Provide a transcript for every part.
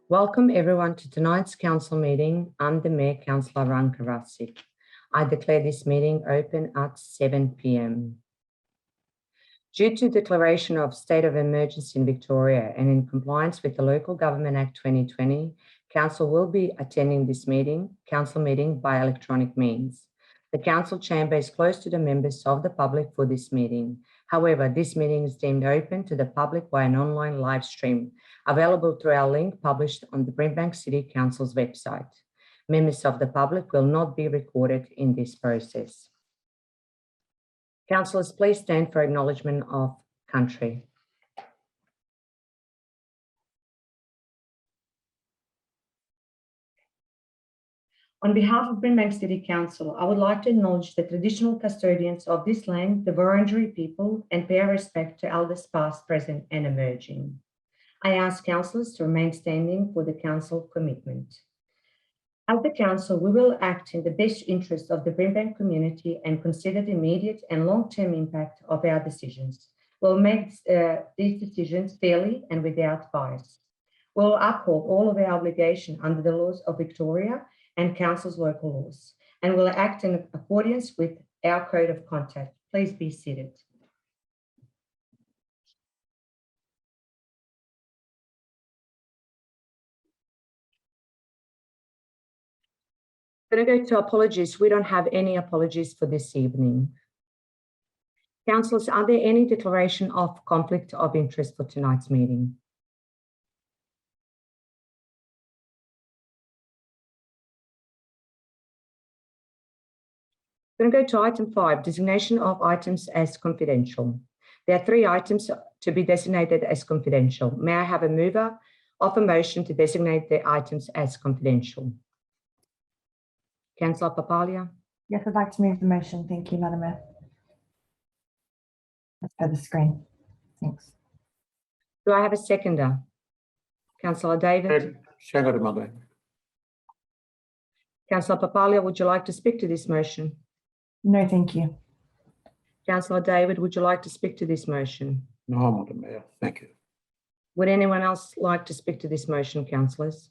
Welcome everyone to tonight's council meeting. I'm the Mayor, Councillor Rankarasik. I declare this meeting open at 7 p.m. Due to declaration of state of emergency in Victoria and in compliance with the Local Government Act 2020, Council will be attending this council meeting by electronic means. The council chamber is closed to the members of the public for this meeting. However, this meeting is deemed open to the public by an online live stream, available through our link published on the Brimbank City Council's website. Members of the public will not be recorded in this process. Councillors, please stand for acknowledgement of country. On behalf of Brimbank City Council, I would like to acknowledge the traditional custodians of this land, the Wurundjeri people, and pay our respect to elders past, present, and emerging. I ask councillors to remain standing for the council commitment. As the council, we will act in the best interest of the Brimbank community and consider the immediate and long-term impact of our decisions. We'll make these decisions fairly and without bias. We'll uphold all of our obligations under the laws of Victoria and council's local laws, and will act in accordance with our code of conduct. Please be seated. I'm going to go to apologies. We don't have any apologies for this evening. Councillors, are there any declaration of conflict of interest for tonight's meeting? I'm going to go to item 5, designation of items as confidential. There are 3 items to be designated as confidential. May I have a mover of a motion to designate the items as confidential? Councillor Papalia? Yes, I'd like to move the motion. Thank you, Madam Mayor. As per the screen. Thanks. Do I have a seconder? Councillor David? Second, Mother. Councillor Papalia, would you like to speak to this motion? No, thank you. Councillor David, would you like to speak to this motion? No, Madam Mayor. Thank you. Would anyone else like to speak to this motion, councillors?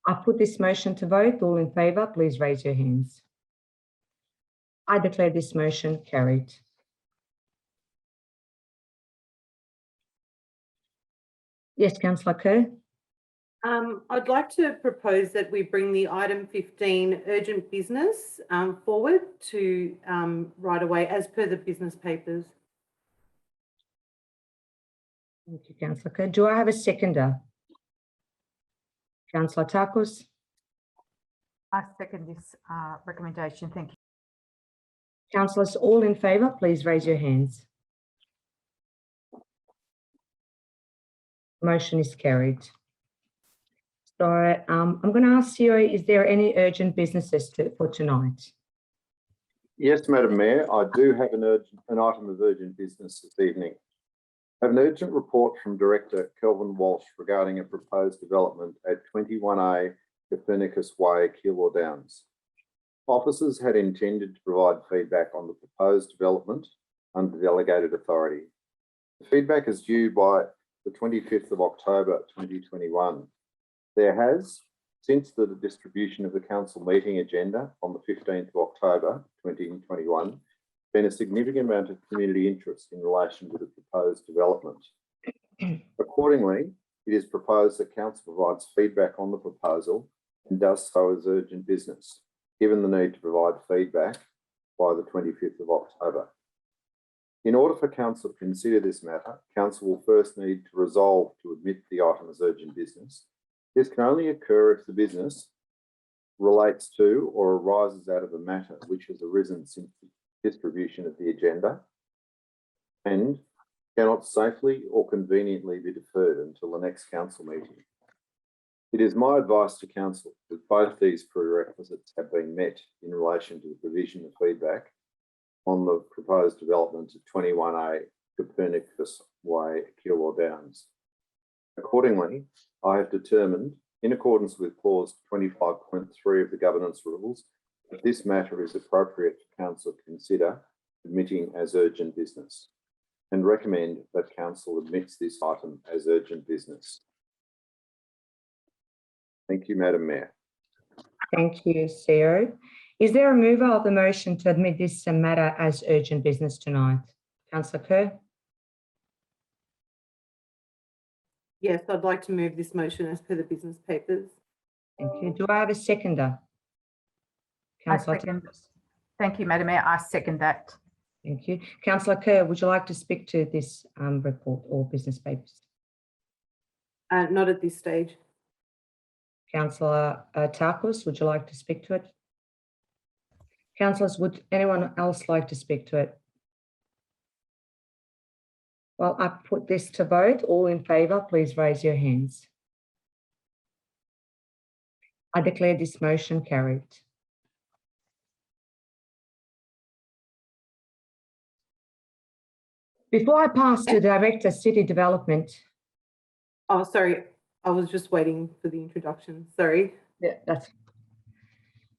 I put this motion to vote. All in favour, please raise your hands. I declare this motion carried. Yes, Councillor Kerr. I'd like to propose that we bring the item 15 urgent business forward to right away as per the business papers. Thank you, Councillor Kerr. Do I have a seconder? Councillor Takos? I second this recommendation. Thank you. Councillors, all in favour, please raise your hands. Motion is carried. So I'm going to ask you, is there any urgent businesses for tonight? Yes, Madam Mayor, I do have an item of urgent business this evening. I have an urgent report from Director Kelvin Walsh regarding a proposed development at 21A Copernicus Way, Keilor Downs. Officers had intended to provide feedback on the proposed development under delegated authority. The feedback is due by the 25th of October 2021. There has, since the distribution of the council meeting agenda on the 15th of October 2021, been a significant amount of community interest in relation to the proposed development. Accordingly, it is proposed that council provides feedback on the proposal and does so as urgent business, given the need to provide feedback by the 25th of October. In order for council to consider this matter, council will first need to resolve to admit the item as urgent business. This can only occur if the business relates to or arises out of a matter which has arisen since the distribution of the agenda and cannot safely or conveniently be deferred until the next council meeting. It is my advice to council that both these prerequisites have been met in relation to the provision of feedback on the proposed development of 21A Copernicus Way, Keilor Downs. Accordingly, I have determined, in accordance with clause 25.3 of the governance rules, that this matter is appropriate for council to consider admitting as urgent business and recommend that council admits this item as urgent business. Thank you, Madam Mayor. Thank you, CEO. Is there a mover of the motion to admit this matter as urgent business tonight? Councillor Kerr? Yes, I'd like to move this motion as per the business papers. Thank you. Do I have a seconder? Councillor second. Thomas. Thank you, Madam Mayor. I second that. Thank you. Councillor Kerr, would you like to speak to this report or business papers? Not at this stage. Councillor Tarkus, would you like to speak to it? Councillors, would anyone else like to speak to it? Well, I put this to vote. All in favour, please raise your hands. I declare this motion carried. Before I pass to Director City Development, Oh, sorry. I was just waiting for the introduction. Sorry.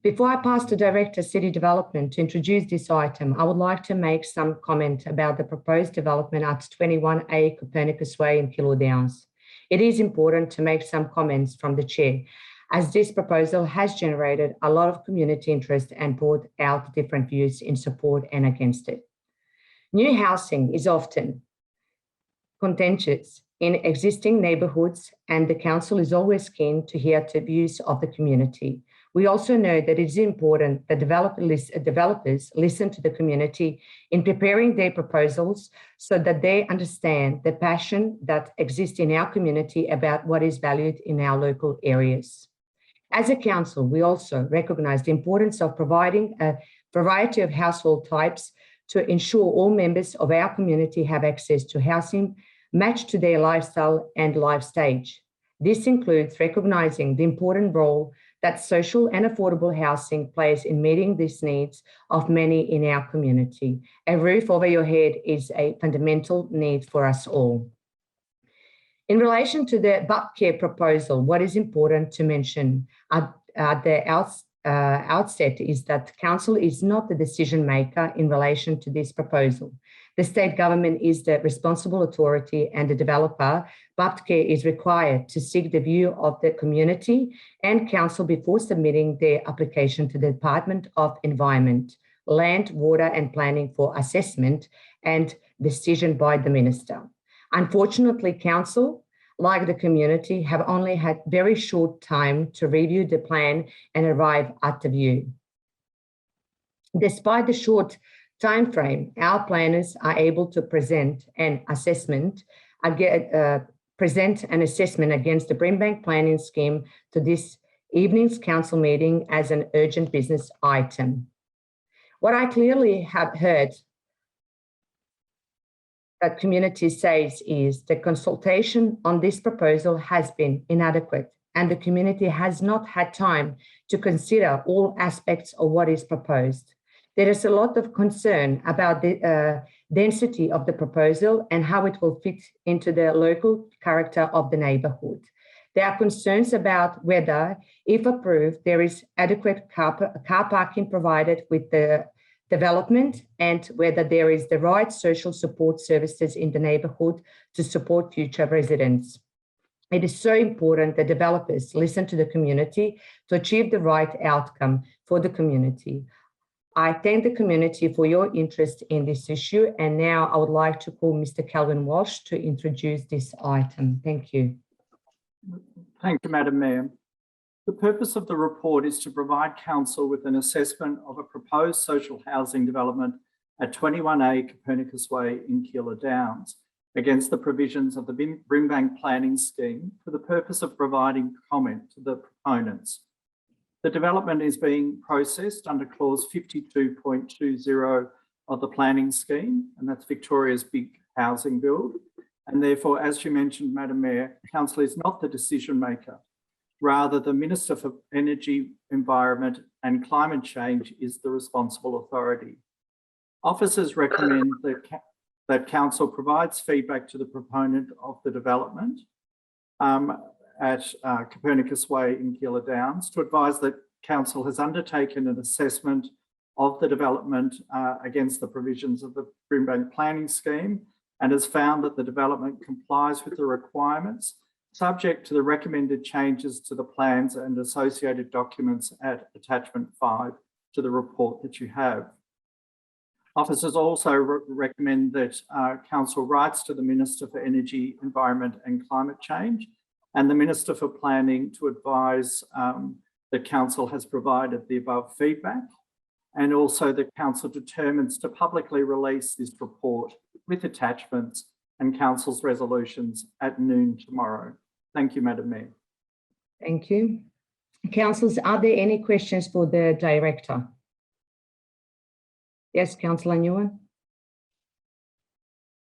before I pass to Director City Development to introduce this item, I would like to make some comment about the proposed development at 21A Copernicus Way in Killaloe Downs. It is important to make some comments from the Chair, as this proposal has generated a lot of community interest and brought out different views in support and against it. New housing is often contentious in existing neighbourhoods, and the council is always keen to hear the views of the community. We also know that it is important that developers listen to the community in preparing their proposals so that they understand the passion that exists in our community about what is valued in our local areas. As a council, we also recognise the importance of providing a variety of household types to ensure all members of our community have access to housing matched to their lifestyle and life stage. This includes recognising the important role that social and affordable housing plays in meeting these needs of many in our community. A roof over your head is a fundamental need for us all. In relation to the Bupcare proposal, what is important to mention at the outset is that Council is not the decision maker in relation to this proposal. The state government is the responsible authority, and the developer, Bupcare, is required to seek the view of the community and Council before submitting their application to the Department of Environment, Land, Water and Planning for assessment and decision by the Minister. Unfortunately, Council, like the community, have only had very short time to review the plan and arrive at the view. Despite the short time frame, our planners are able to present an assessment against the Brimbank planning scheme to this evening's council meeting as an urgent business item. What I clearly have heard that community says is the consultation on this proposal has been inadequate, and the community has not had time to consider all aspects of what is proposed. There is a lot of concern about the density of the proposal and how it will fit into the local character of the neighbourhood. There are concerns about whether, if approved, there is adequate car parking provided with the development and whether there is the right social support services in the neighbourhood to support future residents. It is so important that developers listen to the community to achieve the right outcome for the community. I thank the community for your interest in this issue, and now I would like to call Mr. Calvin Walsh to introduce this item. Thank you. Thank you, Madam Mayor. The purpose of the report is to provide Council with an assessment of a proposed social housing development at 21A Copernicus Way in Killaloe Downs against the provisions of the Brimbank planning scheme for the purpose of providing comment to the proponents. The development is being processed under clause 52.20 of the planning scheme, and that's Victoria's big housing build. And therefore, as you mentioned, Madam Mayor, Council is not the decision maker. Rather, the Minister for Energy, Environment and Climate Change is the responsible authority. Officers recommend that Council provides feedback to the proponent of the development at Copernicus Way in Killaloe Downs to advise that Council has undertaken an assessment of the development against the provisions of the Brimbank planning scheme and has found that the development complies with the requirements subject to the recommended changes to the plans and associated documents at attachment 5 to the report that you have. Officers also recommend that Council writes to the Minister for Energy, Environment and Climate Change and the Minister for Planning to advise that Council has provided the above feedback, and also that Council determines to publicly release this report with attachments and Council's resolutions at noon tomorrow. Thank you, Madam Mayor. Thank you. Councillors, are there any questions for the Director? Yes, Councillor Nguyen.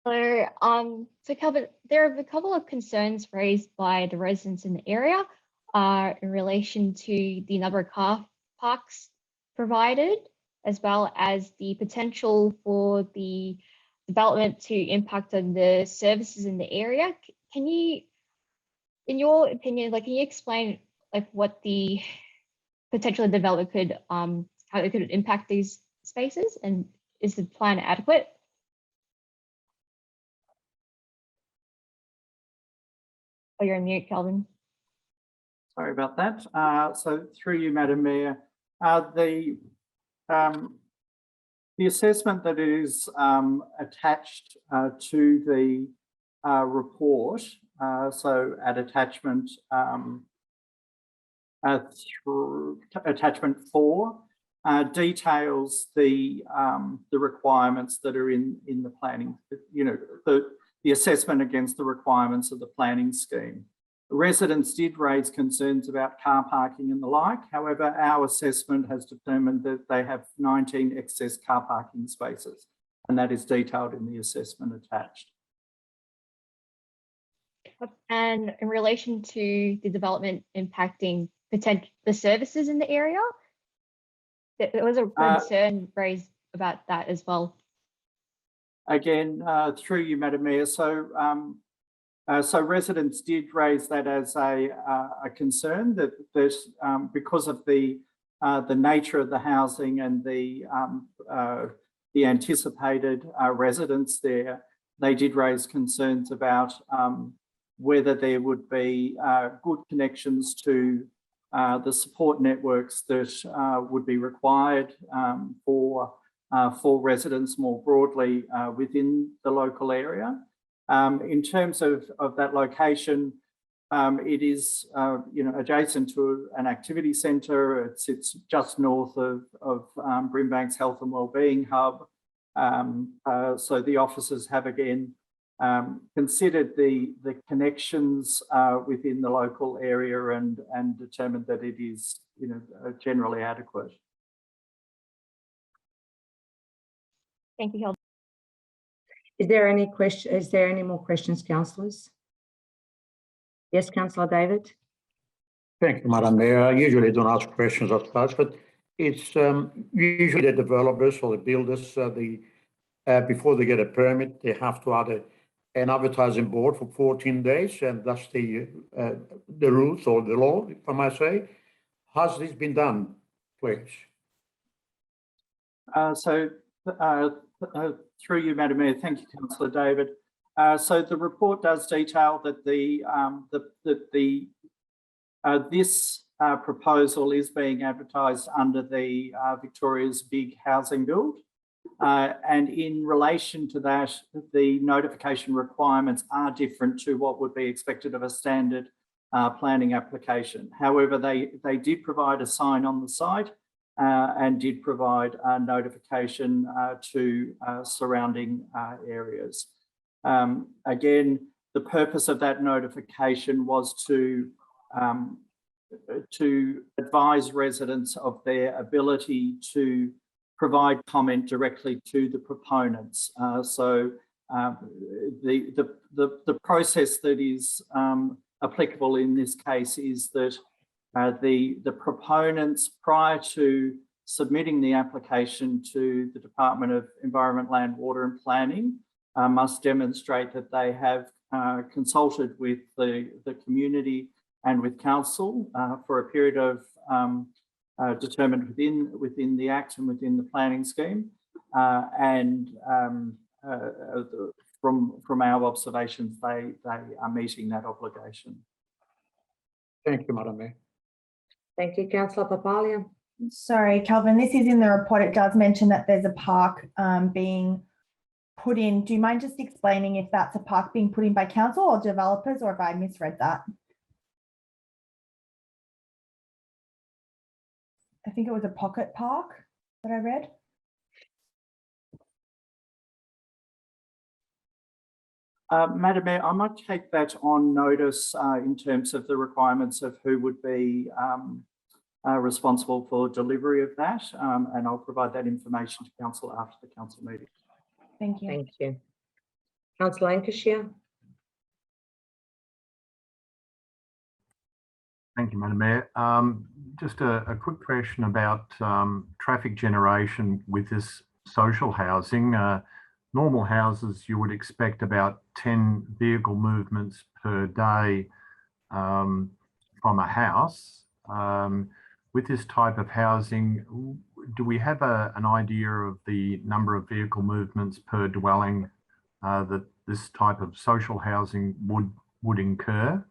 So Calvin, there are a couple of concerns raised by the residents in the area in relation to the number of car parks provided, as well as the potential for the development to impact on the services in the area. Can you, in your opinion, can you explain what the potential development could, how it could impact these spaces, and is the plan adequate? Oh, you're on mute, Calvin. Sorry about that. So through you, Madam Mayor, the assessment that is attached to the report, so at attachment attachment 4, details the requirements that are in the planning, the assessment against the requirements of the planning scheme. Residents did raise concerns about car parking and the like. However, our assessment has determined that they have 19 excess car parking spaces, and that is detailed in the assessment attached. And in relation to the development impacting the services in the area, there was a concern raised about that as well. Again, through you, Madam Mayor. So residents did raise that as a concern that there's because of the nature of the housing and the anticipated residents there, they did raise concerns about whether there would be good connections to the support networks that would be required for residents more broadly within the local area. In terms of that location, it is adjacent to an activity centre. It sits just north of Brimbank's Health and Wellbeing Hub. So the officers have again considered the connections within the local area and determined that it is generally adequate. thank you, Calvin. Is there any question? Is there any more questions, councillors? Yes, Councillor David. Thank you, Madam Mayor. I usually don't ask questions of such, but it's usually the developers or the builders, before they get a permit, they have to add an advertising board for 14 days, and that's the rules or the law, if I might say. Has this been done, please? Through you, Madam Mayor, thank you, Councillor David. So the report does detail that this proposal is being advertised under the Victoria's Big Housing Build. And in relation to that, the notification requirements are different to what would be expected of a standard planning application. However, they did provide a sign on the site and did provide a notification to surrounding areas. Again, the purpose of that notification was to advise residents of their ability to provide comment directly to the proponents. So the process that is applicable in this case is that the proponents, prior to submitting the application to the Department of Environment, Land, Water and Planning, must demonstrate that they have consulted with the community and with council for a period of determined within the Act and within the planning scheme, and from our observations, they are meeting that obligation. Thank you, Madam Mayor. Thank you, Councillor Papalia. Sorry, Calvin, this is in the report. It does mention that there's a park being put in. Do you mind just explaining if that's a park being put in by council or developers, or have I misread that? I think it was a pocket park that I read. Madam Mayor, I might take that on notice in terms of the requirements of who would be responsible for delivery of that, and I'll provide that information to council after the council meeting. Thank you. Thank you. Councillor Lancashire. Thank you, Madam Mayor. Just a quick question about traffic generation with this social housing. Normal houses, you would expect about 10 vehicle movements per day from a house. With this type of housing, do we have an idea of the number of vehicle movements per dwelling that this type of social housing would incur?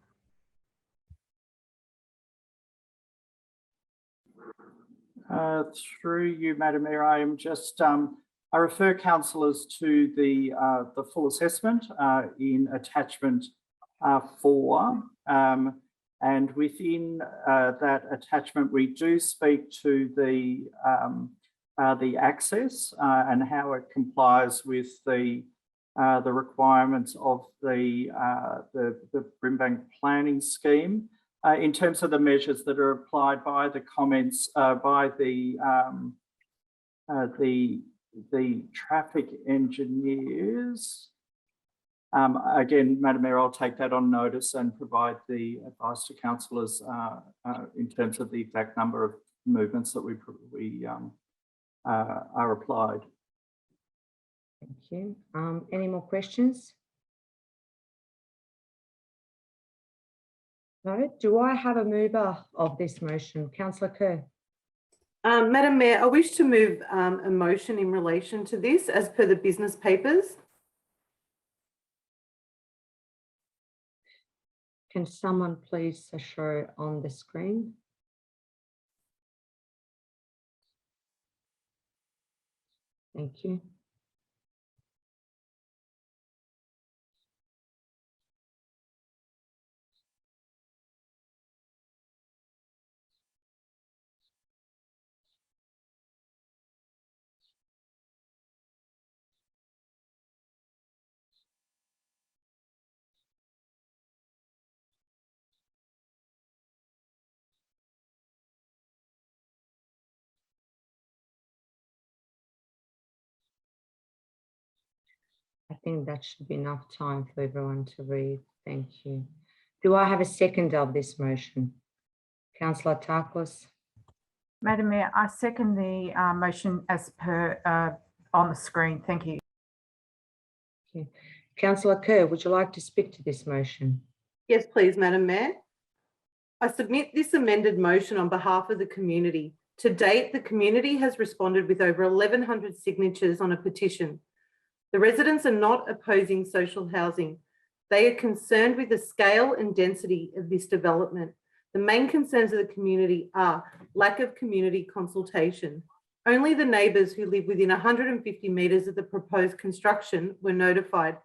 Through you, Madam Mayor, I am just I refer councillors to the full assessment in attachment 4, and within that attachment we do speak to the access and how it complies with the requirements of the Brimbank planning scheme. In terms of the measures that are applied by the comments by the traffic engineers. Again, Madam Mayor, I'll take that on notice and provide the advice to councillors in terms of the exact number of movements that we are applied. Thank you. Any more questions? No. Do I have a mover of this motion? Councillor Kerr. Madam Mayor, I wish to move a motion in relation to this as per the business papers. Can someone please show on the screen? Thank you. I think that should be enough time for everyone to read. Thank you. Do I have a second of this motion? Councillor Tarkos. Madam Mayor, I second the motion as per on the screen. Thank you. Okay. Councillor Kerr, would you like to speak to this motion? Yes, please, Madam Mayor. I submit this amended motion on behalf of the community. To date, the community has responded with over 1,100 signatures on a petition. The residents are not opposing social housing. They are concerned with the scale and density of this development. The main concerns of the community are lack of community consultation. Only the neighbours who live within 150 metres of the proposed construction were notified.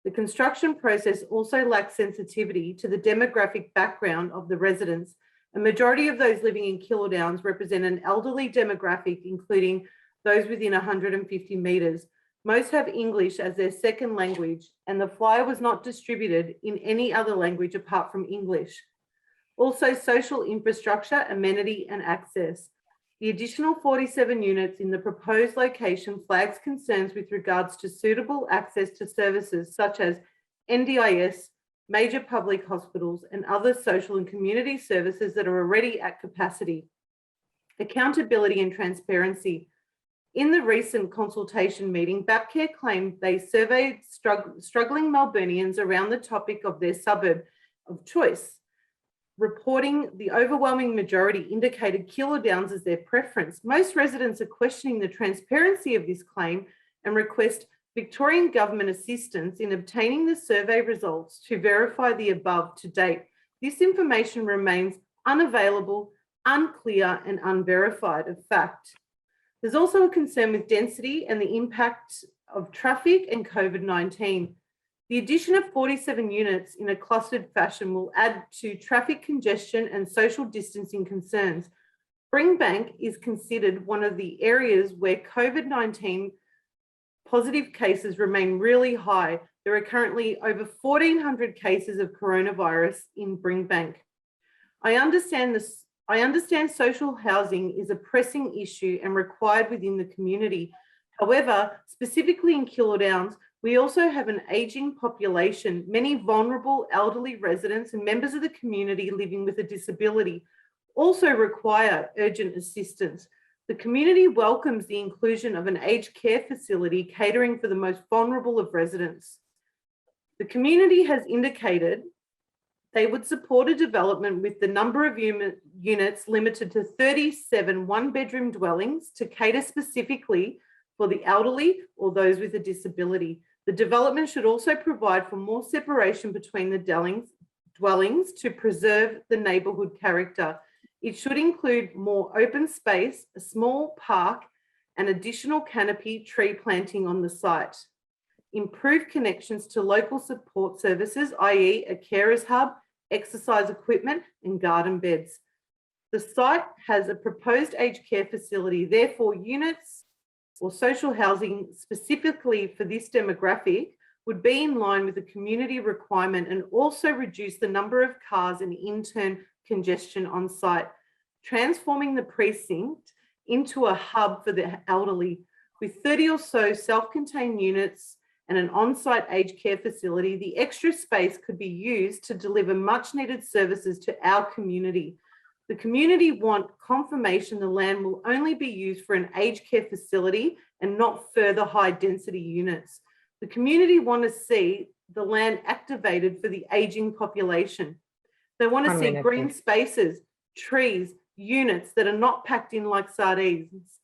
The construction process also lacks sensitivity to the demographic background of the residents. A majority of those living in Killardowns represent an elderly demographic, including those within 150 metres. Most have English as their second language, and the flyer was not distributed in any other language apart from English. Also, social infrastructure, amenity and access. The additional 47 units in the proposed location flags concerns with regards to suitable access to services such as NDIS, major public hospitals and other social and community services that are already at capacity. Accountability and transparency. In the recent consultation meeting, Bapcare claimed they surveyed struggling Melburnians around the topic of their suburb of choice, reporting the overwhelming majority indicated Killardowns as their preference. Most residents are questioning the transparency of this claim and request Victorian government assistance in obtaining the survey results to verify the above to date. This information remains unavailable, unclear, and unverified of fact. There's also a concern with density and the impact of traffic and COVID-19. The addition of 47 units in a clustered fashion will add to traffic congestion and social distancing concerns. Brimbank is considered one of the areas where COVID-19 positive cases remain really high. There are currently over 1,400 cases of coronavirus in Brimbank. I understand social housing is a pressing issue and required within the community. However, specifically in Keilor Downs, we also have an ageing population, many vulnerable elderly residents and members of the community living with a disability also require urgent assistance. The community welcomes the inclusion of an aged care facility catering for the most vulnerable of residents. The community has indicated they would support a development with the number of units limited to 37 one-bedroom dwellings to cater specifically for the elderly or those with a disability. The development should also provide for more separation between the dwellings to preserve the neighbourhood character. It should include more open space, a small park, and additional canopy tree planting on the site. Improve connections to local support services, i.e. a carers hub, exercise equipment, and garden beds. The site has a proposed aged care facility, therefore units or social housing specifically for this demographic would be in line with the community requirement and also reduce the number of cars and in turn congestion on site, transforming the precinct into a hub for the elderly. With 30 or so self-contained units and an on-site aged care facility, the extra space could be used to deliver much needed services to our community. The community want confirmation the land will only be used for an aged care facility and not further high density units. The community want to see the land activated for the aging population. They want to see green spaces, trees, units that are not packed in like sardines.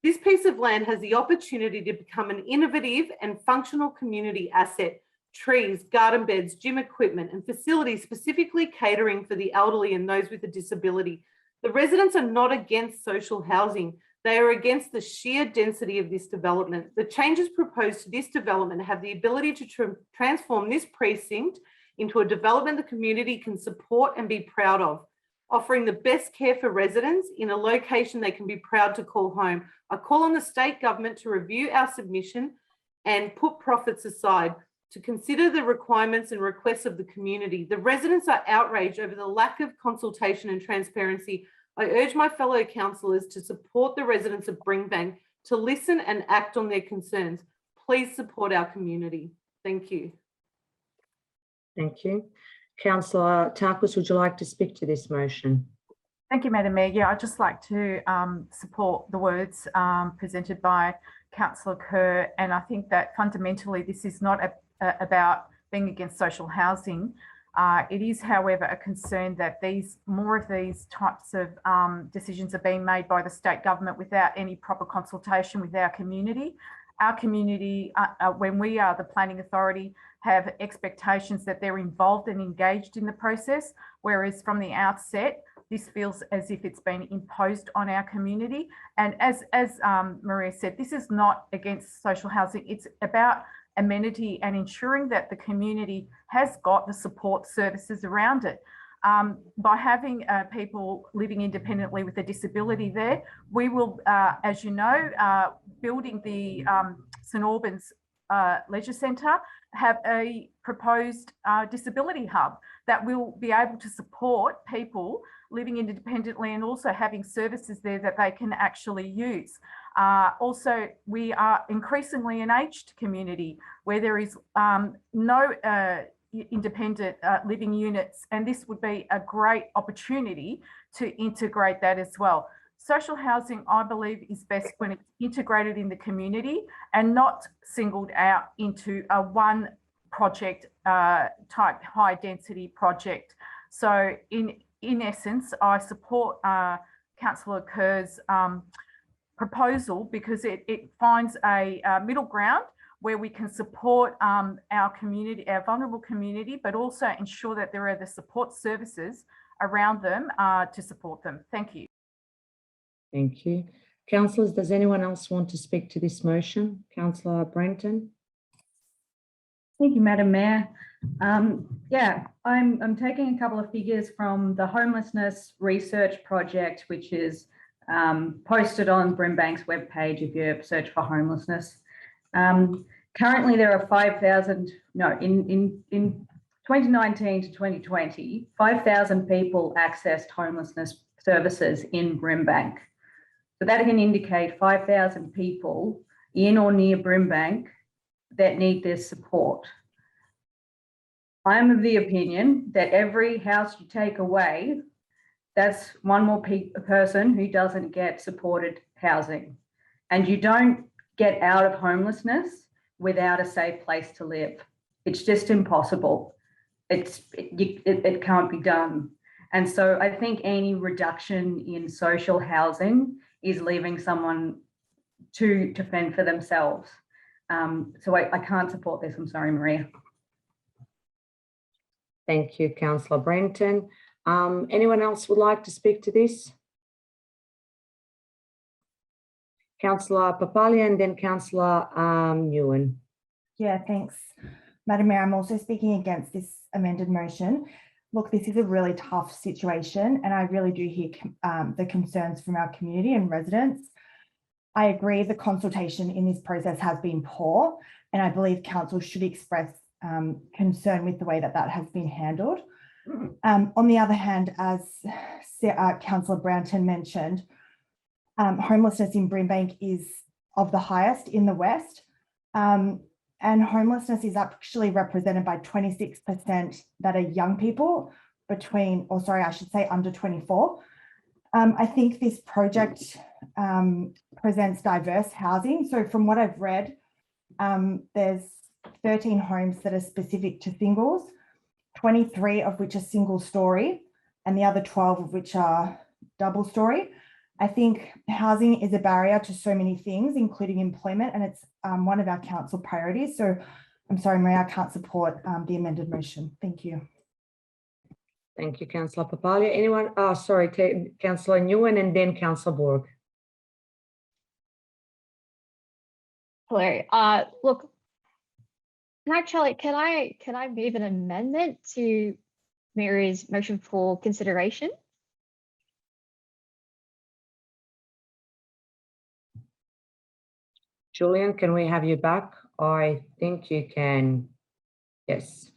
This piece of land has the opportunity to become an innovative and functional community asset. Trees, garden beds, gym equipment, and facilities specifically catering for the elderly and those with a disability. The residents are not against social housing. They are against the sheer density of this development. The changes proposed to this development have the ability to transform this precinct into a development the community can support and be proud of, offering the best care for residents in a location they can be proud to call home. I call on the state government to review our submission and put profits aside to consider the requirements and requests of the community. The residents are outraged over the lack of consultation and transparency. I urge my fellow councillors to support the residents of Brimbank to listen and act on their concerns. Please support our community. Thank you. Thank you. Councillor Tarkus, would you like to speak to this motion? Thank you, Madam Mayor. Yeah, I'd just like to support the words presented by Councillor Kerr, and I think that fundamentally this is not about being against social housing. It is, however, a concern that more of these types of decisions are being made by the state government without any proper consultation with our community. Our community, when we are the planning authority, have expectations that they're involved and engaged in the process, whereas from the outset, this feels as if it's been imposed on our community. And as Maria said, this is not against social housing. It's about amenity and ensuring that the community has got the support services around it. By having people living independently with a disability there, we will, as you know, building the St Albans Leisure Centre, have a proposed disability hub that will be able to support people living independently and also having services there that they can actually use. Also, we are increasingly an aged community where there is no independent living units, and this would be a great opportunity to integrate that as well. Social housing, I believe, is best when it's integrated in the community and not singled out into a one project type high density project. So in essence, I support Councillor Kerr's proposal because it finds a middle ground where we can support our community, our vulnerable community, but also ensure that there are the support services around them to support them. Thank you. Thank you. Councillors, does anyone else want to speak to this motion? Councillor Brenton? Thank you, Madam Mayor. Yeah, I'm taking a couple of figures from the Homelessness Research Project, which is posted on Brimbank's webpage if you search for homelessness. Currently, there are 5,000, no, in 2019 to 2020, 5,000 people accessed homelessness services in Brimbank. So that can indicate 5,000 people in or near Brimbank that need this support. I'm of the opinion that every house you take away, that's one more person who doesn't get supported housing. And you don't get out of homelessness without a safe place to live. It's just impossible. It can't be done. And so I think any reduction in social housing is leaving someone to fend for themselves. So I can't support this. I'm sorry, Maria. Thank you, Councillor Brenton. Anyone else would like to speak to this? Councillor Papalia and then Councillor Nguyen. Yeah, thanks, Madam Mayor. I'm also speaking against this amended motion. Look, this is a really tough situation, and I really do hear the concerns from our community and residents. I agree the consultation in this process has been poor, and I believe council should express concern with the way that has been handled. On the other hand, as Councillor Branton mentioned, homelessness in Brimbank is of the highest in the West, and homelessness is actually represented by 26% that are young people under 24. I think this project presents diverse housing. So from what I've read, there's 13 homes that are specific to singles, 23 of which are single story, and the other 12 of which are double story. I think housing is a barrier to so many things, including employment, and it's one of our council priorities. So I'm sorry, Maria, I can't support the amended motion. Thank you. Thank you, Councillor Papalia. Anyone? Oh, sorry, Councillor Nguyen and then Councillor Borg. Hello. Look, can I move an amendment to Maria's motion for consideration? Julian, can we have you back? I think you can. Yes.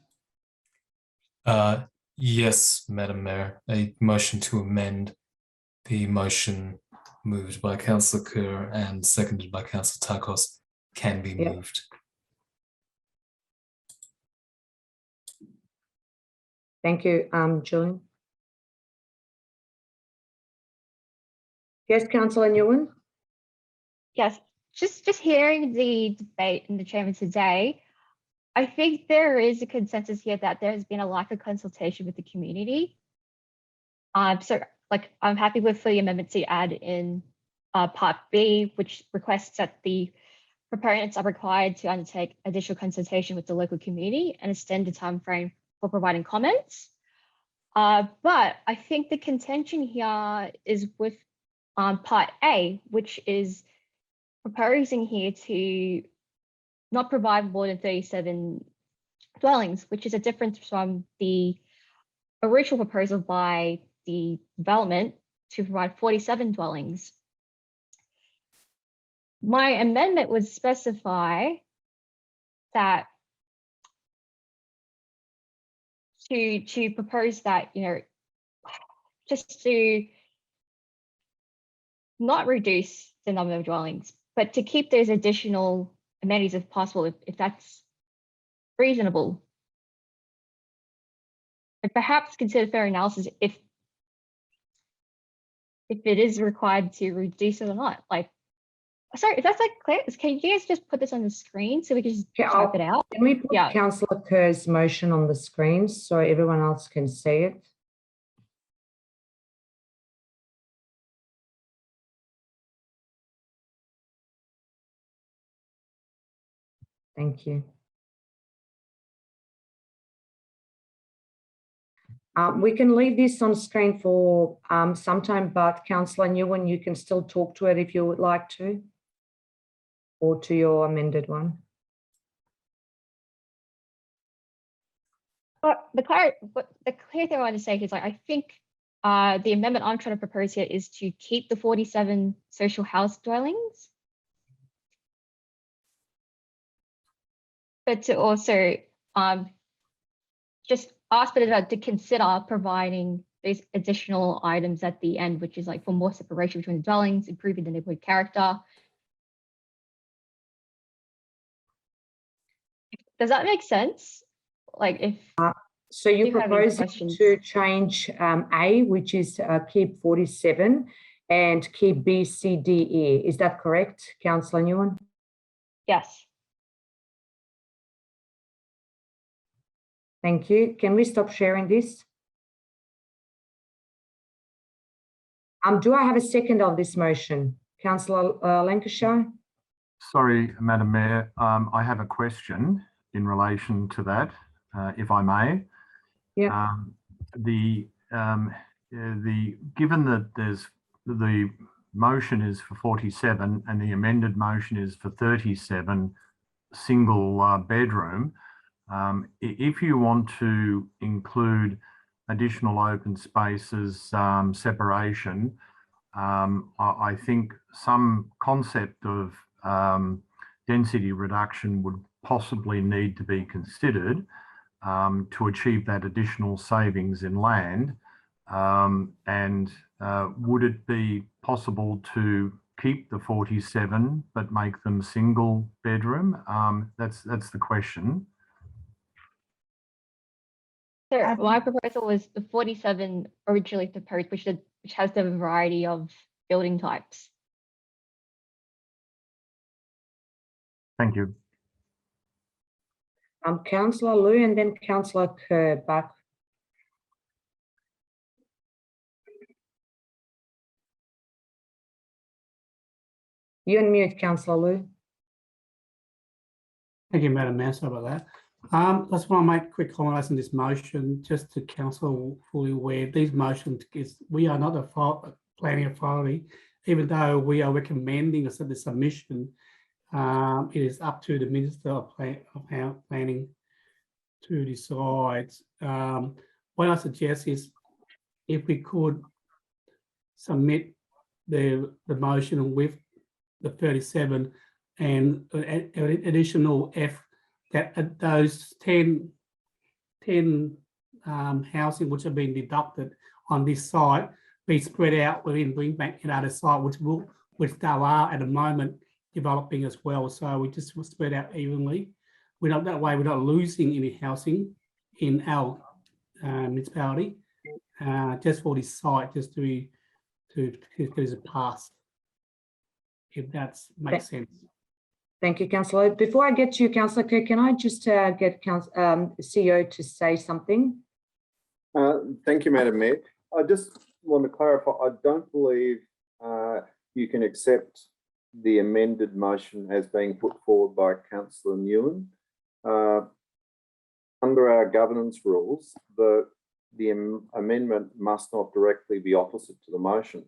Yes, Madam Mayor. A motion to amend the motion moved by Councillor Kerr and seconded by Councillor Takos can be moved. Thank you, Julian. Yes, Councillor Nguyen. Yes, just hearing the debate in the chamber today, I think there is a consensus here that there has been a lack of consultation with the community. So like I'm happy with the amendment to add in part B, which requests that the proponents are required to undertake additional consultation with the local community and extend the time frame for providing comments. But I think the contention here is with part A, which is proposing here to not provide more than 37 dwellings, which is a difference from the original proposal by the development to provide 47 dwellings. My amendment would specify that to propose that, just to not reduce the number of dwellings, but to keep those additional amenities if possible, if that's reasonable. And perhaps consider fair analysis if it is required to reduce it or not. Like, sorry, if that's like clear, can you guys just put this on the screen so we can just type it out? Can we put Councillor Kerr's motion on the screen so everyone else can see it? Thank you. We can leave this on screen for some time, but Councillor Nguyen, you can still talk to it if you would like to, or to your amended one. But the clear thing I want to say is, like, I think the amendment I'm trying to propose here is to keep the 47 social house dwellings, but to also just ask Bernadette to consider providing these additional items at the end, which is like for more separation between the dwellings, improving the neighborhood character. Does that make sense? Like, if so you're you have any proposing questions. to change A, which is keep 47, and keep B, C, D, E. Is that correct, Councillor Nguyen? Yes. Thank you. Can we stop sharing this? Do I have a second on this motion? Councillor Lancashire? Sorry, Madam Mayor, I have a question in relation to that, if I may. Yeah. Given that the motion is for 47 and the amended motion is for 37 single bedroom, if you want to include additional open spaces, separation, I think some concept of density reduction would possibly need to be considered to achieve that additional savings in land. Would it be possible to keep the 47 but make them single bedroom? That's the question. So my proposal was the 47 originally proposed, which has the variety of building types. Thank you. Councillor Liu and then Councillor Kerr back. You unmute, Councillor Liu. Thank you, Madam Mayor. Sorry about that. I just want to make a quick comment on this motion, just to council fully aware. These motions we are not a planning authority, even though we are recommending the submission. It is up to the Minister of Planning to decide. What I suggest is, if we could submit the motion with the 37 and additional F, that those 10 housing which have been deducted on this site be spread out within Brimbank and other site, which they are at the moment developing as well. So we just spread out evenly. That way we're not losing any housing in our municipality, just for this site, just to as a pass, if that makes sense. Thank you, Councillor. Before I get to you, Councillor Kerr, can I just get CEO to say something? Thank you, Madam Mayor. I just want to clarify, I don't believe you can accept the amended motion as being put forward by Councillor Nguyen. Under our governance rules, the amendment must not directly be opposite to the motion.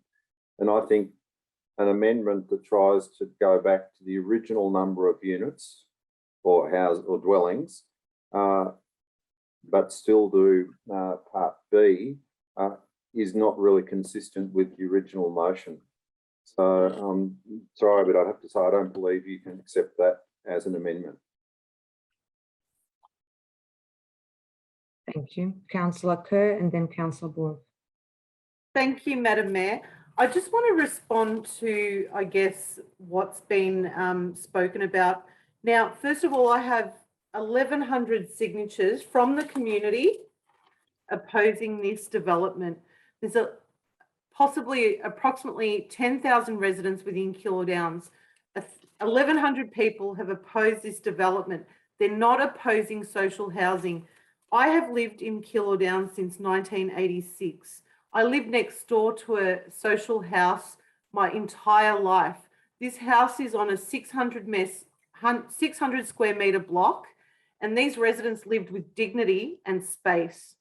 And I think an amendment that tries to go back to the original number of units or houses or dwellings, but still do part B, is not really consistent with the original motion. So sorry, but I'd have to say I don't believe you can accept that as an amendment. Thank you. Councillor Kerr and then Councillor Borg. Thank you, Madam Mayor. I just want to respond to, I guess, what's been spoken about. Now, first of all, I have 1,100 signatures from the community opposing this development. There's possibly approximately 10,000 residents within Keilor Downs. 1,100 people have opposed this development. They're not opposing social housing. I have lived in Keilor Downs since 1986. I lived next door to a social house my entire life. This house is on a 600 600 square metre block, and these residents lived with dignity and space.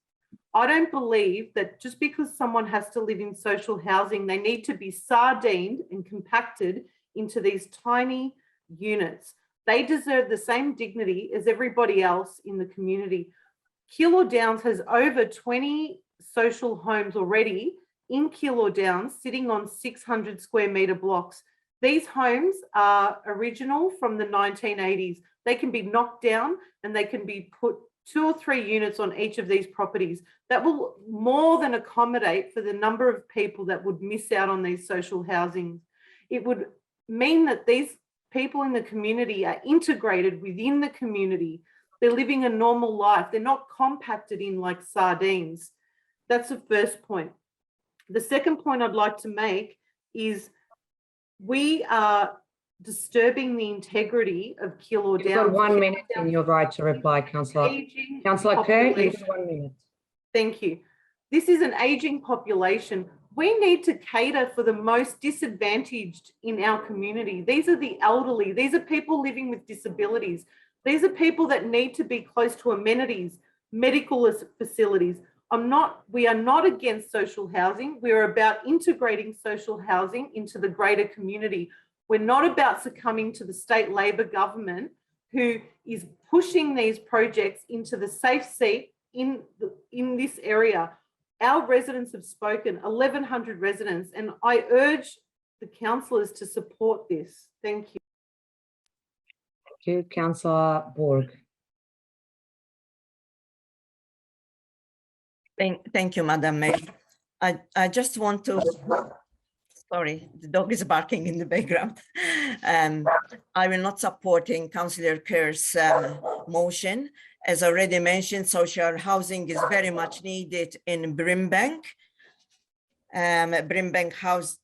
I don't believe that just because someone has to live in social housing, they need to be sardined and compacted into these tiny units. They deserve the same dignity as everybody else in the community. Keilor Downs has over 20 social homes already in Keilor Downs, sitting on 600 square metre blocks. These homes are original from the 1980s. They can be knocked down and they can be put 2 or 3 units on each of these properties. That will more than accommodate for the number of people that would miss out on these social housing. It would mean that these people in the community are integrated within the community. They're living a normal life. They're not compacted in like sardines. That's the first point. The second point I'd like to make is we are disturbing the integrity of Keilor Downs. You've got 1 minute in your right to reply, Councillor. Councillor Kerr, you've got 1 minute. Thank you. This is an ageing population. We need to cater for the most disadvantaged in our community. These are the elderly. These are people living with disabilities. These are people that need to be close to amenities, medical facilities. We are not against social housing. We're about integrating social housing into the greater community. We're not about succumbing to the state Labor government who is pushing these projects into the safe seat in this area. Our residents have spoken, 1,100 residents, and I urge the councillors to support this. Thank you. Thank you, Councillor Borg. Thank you, Madam Mayor. I just want to, sorry, the dog is barking in the background. I will not supporting Councillor Kerr's motion. As already mentioned, social housing is very much needed in Brimbank. Brimbank house,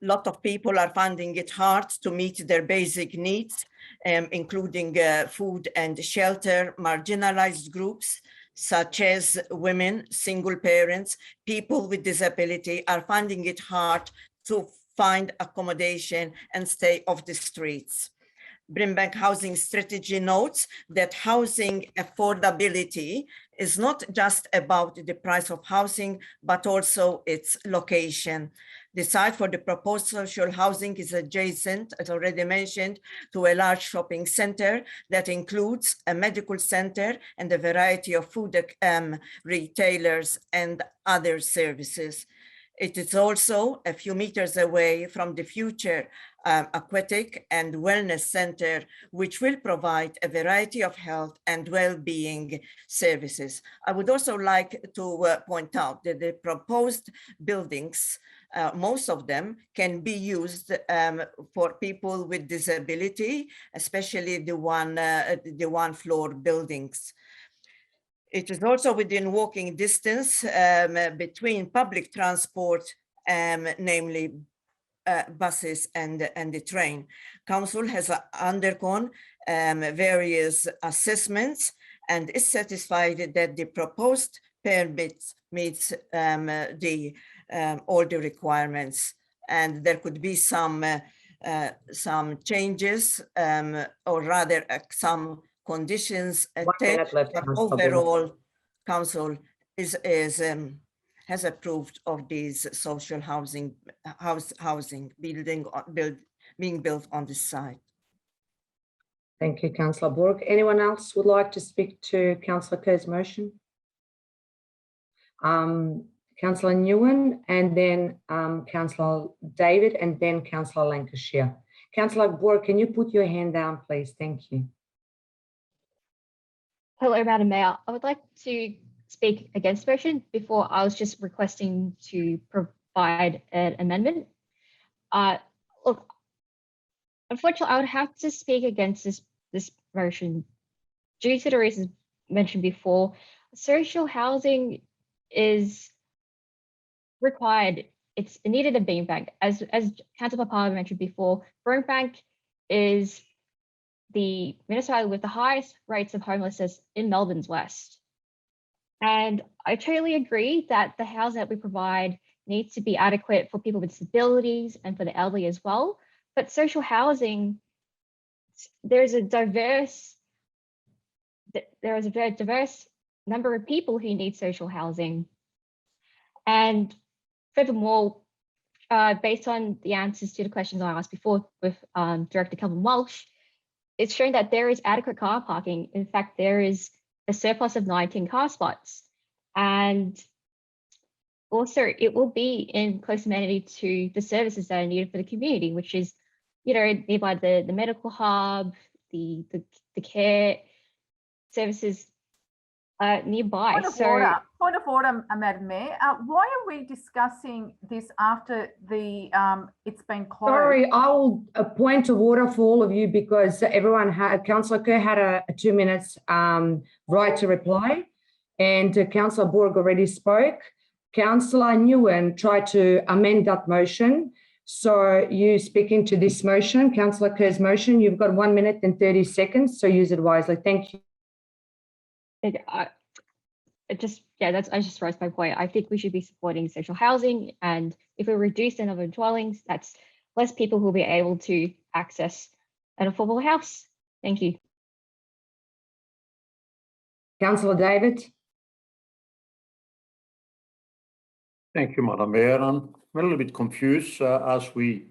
lot of people are finding it hard to meet their basic needs, including food and shelter. Marginalized groups such as women, single parents, people with disability are finding it hard to find accommodation and stay off the streets. Brimbank Housing Strategy notes that housing affordability is not just about the price of housing, but also its location. The site for the proposed social housing is adjacent, as already mentioned, to a large shopping center that includes a medical center and a variety of food retailers and other services. It is also a few meters away from the future aquatic and wellness center, which will provide a variety of health and well-being services. I would also like to point out that the proposed buildings, most of them can be used for people with disability, especially the one floor buildings. It is also within walking distance between public transport, namely buses and the train. Council has undergone various assessments and is satisfied that the proposed permit meets all the requirements, and there could be some changes or rather some conditions attached, but overall council has approved of these social housing being built on this site. Thank you, Councillor Borg. Anyone else would like to speak to Councillor Kerr's motion? Councillor Nguyen, and then Councillor David, and then Councillor Lancashire. Councillor Borg, can you put your hand down, please? Thank you. Hello, Madam Mayor. I would like to speak against the motion. Before, I was just requesting to provide an amendment. Look, unfortunately, I would have to speak against this motion due to the reasons mentioned before. Social housing is required. It's needed in Brimbank. As Councillor Papala mentioned before, Brimbank is the municipality with the highest rates of homelessness in Melbourne's West. And I totally agree that the housing that we provide needs to be adequate for people with disabilities and for the elderly as well. But social housing, there is a very diverse number of people who need social housing. And furthermore, based on the answers to the questions I asked before with Director Kelvin Walsh, it's shown that there is adequate car parking. In fact, there is a surplus of 19 car spots. And also, it will be in close amenity to the services that are needed for the community, which is, nearby the medical hub, the care services nearby. Point of order, Madam Mayor. Why are we discussing this after it's been closed? Sorry, I will a point of order for all of you because everyone had, Councillor Kerr had a 2 minutes right to reply, and Councillor Borg already spoke. Councillor Nguyen tried to amend that motion. So you speaking to this motion, Councillor Kerr's motion, you've got 1 minute and 30 seconds, so use it wisely. Thank you. I just raised my point. I think we should be supporting social housing, and if we reduce the number of dwellings, that's less people who will be able to access an affordable house. Thank you. Councillor David. Thank you, Madam Mayor. I'm a little bit confused as we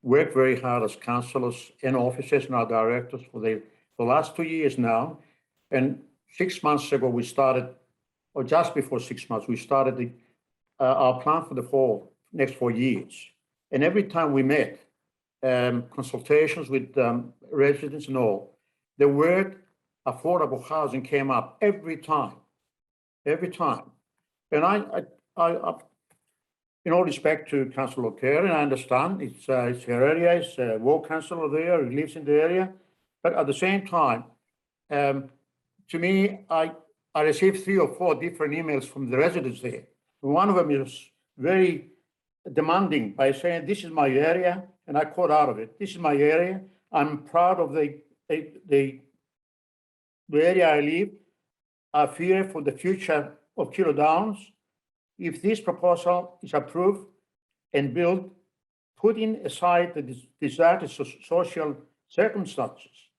work very hard as councillors and officers and our directors for the last 2 years now. And 6 months ago, we started, or just before 6 months, we started our plan for the next 4 years. And every time we met, consultations with residents and all, the word affordable housing came up every time. And I in all respect to Councillor Kerr, and I understand it's her area, it's a ward councillor there, he lives in the area. But at the same time, to me, I received 3 or 4 different emails from the residents there. One of them is very demanding by saying, this is my area, and I quote out of it, this is my area. I'm proud of the area I live. I fear for the future of Kilo Downs. If this proposal is approved and built, putting aside the desired social circumstances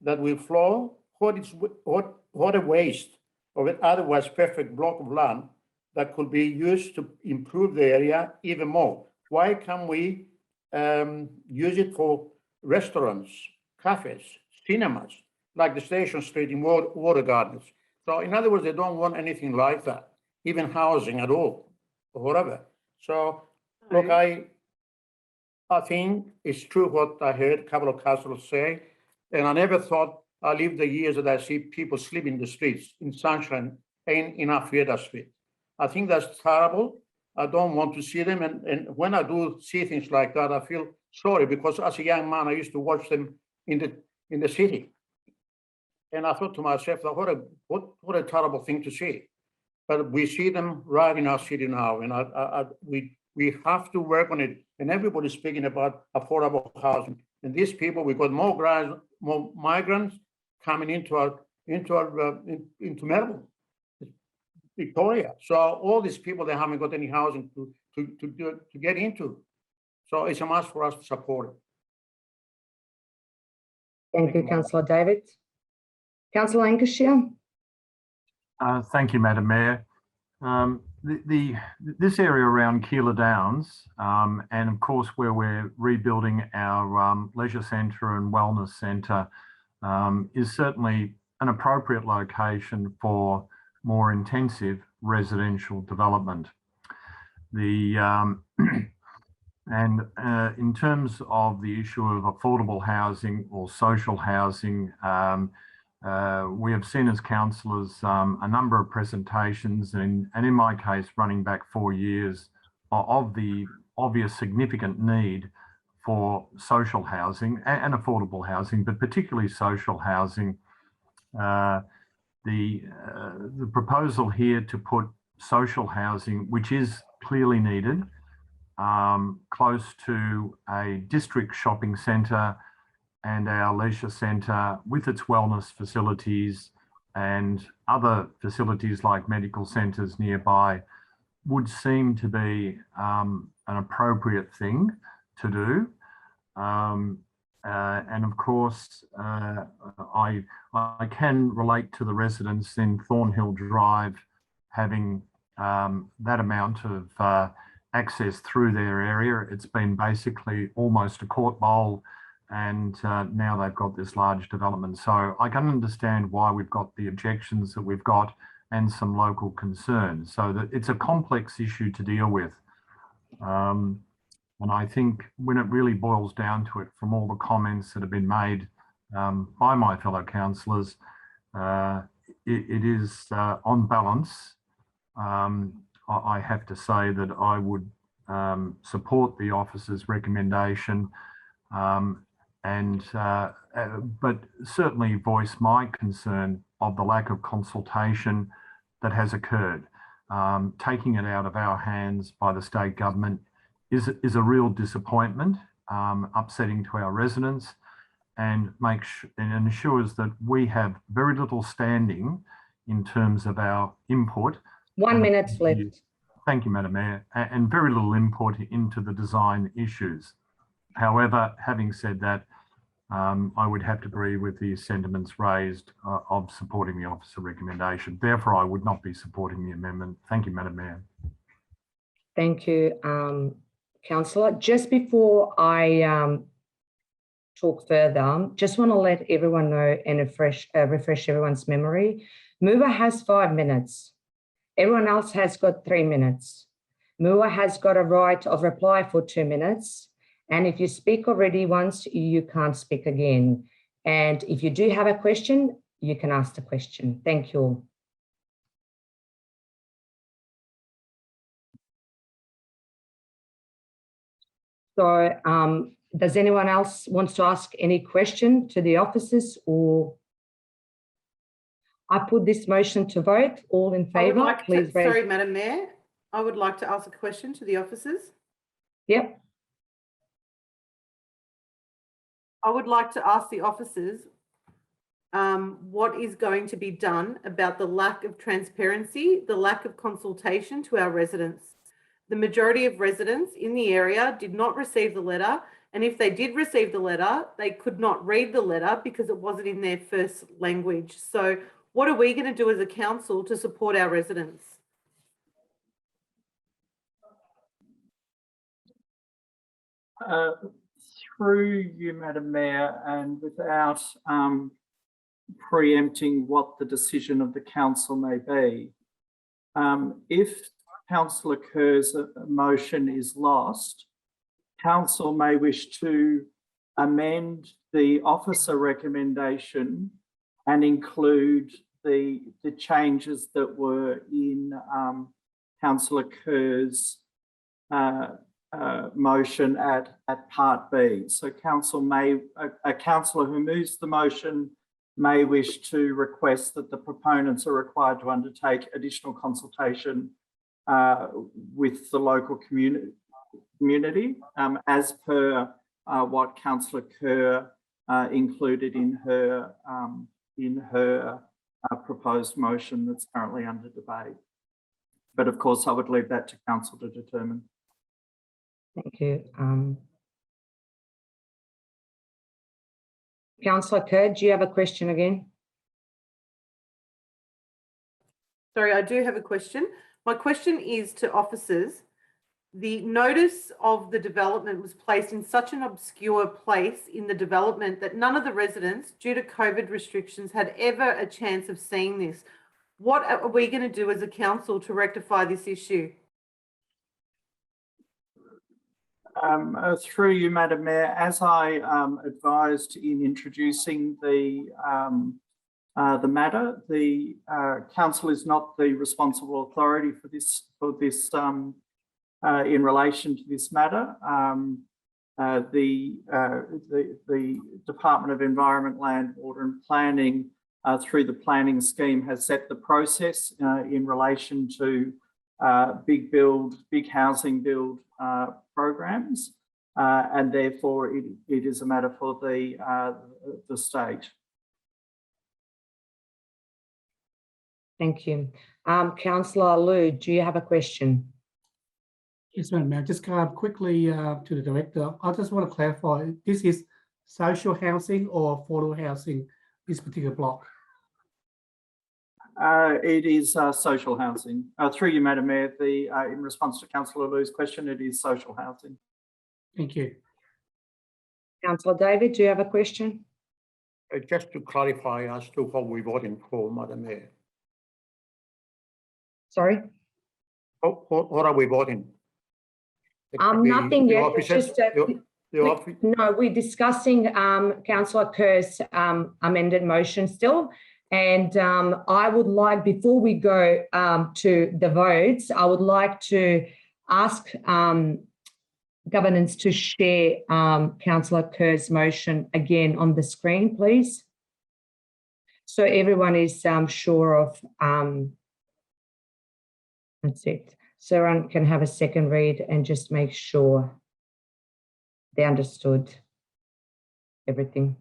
that will flow, what a waste of an otherwise perfect block of land that could be used to improve the area even more. Why can't we use it for restaurants, cafes, cinemas, like the Station Street in Water Gardens? So in other words, they don't want anything like that, even housing at all, or whatever. So look, I think it's true what I heard a couple of councillors say, and I never thought I lived the years that I see people sleep in the streets in sunshine and in Alfreda Street. I think that's terrible. I don't want to see them, and when I do see things like that, I feel sorry because as a young man, I used to watch them in the city, and I thought to myself, what a terrible thing to see. But we see them right in our city now, and we have to work on it. And everybody's speaking about affordable housing. And these people, we've got more migrants coming into Melbourne, Victoria. So all these people, they haven't got any housing to get into. So it's a must for us to support it. Thank you, Councillor David. Councillor Lancashire. Thank you, Madam Mayor. This area around Keilor Downs, and of course where we're rebuilding our leisure centre and wellness centre, is certainly an appropriate location for more intensive residential development. And in terms of the issue of affordable housing or social housing, we have seen as councillors a number of presentations and in my case running back 4 years of the obvious significant need for social housing and affordable housing, but particularly social housing. The proposal here to put social housing, which is clearly needed, close to a district shopping centre and our leisure centre with its wellness facilities and other facilities like medical centres nearby, would seem to be an appropriate thing to do. And of course, I can relate to the residents in Thornhill Drive having that amount of access through their area. It's been basically almost a court bowl, and now they've got this large development. So I can understand why we've got the objections that we've got and some local concerns. So that it's a complex issue to deal with. And I think when it really boils down to it, from all the comments that have been made by my fellow councillors, it is on balance. I have to say that I would support the officer's recommendation, but certainly voice my concern of the lack of consultation that has occurred. Taking it out of our hands by the state government is a real disappointment, upsetting to our residents, and ensures that we have very little standing in terms of our input. 1 minute left. Thank you, Madam Mayor, and very little input into the design issues. However, having said that, I would have to agree with the sentiments raised of supporting the officer recommendation. Therefore, I would not be supporting the amendment. Thank you, Madam Mayor. Thank you, Councillor. Just before I talk further, just want to let everyone know and refresh everyone's memory. Mover has 5 minutes. Everyone else has got 3 minutes. Mover has got a right of reply for 2 minutes. And if you speak already once, you can't speak again. And if you do have a question, you can ask the question. Thank you all. So does anyone else want to ask any question to the officers, or I put this motion to vote? All in favour, please raise. Sorry, Madam Mayor, I would like to ask a question to the officers. Yep. I would like to ask the officers what is going to be done about the lack of transparency, the lack of consultation to our residents. The majority of residents in the area did not receive the letter, and if they did receive the letter, they could not read the letter because it wasn't in their first language. So what are we going to do as a council to support our residents? Through you, Madam Mayor, and without preempting what the decision of the council may be, if Councillor Kerr's motion is lost, council may wish to amend the officer recommendation and include the changes that were in Councillor Kerr's motion at Part B. So a councillor who moves the motion may wish to request that the proponents are required to undertake additional consultation with the local community as per what Councillor Kerr included in her proposed motion that's currently under debate. But of course, I would leave that to council to determine. Thank you. Councillor Kerr, do you have a question again? Sorry, I do have a question. My question is to officers. The notice of the development was placed in such an obscure place in the development that none of the residents, due to COVID restrictions, had ever a chance of seeing this. What are we going to do as a council to rectify this issue? Through you, Madam Mayor, as I advised in introducing the matter, the council is not the responsible authority for this in relation to this matter. The Department of Environment, Land, Water and Planning, through the planning scheme, has set the process in relation to big housing build programs, and therefore it is a matter for the state. Thank you. Councillor Liu, do you have a question? Yes, Madam Mayor, just quickly to the Director. I just want to clarify, this is social housing or affordable housing, this particular block? It is social housing. Through you, Madam Mayor, in response to Councillor Liu's question, it is social housing. Thank you. Councillor David, do you have a question? Just to clarify as to what we're voting for, Madam Mayor. Sorry? What are we voting? Nothing the yet. officers, Just, the we're discussing Councillor Kerr's amended motion still. And I would like, before we go to the votes, I would like to ask governance to share Councillor Kerr's motion again on the screen, please. So everyone is sure of, that's it. So everyone can have a second read and just make sure they understood everything.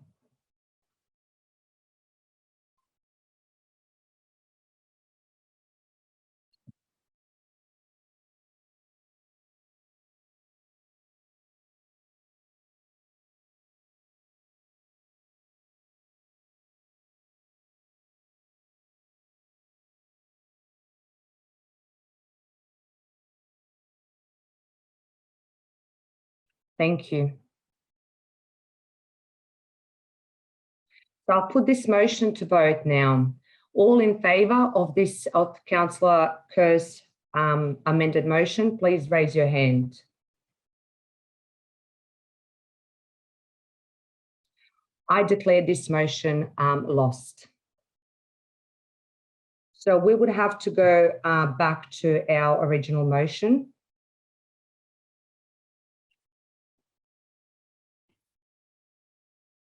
Thank you. So I'll put this motion to vote now. All in favour of this, of Councillor Kerr's amended motion, please raise your hand. I declare this motion lost. So we would have to go back to our original motion.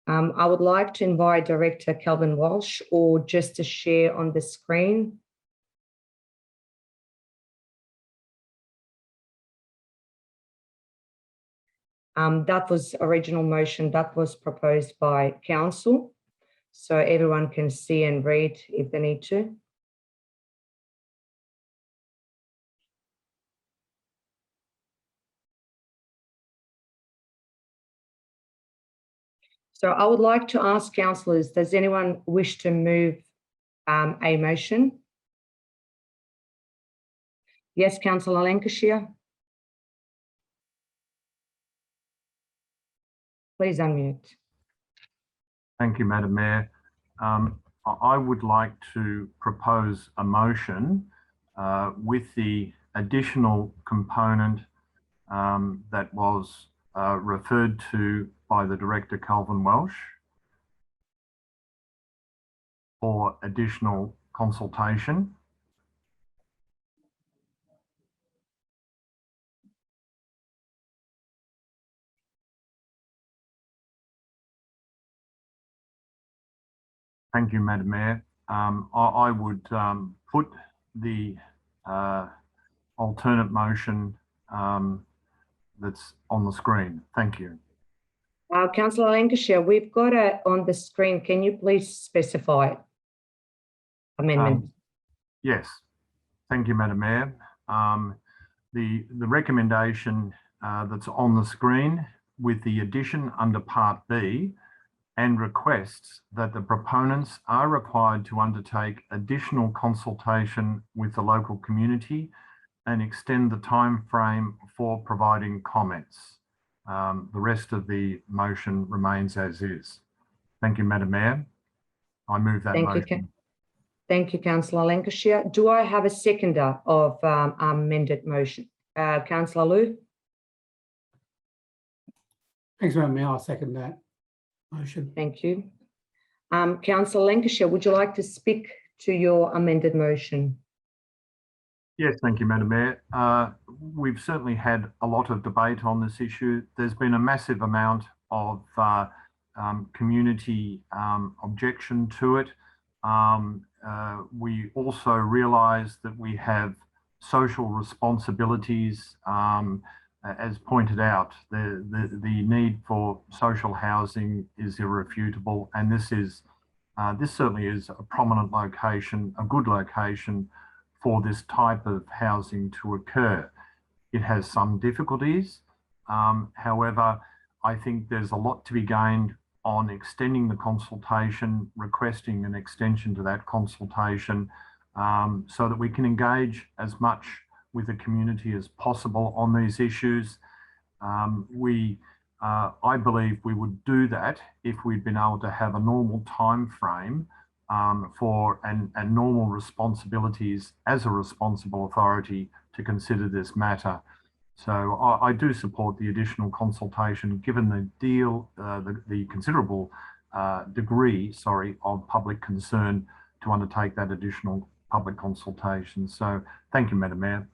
I would like to invite Director Kelvin Walsh or just to share on the screen. That was original motion that was proposed by council. So everyone can see and read if they need to. So I would like to ask councillors, does anyone wish to move a motion? Yes, Councillor Lancashire. Please unmute. Thank you, Madam Mayor. I would like to propose a motion with the additional component that was referred to by the Director, Calvin Welsh, for additional consultation. Thank you, Madam Mayor. I would put the alternate motion that's on the screen. Thank you. Councillor Lancashire, we've got it on the screen. Can you please specify amendment? Yes. Thank you, Madam Mayor. The recommendation that's on the screen with the addition under Part B and requests that the proponents are required to undertake additional consultation with the local community and extend the time frame for providing comments. The rest of the motion remains as is. Thank you, Madam Mayor. I move that motion. Thank you, Councillor Lancashire. Do I have a seconder of amended motion? Councillor Liu? Thanks, Madam Mayor. I'll second that motion. Thank you. Councillor Lancashire, would you like to speak to your amended motion? Yes, thank you, Madam Mayor. We've certainly had a lot of debate on this issue. There's been a massive amount of community objection to it. We also realise that we have social responsibilities. As pointed out, the need for social housing is irrefutable, and this certainly is a prominent location, a good location for this type of housing to occur. it has some difficulties. However, I think there's a lot to be gained on extending the consultation, requesting an extension to that consultation, so that we can engage as much with the community as possible on these issues. I believe we would do that if we'd been able to have a normal time frame and normal responsibilities as a responsible authority to consider this matter. So I do support the additional consultation, given the considerable degree, of public concern to undertake that additional public consultation. So thank you, Madam Mayor.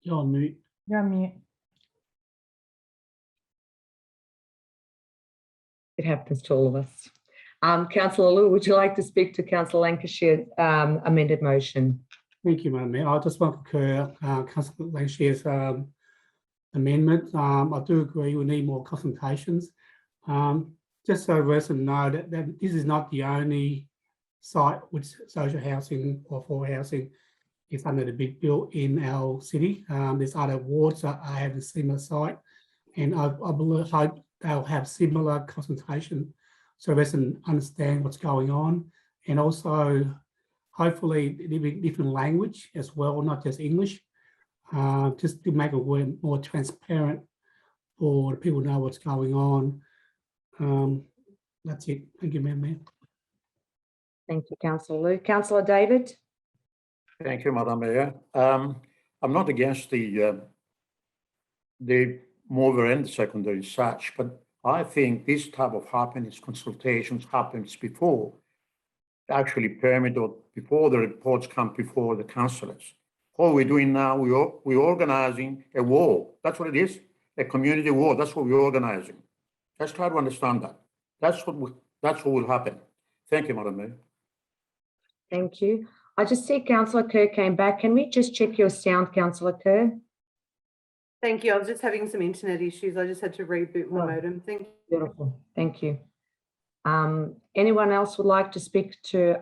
You're on mute. You're on mute. It happens to all of us. Councillor Liu, would you like to speak to Councillor Lancashire's amended motion? Thank you, Madam Mayor. I just want to concur Councillor Lancashire's amendment. I do agree we need more consultations. Just so residents know that this is not the only site which social housing or for housing is under the big bill in our city. There's other wards that have a similar site, and I hope they'll have similar consultation so residents understand what's going on, and also hopefully different language as well, not just English, just to make it more transparent for people to know what's going on. That's it. Thank you, Madam Mayor. Thank you, Councillor Liu. Councillor David? Thank you, Madam Mayor. I'm not against the mover and the secondary such, but I think this type of consultations happens before actually permit or before the reports come before the councillors. What we're doing now, we're organizing a wall. That's what it is, a community wall. That's what we're organizing. Let's try to understand that. That's what will happen. Thank you, Madam Mayor. Thank you. I just see Councillor Kerr came back. Can we just check your sound, Councillor Kerr? Thank you. I was just having some internet issues. I just had to reboot my modem. Thank you. Beautiful. Thank you. Anyone else would like to speak to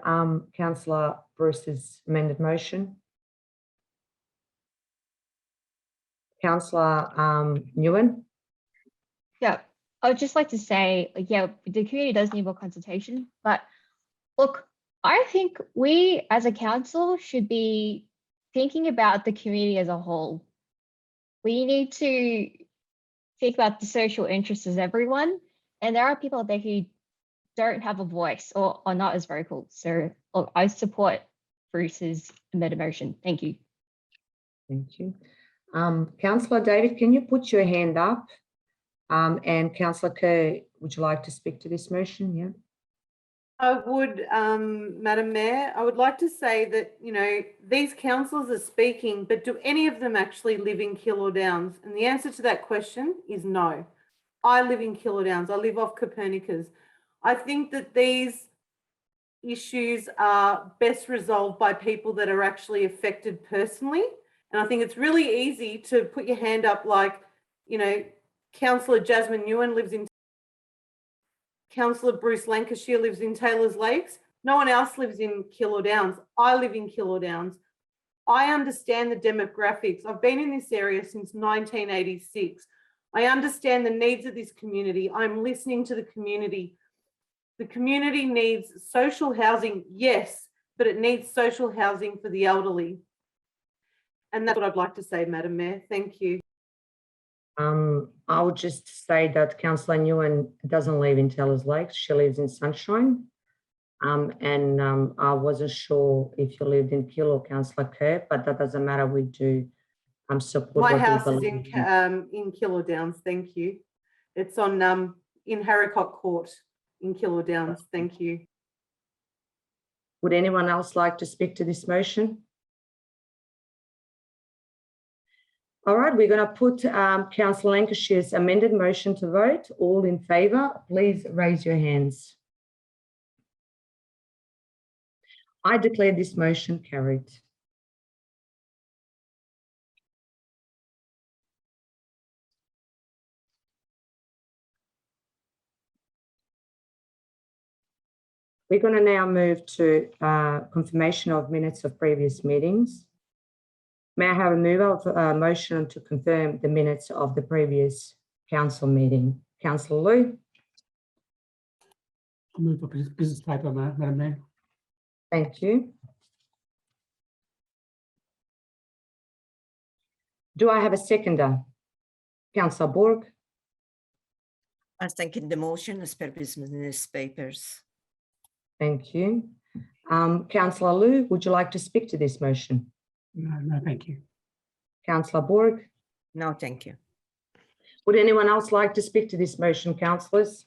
Councillor Bruce's amended motion? Councillor Nguyen? Yeah, I would just like to say, yeah, the community does need more consultation, but look, I think we as a council should be thinking about the community as a whole. We need to think about the social interests of everyone, and there are people out there who don't have a voice or are not as vocal. So look, I support Bruce's amended motion. Thank you. Thank you. Councillor David, can you put your hand up? And Councillor Kerr, would you like to speak to this motion? Yeah. I would, Madam Mayor, I would like to say that, you know, these councillors are speaking, but do any of them actually live in Keilor Downs? And the answer to that question is no. I live in Keilor Downs. I live off Copernicus. I think that these issues are best resolved by people that are actually affected personally. And I think it's really easy to put your hand up like, you know, Councillor Jasmine Nguyen lives in Councillor Bruce Lancashire lives in Taylor's Lakes. No one else lives in Keilor Downs. I live in Keilor Downs. I understand the demographics. I've been in this area since 1986. I understand the needs of this community. I'm listening to the community. The community needs social housing, yes, but it needs social housing for the elderly. And that's what I'd like to say, Madam Mayor. Thank you. I would just say that Councillor Nguyen doesn't live in Taylor's Lakes. She lives in Sunshine. I wasn't sure if you lived in Keilor, Councillor Kerr, but that doesn't matter. We do support. My house is in Keilor Downs. Thank you. It's on in Harricott Court in Keilor Downs. Thank you. Would anyone else like to speak to this motion? All right, we're going to put Councillor Lancashire's amended motion to vote. All in favour, please raise your hands. I declare this motion carried. We're going to now move to confirmation of minutes of previous meetings. May I have a move of motion to confirm the minutes of the previous council meeting? Councillor Lou. I move for business paper, Madam Mayor. Thank you. Do I have a seconder? Councillor Borg. I second the motion as per business papers. Thank you. Councillor Lou, would you like to speak to this motion? No, thank you. Councillor Borg. No, thank you. Would anyone else like to speak to this motion, councillors?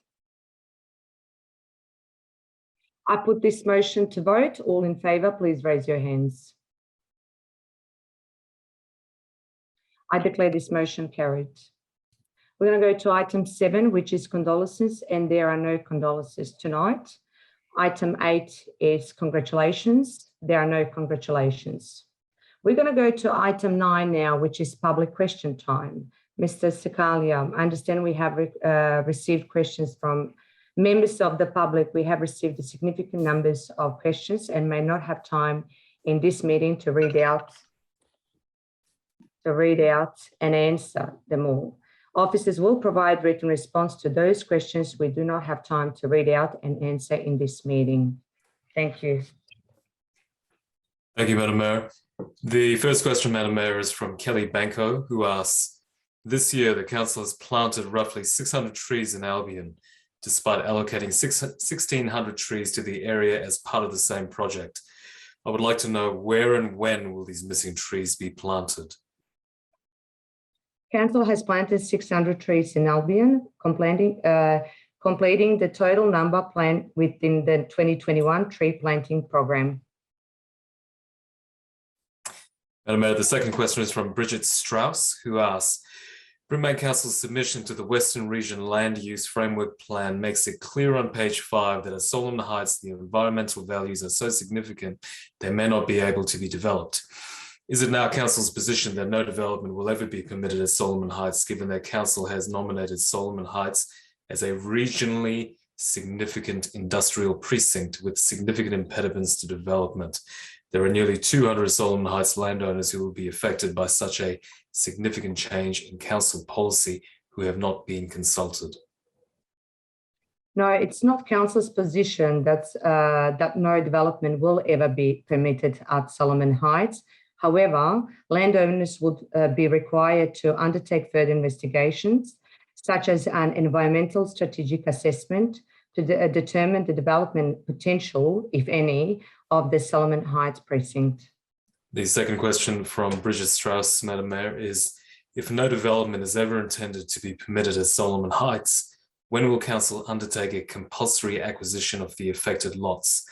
I put this motion to vote. All in favour, please raise your hands. I declare this motion carried. We're going to go to item 7, which is condolences, and there are no condolences tonight. Item 8 is congratulations. There are no congratulations. We're going to go to item 9 now, which is public question time. Mr. Sikalia, I understand we have received questions from members of the public. We have received a significant numbers of questions and may not have time in this meeting to read out and answer them all. Officers will provide written response to those questions we do not have time to read out and answer in this meeting. Thank you. Thank you, Madam Mayor. The first question, Madam Mayor, is from Kelly Banco, who asks, this year the council has planted roughly 600 trees in Albion, despite allocating 1,600 trees to the area as part of the same project. I would like to know where and when will these missing trees be planted? Council has planted 600 trees in Albion, completing the total number planned within the 2021 tree planting program. Madam Mayor, the second question is from Bridget Strauss, who asks, Brimbank Council's submission to the Western Region Land Use Framework Plan makes it clear on page 5 that at Solomon Heights, the environmental values are so significant they may not be able to be developed. Is it now Council's position that no development will ever be permitted at Solomon Heights, given that Council has nominated Solomon Heights as a regionally significant industrial precinct with significant impediments to development? There are nearly 200 Solomon Heights landowners who will be affected by such a significant change in council policy who have not been consulted. No, it's not council's position that no development will ever be permitted at Solomon Heights. However, landowners would be required to undertake further investigations, such as an environmental strategic assessment to determine the development potential, if any, of the Solomon Heights precinct. The second question from Bridget Strauss, Madam Mayor, is if no development is ever intended to be permitted at Solomon Heights, when will Council undertake a compulsory acquisition of the affected lots?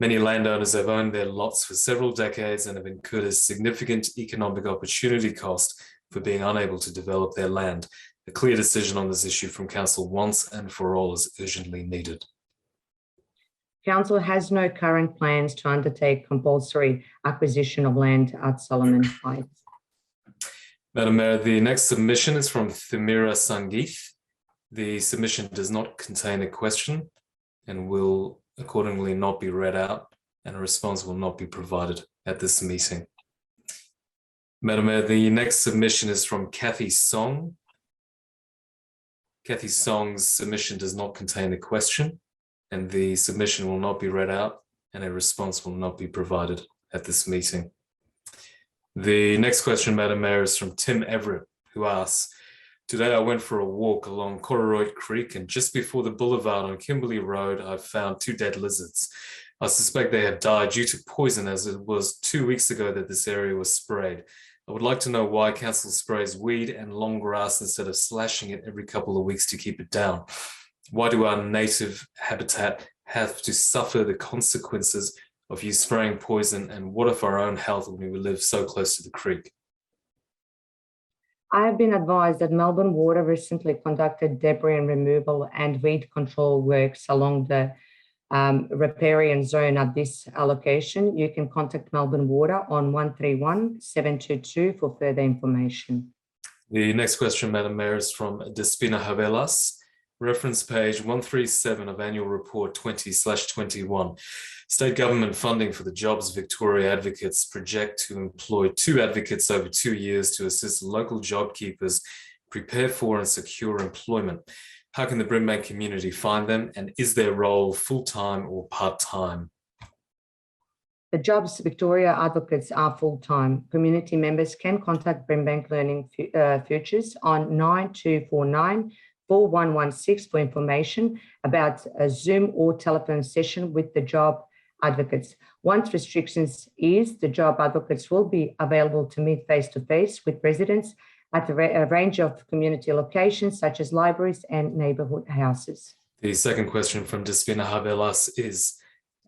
Many landowners have owned their lots for several decades and have incurred a significant economic opportunity cost for being unable to develop their land. A clear decision on this issue from Council once and for all is urgently needed. Council has no current plans to undertake compulsory acquisition of land at Solomon Heights. Madam Mayor, the next submission is from Thamira Sangeeth. The submission does not contain a question and will accordingly not be read out, and a response will not be provided at this meeting. Madam Mayor, the next submission is from Kathy Song. Kathy Song's submission does not contain a question, and the submission will not be read out, and a response will not be provided at this meeting. The next question, Madam Mayor, is from Tim Everett, who asks, today I went for a walk along Cororoit Creek, and just before the boulevard on Kimberley Road, I found 2 dead lizards. I suspect they have died due to poison, as it was 2 weeks ago that this area was sprayed. I would like to know why Council sprays weed and long grass instead of slashing it every couple of weeks to keep it down. Why do our native habitat have to suffer the consequences of you spraying poison, and what of our own health when we live so close to the creek? I have been advised that Melbourne Water recently conducted debris removal and weed control works along the riparian zone at this location. You can contact Melbourne Water on 131 722 for further information. The next question, Madam Mayor, is from Despina Havelas. Reference page 137 of Annual Report 20/21. State government funding for the Jobs Victoria Advocates project to employ 2 advocates over 2 years to assist local job keepers prepare for and secure employment. How can the Brimbank community find them, and is their role full-time or part-time? The Jobs Victoria advocates are full-time. Community members can contact Brimbank Learning Futures on 9249 4116 for information about a Zoom or telephone session with the job advocates. Once restrictions ease, the job advocates will be available to meet face-to-face with residents at a range of community locations such as libraries and neighbourhood houses. The second question from Despina Havelas is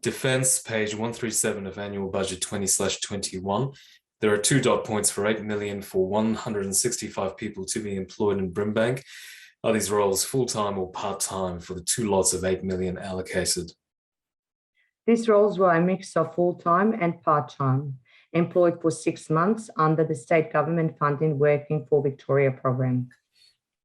Defence, page 137 of Annual Budget 20/21. There are 2 dot points for 8 million for 165 people to be employed in Brimbank. Are these roles full-time or part-time for the 2 lots of 8 million allocated? These roles were a mix of full-time and part-time, employed for 6 months under the state government funding Working for Victoria program.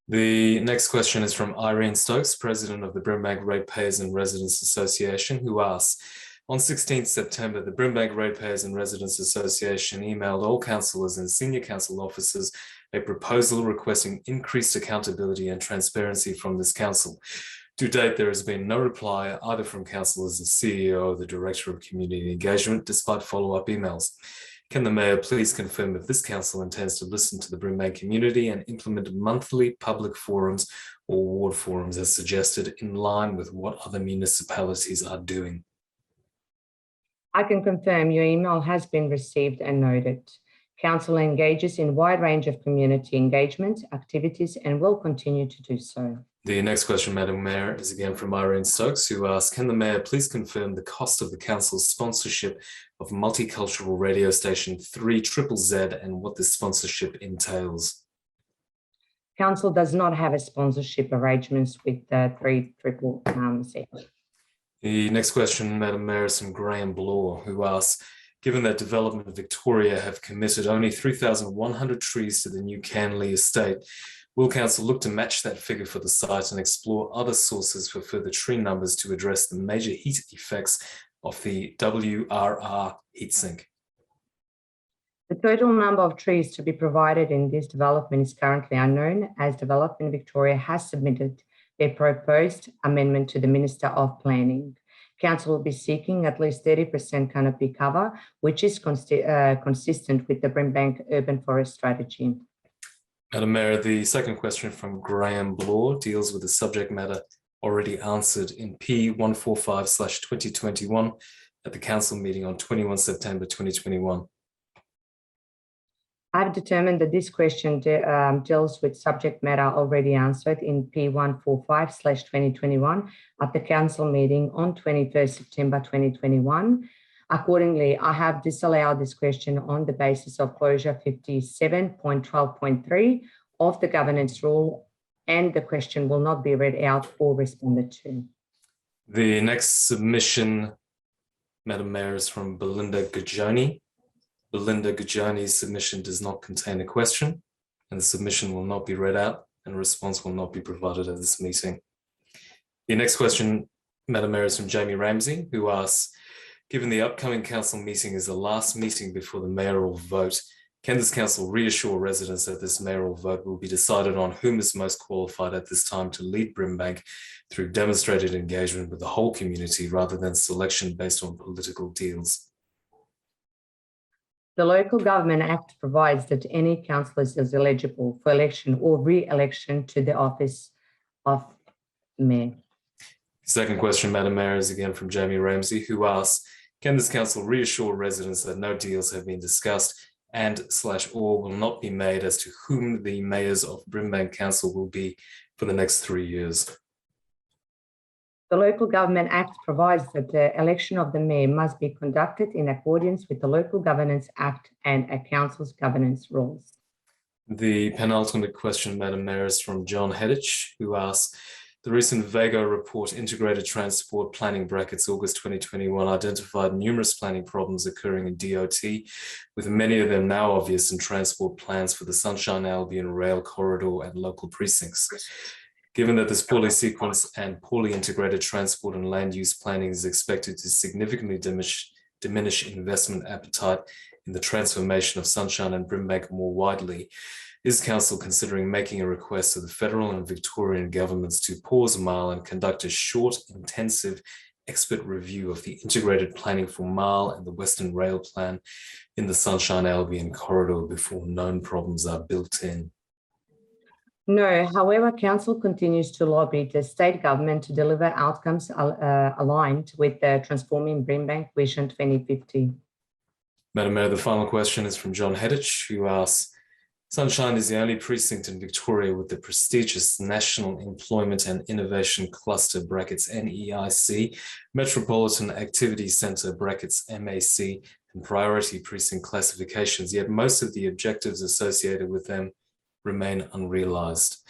The next question is from Irene Stokes, President of the Brimbank Ratepayers and Residents Association, who asks, on 16th September, the Brimbank Ratepayers and Residents Association emailed all councillors and senior council officers a proposal requesting increased accountability and transparency from this council. To date, there has been no reply either from councillors, the CEO or the Director of Community Engagement, despite follow-up emails. Can the Mayor please confirm if this council intends to listen to the Brimbank community and implement monthly public forums or ward forums as suggested, in line with what other municipalities are doing? I can confirm your email has been received and noted. Council engages in a wide range of community engagement activities and will continue to do so. The next question, Madam Mayor, is again from Irene Stokes, who asks, can the Mayor please confirm the cost of the Council's sponsorship of multicultural radio station 3ZZZ and what this sponsorship entails? Council does not have a sponsorship arrangements with 3ZZZ. The next question, Madam Mayor, is from Graham Bloor, who asks, given that Development Victoria have committed only 3,100 trees to the new Canley estate, will Council look to match that figure for the site and explore other sources for further tree numbers to address the major heat effects of the WRR heatsink? The total number of trees to be provided in this development is currently unknown, as Development Victoria has submitted their proposed amendment to the Minister of Planning. Council will be seeking at least 30% canopy cover, which is consistent with the Brimbank Urban Forest Strategy. Madam Mayor, the second question from Graham Bloor deals with the subject matter already answered in P145/2021 at the Council meeting on 21 September 2021. I've determined that this question deals with subject matter already answered in P145/2021 at the Council meeting on 21st September 2021. Accordingly, I have disallowed this question on the basis of closure 57.12.3 of the governance rule, and the question will not be read out or responded to. The next submission, Madam Mayor, is from Belinda Gajoni. Belinda Gajoni's submission does not contain a question, and the submission will not be read out, and a response will not be provided at this meeting. The next question, Madam Mayor, is from Jamie Ramsey, who asks, given the upcoming council meeting is the last meeting before the mayoral vote, can this council reassure residents that this mayoral vote will be decided on whom is most qualified at this time to lead Brimbank through demonstrated engagement with the whole community rather than selection based on political deals? The Local Government Act provides that any councillor is eligible for election or re-election to the office of mayor. Second question, Madam Mayor, is again from Jamie Ramsey, who asks, can this council reassure residents that no deals have been discussed and/or will not be made as to whom the mayors of Brimbank Council will be for the next 3 years? The Local Government Act provides that the election of the mayor must be conducted in accordance with the Local Governance Act and a council's governance rules. The penultimate question, Madam Mayor, is from John Heddich, who asks, the recent VAGO report, Integrated Transport Planning (August 2021), identified numerous planning problems occurring in DOT, with many of them now obvious in transport plans for the Sunshine Albion Rail Corridor and local precincts. Given that this poorly sequenced and poorly integrated transport and land use planning is expected to significantly diminish investment appetite in the transformation of Sunshine and Brimbank more widely, is Council considering making a request to the federal and Victorian governments to pause Marl and conduct a short, intensive expert review of the integrated planning for Marl and the Western Rail Plan in the Sunshine Albion corridor before known problems are built in? No, however, Council continues to lobby the state government to deliver outcomes aligned with the Transforming Brimbank Vision 2050. Madam Mayor, the final question is from John Heddich, who asks, Sunshine is the only precinct in Victoria with the prestigious National Employment and Innovation Cluster (NEIC), Metropolitan Activity Centre (MAC), and priority precinct classifications, yet most of the objectives associated with them remain unrealised.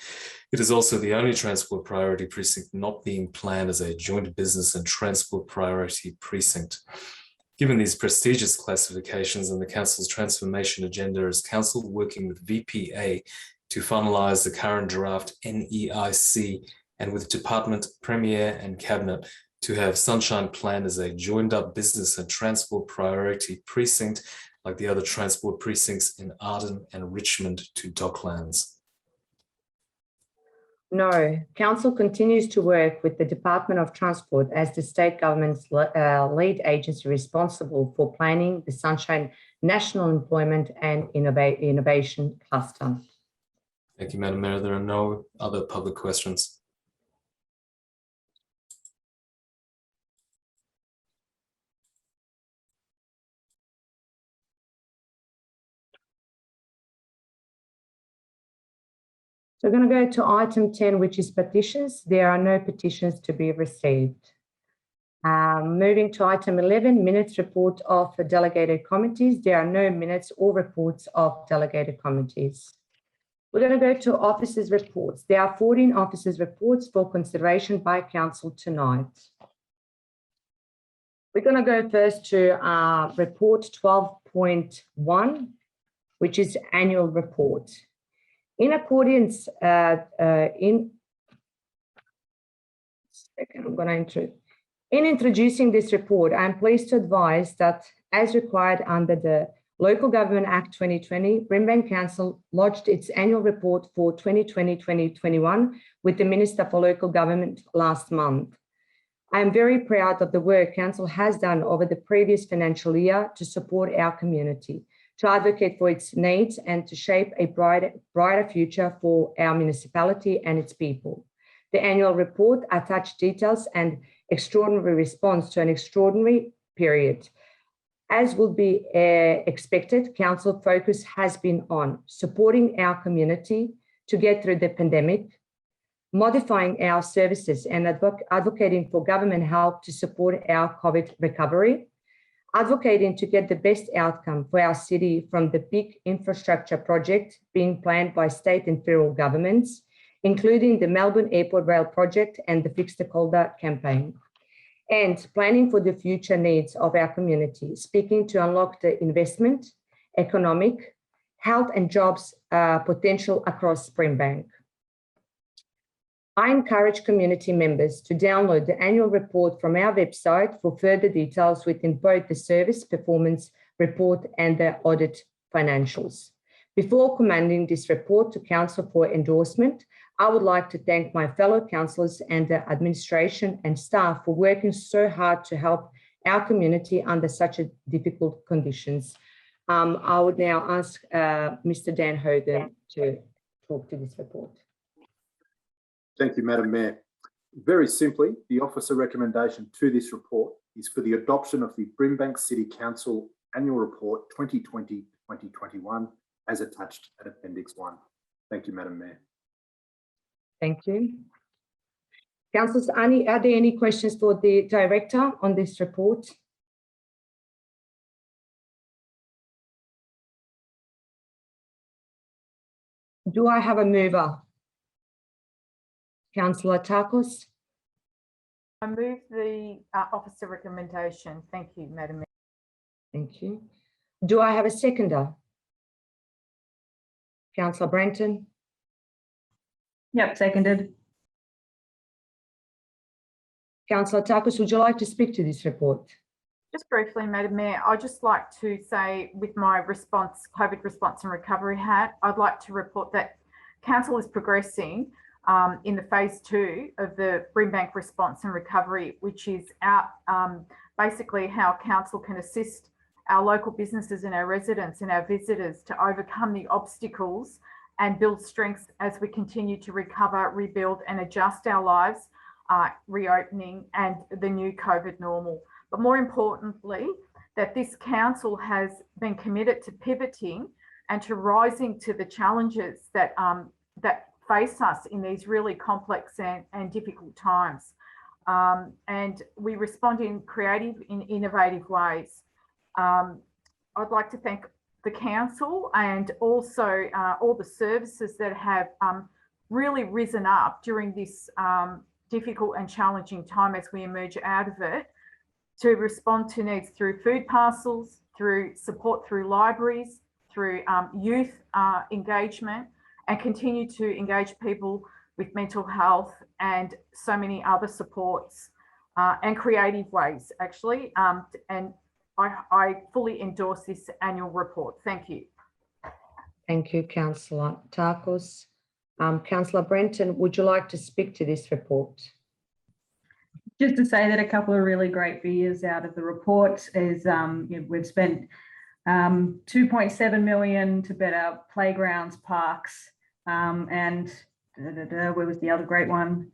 It is also the only transport priority precinct not being planned as a joint business and transport priority precinct. Given these prestigious classifications and the Council's transformation agenda, is Council working with VPA to finalise the current draft NEIC and with Department, Premier and Cabinet to have Sunshine planned as a joined up business and transport priority precinct like the other transport precincts in Arden and Richmond to Docklands? No, Council continues to work with the Department of Transport as the state government's lead agency responsible for planning the Sunshine National Employment and Innovation Cluster. Thank you, Madam Mayor. There are no other public questions. So we're going to go to item 10, which is petitions. There are no petitions to be received. Moving to item 11, minutes report of the delegated committees. There are no minutes or reports of delegated committees. We're going to go to officers' reports. There are 14 officers' reports for consideration by Council tonight. We're going to go first to report 12.1, which is annual report. In accordance, in introducing this report, I'm pleased to advise that as required under the Local Government Act 2020, Brimbank Council lodged its annual report for 2020-2021 with the Minister for Local Government last month. I am very proud of the work Council has done over the previous financial year to support our community, to advocate for its needs and to shape a brighter future for our municipality and its people. The annual report attached details and extraordinary response to an extraordinary period. As would be expected, Council focus has been on supporting our community to get through the pandemic, modifying our services and advocating for government help to support our COVID recovery, advocating to get the best outcome for our city from the big infrastructure project being planned by state and federal governments, including the Melbourne Airport Rail Project and the Fix the Calder campaign, and planning for the future needs of our community, speaking to unlock the investment, economic, health and jobs potential across Brimbank. I encourage community members to download the annual report from our website for further details within both the service performance report and the audit financials. Before commending this report to Council for endorsement, I would like to thank my fellow councillors and the administration and staff for working so hard to help our community under such difficult conditions. I would now ask Mr. Dan Hogan to talk to this report. Thank you, Madam Mayor. Very simply, the officer recommendation to this report is for the adoption of the Brimbank City Council Annual Report 2020-2021 as attached at Appendix 1. Thank you, Madam Mayor. Thank you. Councillors, are there any questions for the Director on this report? Do I have a mover? Councillor Takos. I move the officer recommendation. Thank you, Madam Mayor. Thank you. Do I have a seconder? Councillor Brenton. Yep, seconded. Councillor Takis, would you like to speak to this report? Just briefly, Madam Mayor, I'd just like to say with my COVID response and recovery hat, I'd like to report that Council is progressing in the phase 2 of the Brimbank response and recovery, which is basically how Council can assist our local businesses and our residents and our visitors to overcome the obstacles and build strengths as we continue to recover, rebuild and adjust our lives, reopening and the new COVID normal. But more importantly, that this council has been committed to pivoting and to rising to the challenges that face us in these really complex and difficult times. And we respond in creative, in innovative ways. I'd like to thank the council and also all the services that have really risen up during this difficult and challenging time as we emerge out of it, to respond to needs through food parcels, through support through libraries, through youth engagement, and continue to engage people with mental health and so many other supports and creative ways, actually. And I fully endorse this annual report. Thank you. Thank you, Councillor Takis. Councillor Brenton, would you like to speak to this report? Just to say that a couple of really great figures out of the report is we've spent 2.7 million to better playgrounds, parks, and where was the other great one?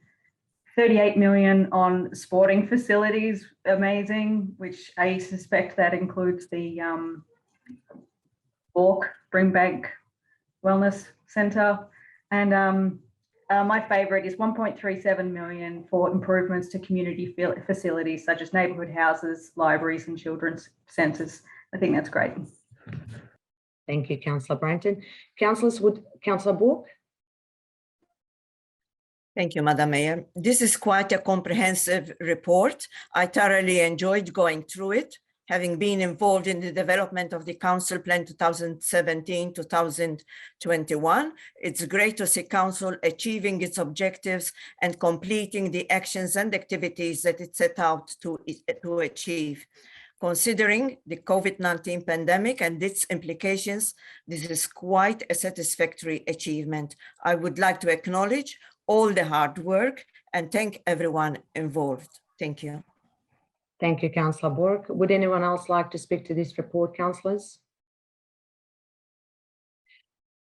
38 million on sporting facilities, amazing, which I suspect that includes the Brimbank Wellness Centre. And my favourite is 1.37 million for improvements to community facilities such as neighbourhood houses, libraries and children's centres. I think that's great. Thank you, Councillor Branton. Councillor Bourke? Thank you, Madam Mayor. This is quite a comprehensive report. I thoroughly enjoyed going through it, having been involved in the development of the Council Plan 2017-2021. It's great to see Council achieving its objectives and completing the actions and activities that it set out to achieve. Considering the COVID-19 pandemic and its implications, this is quite a satisfactory achievement. I would like to acknowledge all the hard work and thank everyone involved. Thank you. Thank you, Councillor Bourke. Would anyone else like to speak to this report, councillors?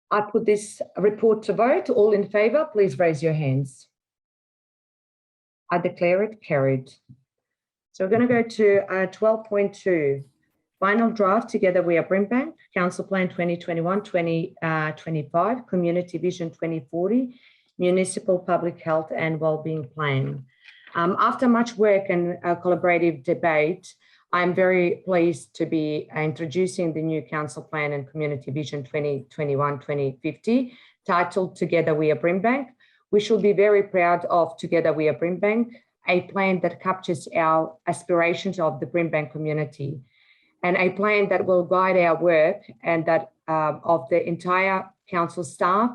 I put this report to vote. All in favour, please raise your hands. I declare it carried. So we're going to go to 12.2, final draft Together We Are Brimbank, Council Plan 2021-2025, Community Vision 2040, Municipal Public Health and Wellbeing Plan. After much work and collaborative debate, I'm very pleased to be introducing the new Council Plan and Community Vision 2021-2050, titled Together We Are Brimbank. We should be very proud of Together We Are Brimbank, a plan that captures our aspirations of the Brimbank community, and a plan that will guide our work and that of the entire council staff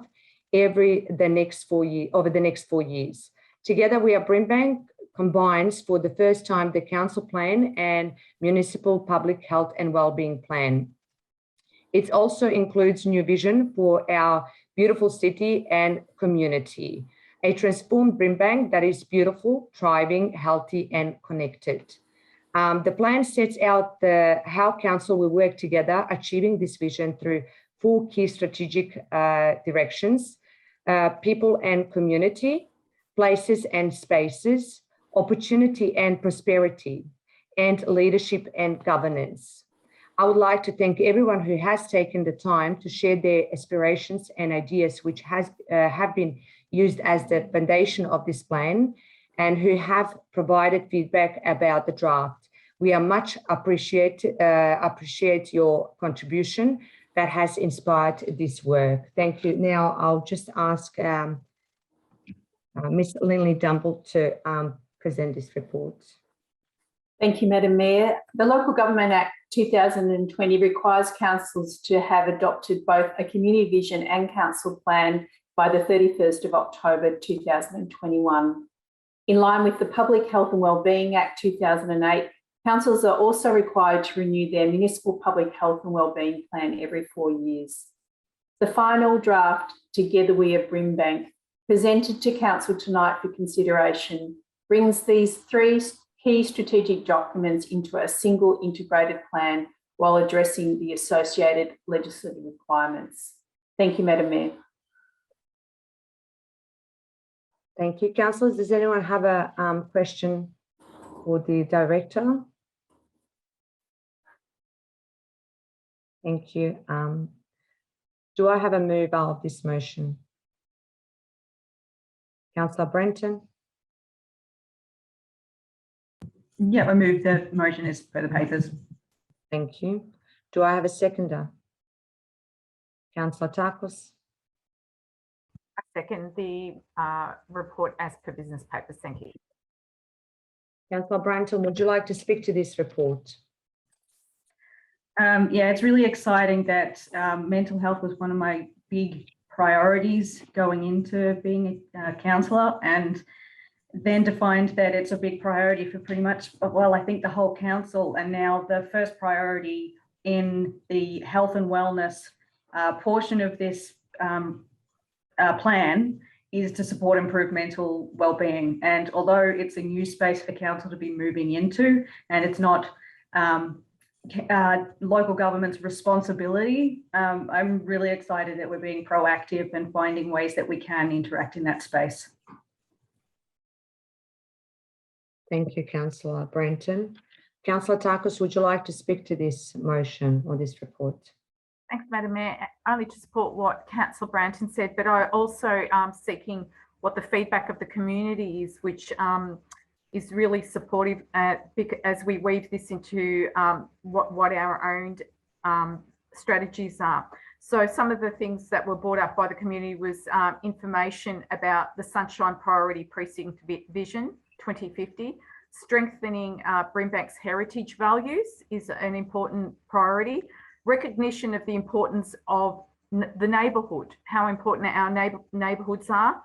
over the next 4 years. Together We Are Brimbank combines for the first time the council plan and municipal public health and wellbeing plan. It also includes new vision for our beautiful city and community, a transformed Brimbank that is beautiful, thriving, healthy and connected. The plan sets out how council will work together, achieving this vision through 4 key strategic directions: people and community, places and spaces, opportunity and prosperity, and leadership and governance. I would like to thank everyone who has taken the time to share their aspirations and ideas, which have been used as the foundation of this plan, and who have provided feedback about the draft. We are much appreciate your contribution that has inspired this work. Thank you. Now I'll just ask Ms. Lindley Dumble to present this report. Thank you, Madam Mayor. The Local Government Act 2020 requires councils to have adopted both a community vision and council plan by the 31st of October 2021. In line with the Public Health and Wellbeing Act 2008, councils are also required to renew their municipal public health and wellbeing plan every 4 years. The final draft, Together We Are Brimbank, presented to council tonight for consideration, brings these 3 key strategic documents into a single integrated plan while addressing the associated legislative requirements. Thank you, Madam Mayor. Thank you, councillors. Does anyone have a question for the director? Thank you. Do I have a move of this motion? Councillor Brenton? Yeah, I move the motion as per the papers. Thank you. Do I have a seconder? Councillor Takos? I second the report as per business papers. Thank you. Councillor Branton, would you like to speak to this report? Yeah, it's really exciting that mental health was one of my big priorities going into being a councillor, and then to find that it's a big priority for pretty much, well, I think the whole council, and now the first priority in the health and wellness portion of this plan is to support improved mental wellbeing. And although it's a new space for council to be moving into, and it's not local government's responsibility, I'm really excited that we're being proactive and finding ways that we can interact in that space. Thank you, Councillor Brenton. Councillor Takos, would you like to speak to this motion or this report? Thanks, Madam Mayor. Only to support what Councillor Branton said, but I also seeking what the feedback of the community is, which is really supportive as we weave this into what our own strategies are. So some of the things that were brought up by the community was information about the Sunshine Priority Precinct Vision 2050. Strengthening Brimbank's heritage values is an important priority. Recognition of the importance of the neighbourhood, how important our neighbourhoods are.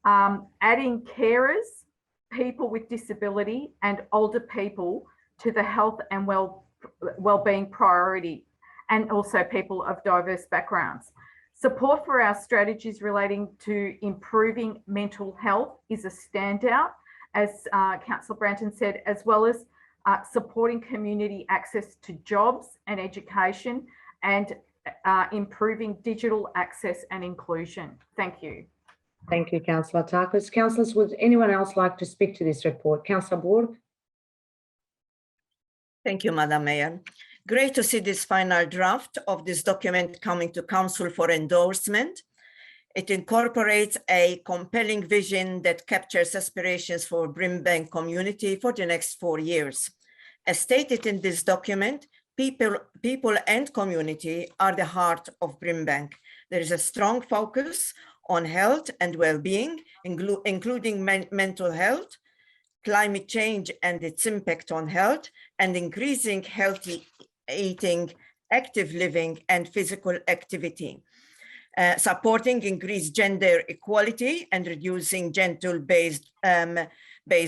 Adding carers, people with disability and older people to the health and wellbeing priority, and also people of diverse backgrounds. Support for our strategies relating to improving mental health is a standout, as Councillor Branton said, as well as supporting community access to jobs and education, and improving digital access and inclusion. Thank you. Thank you, Councillor Takos. Councillors, would anyone else like to speak to this report? Councillor Borg? Thank you, Madam Mayor. Great to see this final draft of this document coming to Council for endorsement. It incorporates a compelling vision that captures aspirations for Brimbank community for the next 4 years. As stated in this document, people and community are the heart of Brimbank. There is a strong focus on health and well-being, including mental health, climate change and its impact on health, and increasing healthy eating, active living, and physical activity. Supporting increased gender equality and reducing gender-based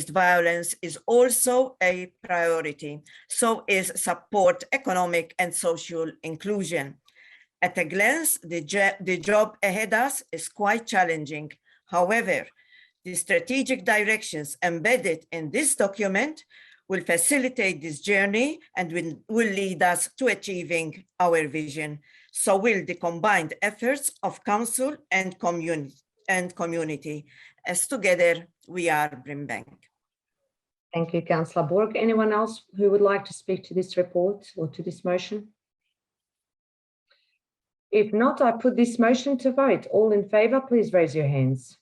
violence is also a priority. So is support economic and social inclusion. At a glance, the job ahead of us is quite challenging. However, the strategic directions embedded in this document will facilitate this journey and will lead us to achieving our vision. So will the combined efforts of council and community, as together we are Brimbank. Thank you, Councillor Borg. Anyone else who would like to speak to this report or to this motion? If not, I put this motion to vote. All in favour, please raise your hands.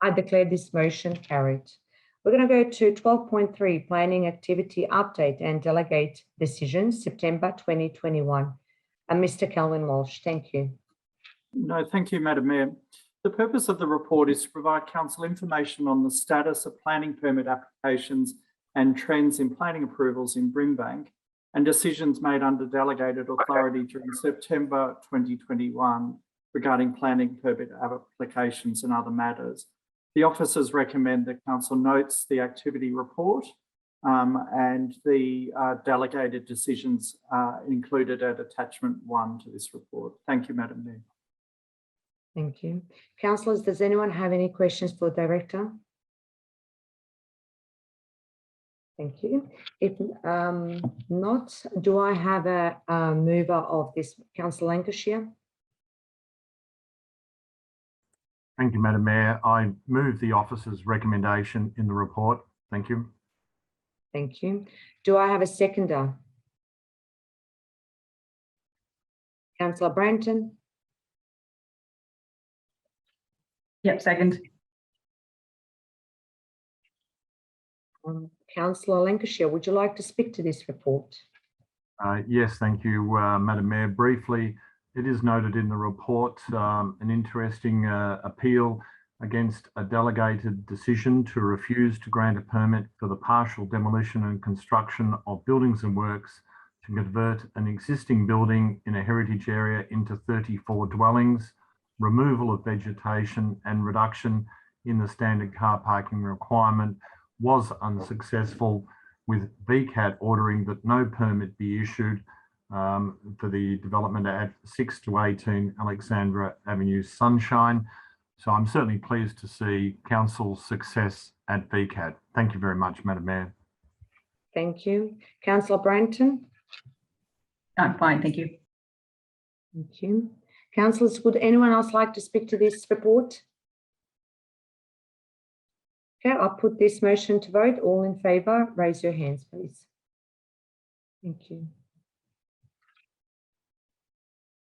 I declare this motion carried. We're going to go to 12.3, Planning Activity Update and Delegate Decisions, September 2021. Mr. Kelvin Walsh, thank you. No, thank you, Madam Mayor. The purpose of the report is to provide council information on the status of planning permit applications and trends in planning approvals in Brimbank, and decisions made under delegated authority during September 2021 regarding planning permit applications and other matters. The officers recommend that council notes the activity report and the delegated decisions included at attachment 1 to this report. Thank you, Madam Mayor. Thank you. Councillors, does anyone have any questions for the Director? Thank you. If not, do I have a mover of this? Councillor Lancashire? Thank you, Madam Mayor. I move the officer's recommendation in the report. Thank you. Thank you. Do I have a seconder? Councillor Branton? Yep, second. Councillor Lancashire, would you like to speak to this report? Yes, thank you, Madam Mayor. Briefly, it is noted in the report an interesting appeal against a delegated decision to refuse to grant a permit for the partial demolition and construction of buildings and works to convert an existing building in a heritage area into 34 dwellings, removal of vegetation and reduction in the standard car parking requirement was unsuccessful, with VCAT ordering that no permit be issued for the development at 6 to 18 Alexandra Avenue Sunshine. So I'm certainly pleased to see council's success at VCAT. Thank you very much, Madam Mayor. Thank you. Councillor Branton? I'm fine, thank you. Thank you. Councillors, would anyone else like to speak to this report? Okay, I'll put this motion to vote. All in favour, raise your hands, please. Thank you.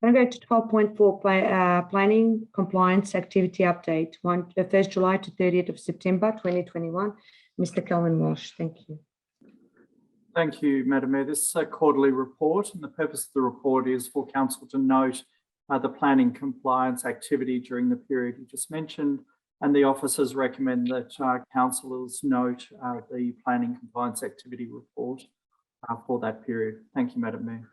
I'm going to 12.4, planning compliance activity update, 1st July to 30th of September 2021. Mr. Kelvin Walsh, thank you. Thank you, Madam Mayor. This is a quarterly report, and the purpose of the report is for council to note the planning compliance activity during the period you just mentioned, and the officers recommend that councillors note the planning compliance activity report for that period. Thank you, Madam Mayor.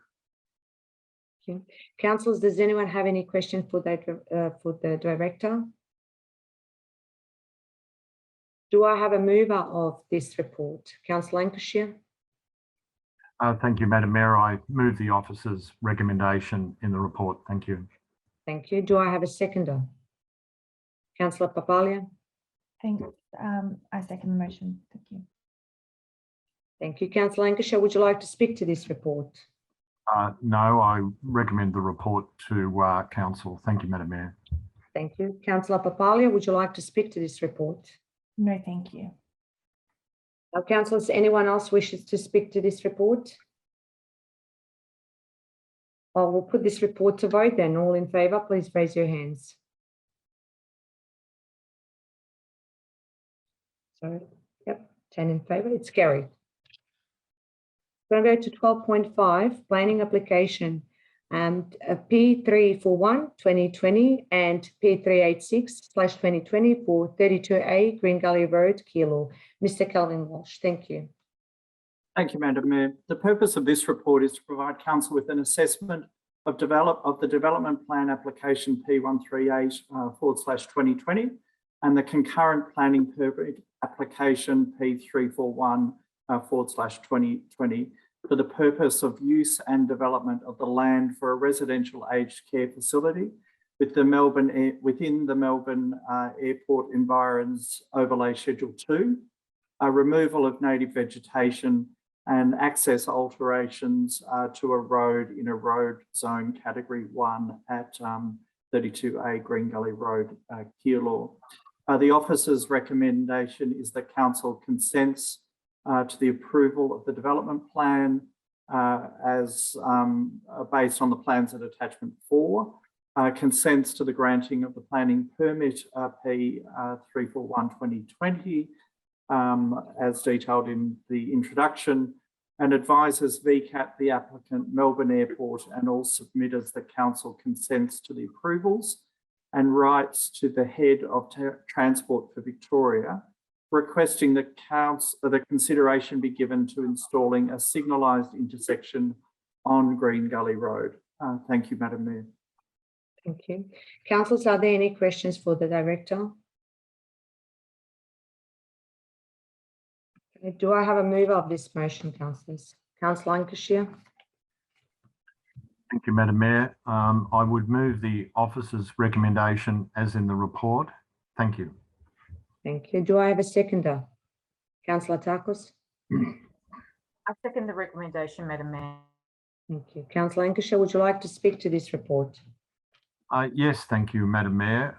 Thank you. Councillors, does anyone have any questions for the Director? Do I have a mover of this report? Councillor Lancashire? Thank you, Madam Mayor. I move the officer's recommendation in the report. Thank you. Thank you. Do I have a seconder? Councillor Papalia? Thanks. I second the motion. Thank you. Thank you. Councillor Lancashire, would you like to speak to this report? No, I recommend the report to council. Thank you, Madam Mayor. Thank you. Councillor Papalia, would you like to speak to this report? No, thank you. Now, councillors, anyone else wishes to speak to this report? I will put this report to vote then. All in favour, please raise your hands. Sorry, yep, 10 in favour, it's carried. We're going to go to 12.5, planning application, P341 2020 and P386/2020 for 32A Green Gully Road, Kilo. Mr. Kelvin Walsh, thank you. Thank you, Madam Mayor. The purpose of this report is to provide council with an assessment of the development plan application P138/2020 and the concurrent planning permit application P341/2020 for the purpose of use and development of the land for a residential aged care facility within the Melbourne Airport Environs Overlay Schedule 2, a removal of native vegetation and access alterations to a road in a road zone category 1 at 32A Green Gully Road, Keilor. The officer's recommendation is that council consents to the approval of the development plan as based on the plans at attachment 4, consents to the granting of the planning permit P341/2020 as detailed in the introduction, and advises VCAT, the applicant, Melbourne Airport, and all submitters that council consents to the approvals, and writes to the head of Transport for Victoria, requesting that the consideration be given to installing a signalised intersection on Green Gully Road. Thank you, Madam Mayor. Thank you. Councillors, are there any questions for the Director? Do I have a mover of this motion, councillors? Councillor Lancashire. Thank you, Madam Mayor. I would move the officer's recommendation as in the report. Thank you. Thank you. Do I have a seconder? Councillor Takos. I second the recommendation, Madam Mayor. Thank you. Councillor Lancashire, would you like to speak to this report? Yes, thank you, Madam Mayor.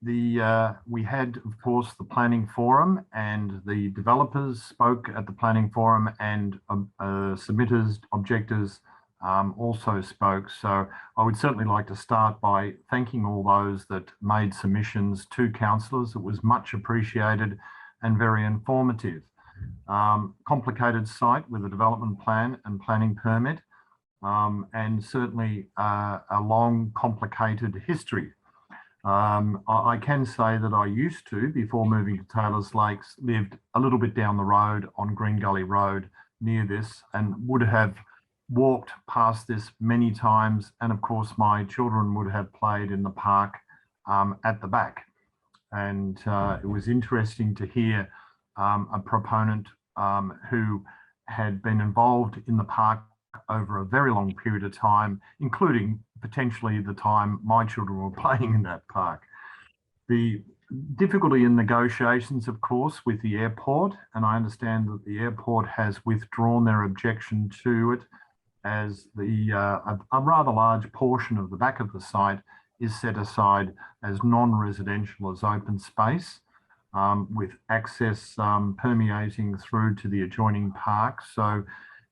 We had, of course, the planning forum, and the developers spoke at the planning forum, and submitters, objectors also spoke. So I would certainly like to start by thanking all those that made submissions to councillors. It was much appreciated and very informative. Complicated site with a development plan and planning permit. And certainly a long, complicated history. I can say that I used to, before moving to Taylor's Lakes, lived a little bit down the road on Green Gully Road near this, and would have walked past this many times. And of course, my children would have played in the park at the back. And it was interesting to hear a proponent who had been involved in the park over a very long period of time, including potentially the time my children were playing in that park. The difficulty in negotiations, of course, with the airport, and I understand that the airport has withdrawn their objection to it, as a rather large portion of the back of the site is set aside as non-residential, as open space, with access permeating through to the adjoining park. So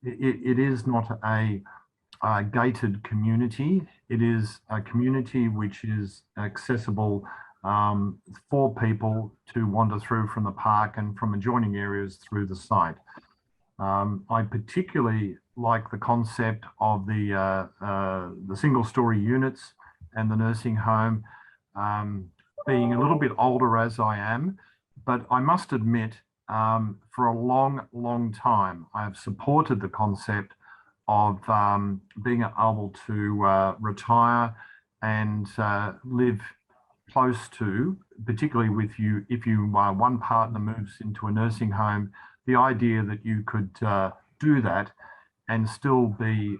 it is not a gated community. It is a community which is accessible for people to wander through from the park and from adjoining areas through the site. I particularly like the concept of the single-story units and the nursing home. Being a little bit older as I am, but I must admit, for a long time, I have supported the concept of being able to retire and live close to, particularly with you, if one partner moves into a nursing home, the idea that you could do that and still be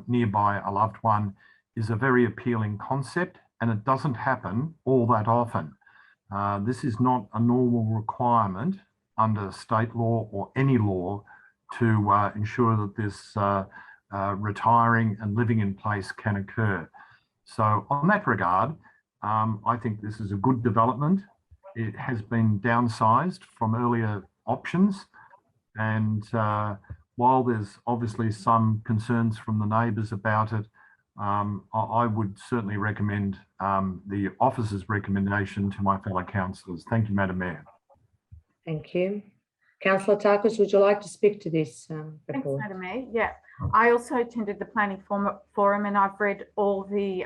nearby a loved one is a very appealing concept, and it doesn't happen all that often. This is not a normal requirement under state law or any law to ensure that this retiring and living in place can occur. So on that regard, I think this is a good development. It has been downsized from earlier options, and while there's obviously some concerns from the neighbours about it, I would certainly recommend the officer's recommendation to my fellow councillors. Thank you, Madam Mayor. Thank you. Councillor Takos, would you like to speak to this report? Thanks, Madam Mayor. Yeah, I also attended the planning forum, and I've read all the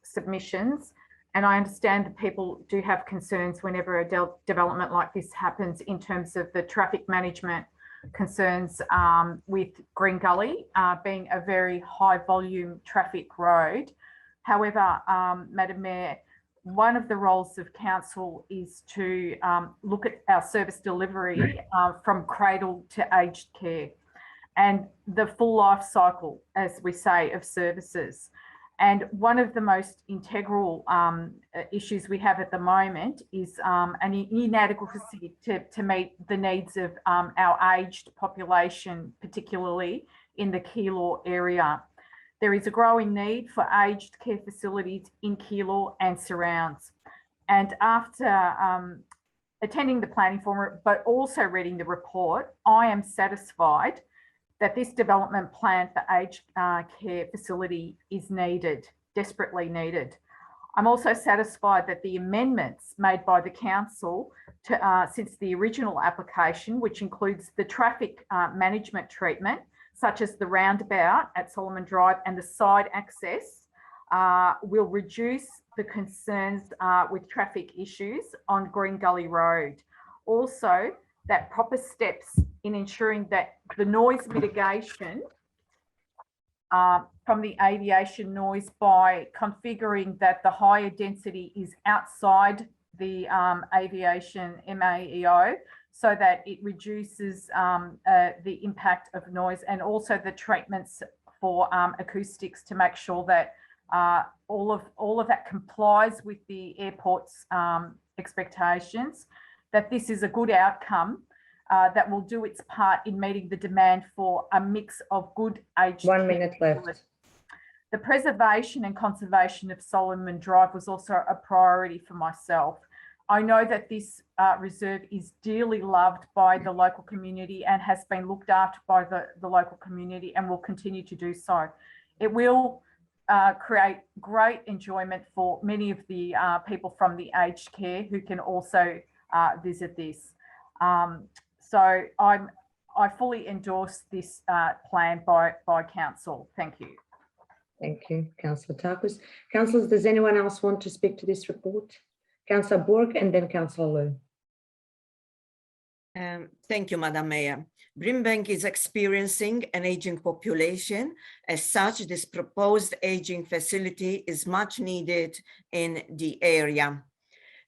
submissions, and I understand that people do have concerns whenever a development like this happens in terms of the traffic management concerns with Green Gully being a very high volume traffic road. However, Madam Mayor, one of the roles of council is to look at our service delivery from cradle to aged care and the full life cycle, as we say, of services. And one of the most integral issues we have at the moment is an inadequacy to meet the needs of our aged population, particularly in the Keilor area. There is a growing need for aged care facilities in Keilor and surrounds. And after attending the planning forum, but also reading the report, I am satisfied that this development plan for aged care facility is needed, desperately needed. I'm also satisfied that the amendments made by the council since the original application, which includes the traffic management treatment, such as the roundabout at Solomon Drive and the side access, will reduce the concerns with traffic issues on Green Gully Road. Also, that proper steps in ensuring that the noise mitigation from the aviation noise by configuring that the higher density is outside the aviation MAEO so that it reduces the impact of noise, and also the treatments for acoustics to make sure that all of that complies with the airport's expectations, that this is a good outcome that will do its part in meeting the demand for a mix of good aged 1 minute left. The preservation and conservation of Solomon Drive was also a priority for myself. I know that this reserve is dearly loved by the local community and has been looked after by the local community and will continue to do so. It will create great enjoyment for many of the people from the aged care who can also visit this. So I fully endorse this plan by council. Thank you. Thank you, Councillor Tarkus. Councillors, does anyone else want to speak to this report? Councillor Borg and then Councillor Lowe. Thank you, Madam Mayor. Brimbank is experiencing an aging population. As such, this proposed aging facility is much needed in the area.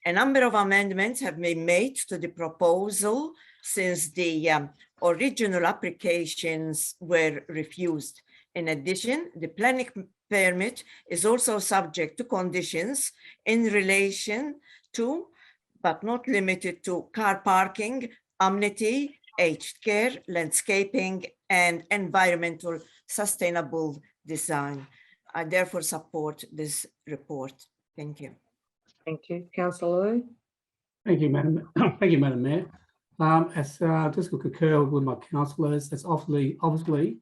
A number of amendments have been made to the proposal since the original applications were refused. In addition, the planning permit is also subject to conditions in relation to, but not limited to, car parking, amenity, aged care, landscaping, and environmental sustainable design. I therefore support this report. Thank you. Thank you. Councillor Lowe. Thank you, Madam. Thank you, Madam Mayor. Just to concur with my councillors, it's obviously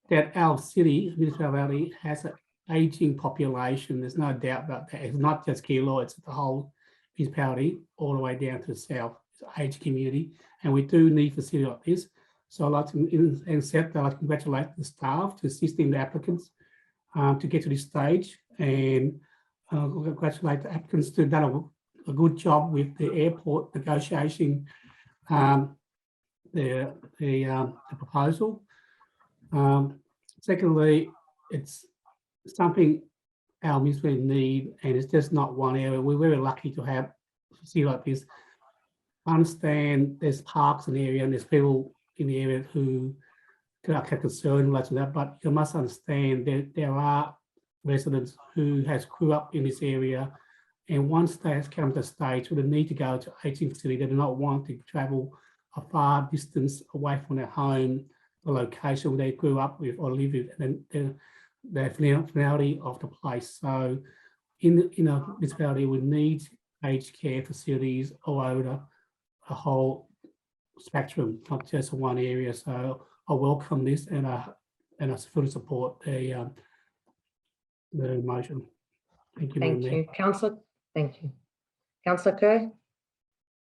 that our city, municipality, has an aging population. There's no doubt about that. It's not just Keilor, it's the whole municipality, all the way down to the south. It's an aged community, and we do need facility like this. So I'd like to accept that. I'd like to congratulate the staff to assisting the applicants to get to this stage, and congratulate the applicants to have done a good job with the airport negotiating the proposal. Secondly, it's something our municipality need, and it's just not one area. We're very lucky to have see like this. I understand there's parks in the area and there's people in the area who are concerned like that, but you must understand that there are residents who grew up in this area, and once they have come to a stage where they need to go to aging facility, they do not want to travel a far distance away from their home, the location where they grew up with or live with, and then the finality of the place. So in a municipality, we need aged care facilities all over a whole spectrum, not just one area. So I welcome this, and I fully support the motion. Thank you. Thank you, Councillor. Thank you, Councillor Kerr.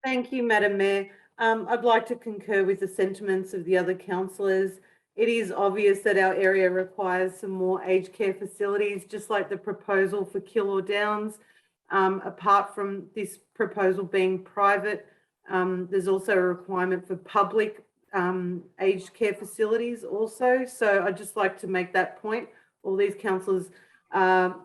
Thank you, Madam Mayor. I'd like to concur with the sentiments of the other councillors. It is obvious that our area requires some more aged care facilities, just like the proposal for Keilor Downs. Apart from this proposal being private, there's also a requirement for public aged care facilities also. So I'd just like to make that point. All these councillors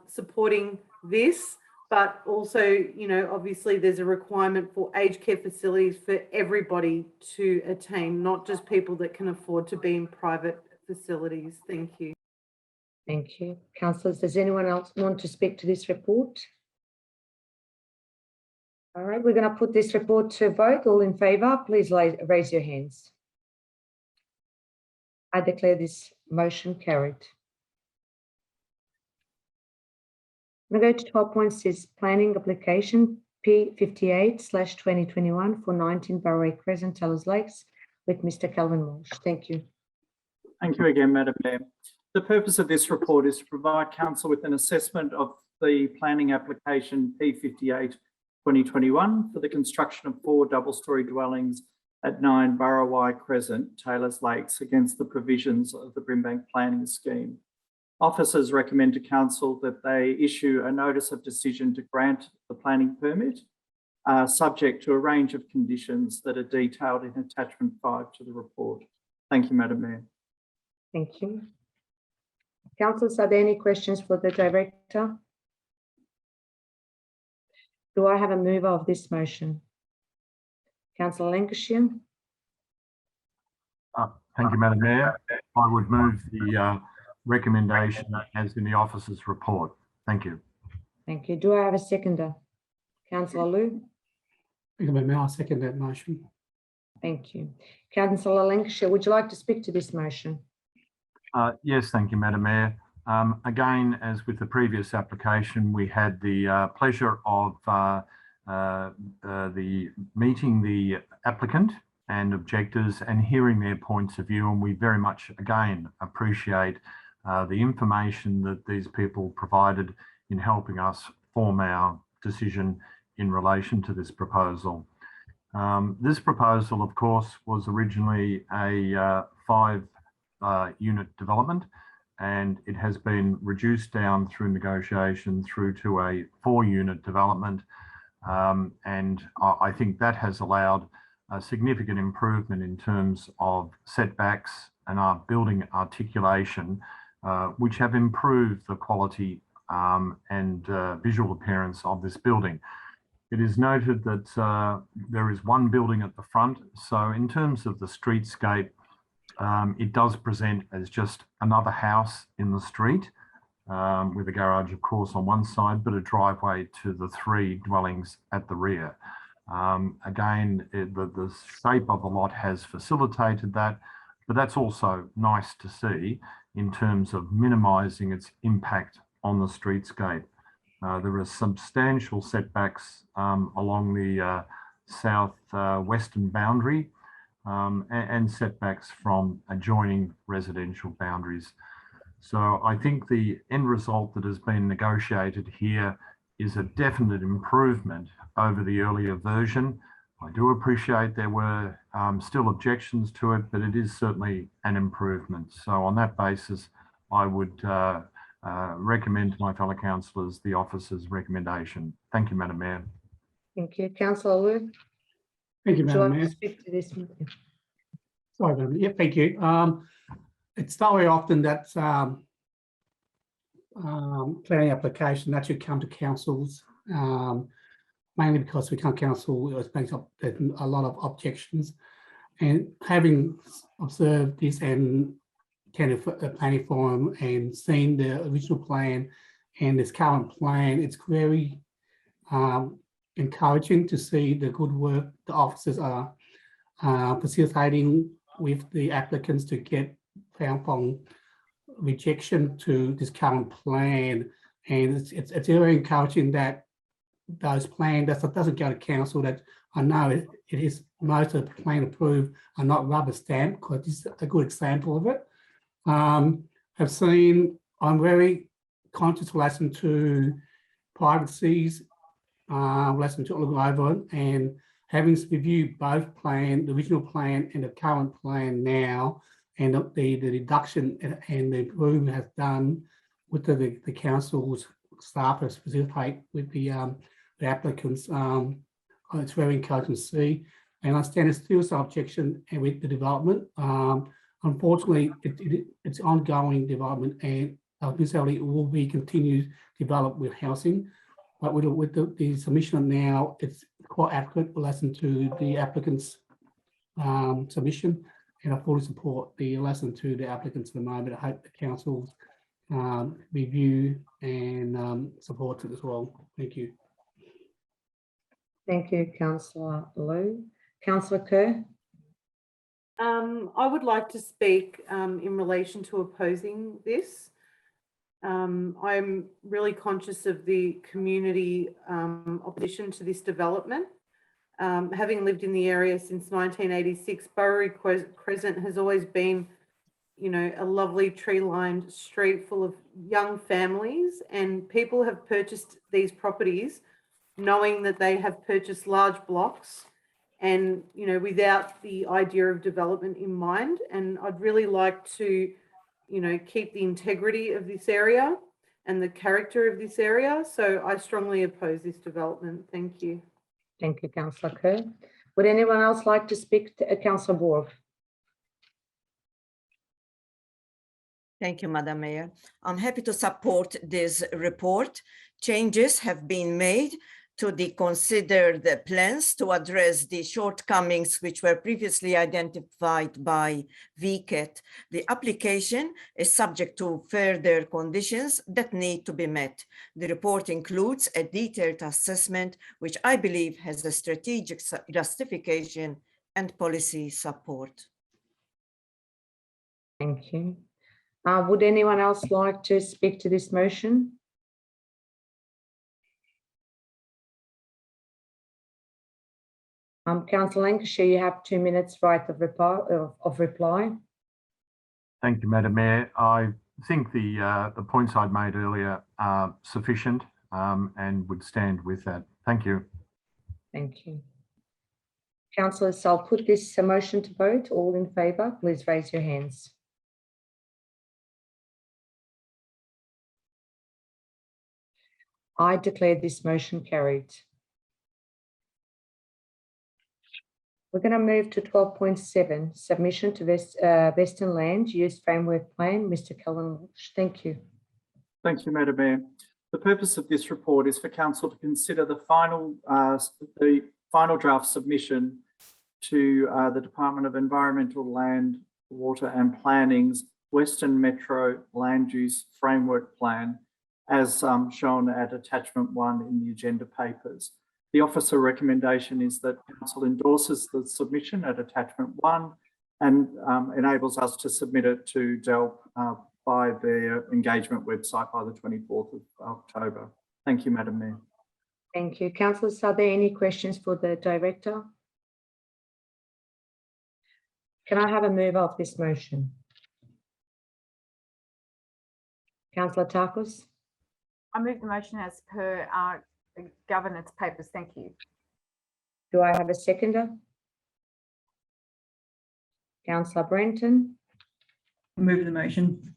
supporting this, but also, you know, obviously there's a requirement for aged care facilities for everybody to attain, not just people that can afford to be in private facilities. Thank you. Thank you. Councillors, does anyone else want to speak to this report? All right, we're going to put this report to a vote. All in favour, please raise your hands. I declare this motion carried. I'm going to go to 12.6, planning application P58/2021 for 19 Barraway Crescent, Taylors Lakes, with Mr. Calvin Walsh. Thank you. Thank you again, Madam Mayor. The purpose of this report is to provide council with an assessment of the planning application P58/2021 for the construction of 4 double-storey dwellings at 9 Barraway Crescent, Taylors Lakes, against the provisions of the Brimbank planning scheme. Officers recommend to council that they issue a notice of decision to grant the planning permit, subject to a range of conditions that are detailed in attachment 5 to the report. Thank you, Madam Mayor. Thank you. Councillors, are there any questions for the Director? Do I have a mover of this motion? Councillor Lancashire. Thank you, Madam Mayor. I would move the recommendation as in the officer's report. Thank you. Thank you. Do I have a seconder? Councillor Lou. Thank you, Madam Mayor. I second that motion. Thank you. Councillor Lancashire, would you like to speak to this motion? Yes, thank you, Madam Mayor. Again, as with the previous application, we had the pleasure of meeting the applicant and objectors and hearing their points of view, and we very much again appreciate the information that these people provided in helping us form our decision in relation to this proposal. This proposal, of course, was originally a 5-unit development, and it has been reduced down through negotiation through to a 4-unit development. And I think that has allowed a significant improvement in terms of setbacks and our building articulation, which have improved the quality and visual appearance of this building. It is noted that there is one building at the front. So in terms of the streetscape, it does present as just another house in the street, with a garage, of course, on one side, but a driveway to the 3 dwellings at the rear. Again, the shape of the lot has facilitated that, but that's also nice to see in terms of minimising its impact on the streetscape. There are substantial setbacks along the south-western boundary and setbacks from adjoining residential boundaries. So I think the end result that has been negotiated here is a definite improvement over the earlier version. I do appreciate there were still objections to it, but it is certainly an improvement. So on that basis, I would recommend to my fellow councillors the officer's recommendation. Thank you, Madam Mayor. Thank you. Councillor Lou. Thank you, Would you Madam like Mayor. to speak to this? Sorry, Madam Mayor. Yeah, thank you. It's not very often that planning application actually come to councils, mainly because we can't council is based up a lot of objections. And having observed this and attended a planning forum and seen the original plan and this current plan, it's very encouraging to see the good work the officers are facilitating with the applicants to get found from rejection to this current plan. And it's very encouraging that those plans that doesn't go to council, that I know it is most of the plan approved are not rubber stamped, because this is a good example of it. I'm very conscious relation to privacies, relation to look over it, and having reviewed both plan, the original plan and the current plan now, and the reduction and the improvement has done with the council's staff to facilitate with the applicants. It's very encouraging to see. And I understand there's still some objection with the development. Unfortunately, it's ongoing development, and necessarily it will be continued developed with housing. But with the submission now, it's quite adequate relation to the applicant's submission. And I fully support the lesson to the applicants at the moment. I hope the council's review and support it as well. Thank you. Thank you, Councillor Lou. Councillor Kerr. I would like to speak in relation to opposing this. I'm really conscious of the community opposition to this development. Having lived in the area since 1986, Bowery Crescent has always been, you know, a lovely tree-lined street full of young families, and people have purchased these properties knowing that they have purchased large blocks and, you know, without the idea of development in mind. And I'd really like to, you know, keep the integrity of this area and the character of this area. So I strongly oppose this development. Thank you. Thank you, Councillor Kerr. Would anyone else like to speak to Councillor Borg? Thank you, Madam Mayor. I'm happy to support this report. Changes have been made to consider the plans to address the shortcomings which were previously identified by VCAT. The application is subject to further conditions that need to be met. The report includes a detailed assessment, which I believe has a strategic justification and policy support. Thank you. Would anyone else like to speak to this motion? Councillor Lancashire, you have 2 minutes right of reply. Thank you, Madam Mayor. I think the points I'd made earlier are sufficient and would stand with that. Thank you. Thank you. Councillors, I'll put this motion to vote. All in favour, please raise your hands. I declare this motion carried. We're going to move to 12.7, submission to Western Land Use Framework Plan. Mr. Kelvin Walsh, thank you. Thank you, Madam Mayor. The purpose of this report is for Council to consider the final draft submission to the Department of Environmental, Land, Water and Planning's Western Metro Land Use Framework Plan, as shown at attachment 1 in the agenda papers. The officer recommendation is that Council endorses the submission at attachment 1 and enables us to submit it to DELP by their engagement website by the 24th of October. Thank you, Madam Mayor. Thank you. Councillors, are there any questions for the Director? Can I have a move of this motion? Councillor Tarkos? I move the motion as per governance papers. Thank you. Do I have a seconder? Councillor Brenton? Move the motion.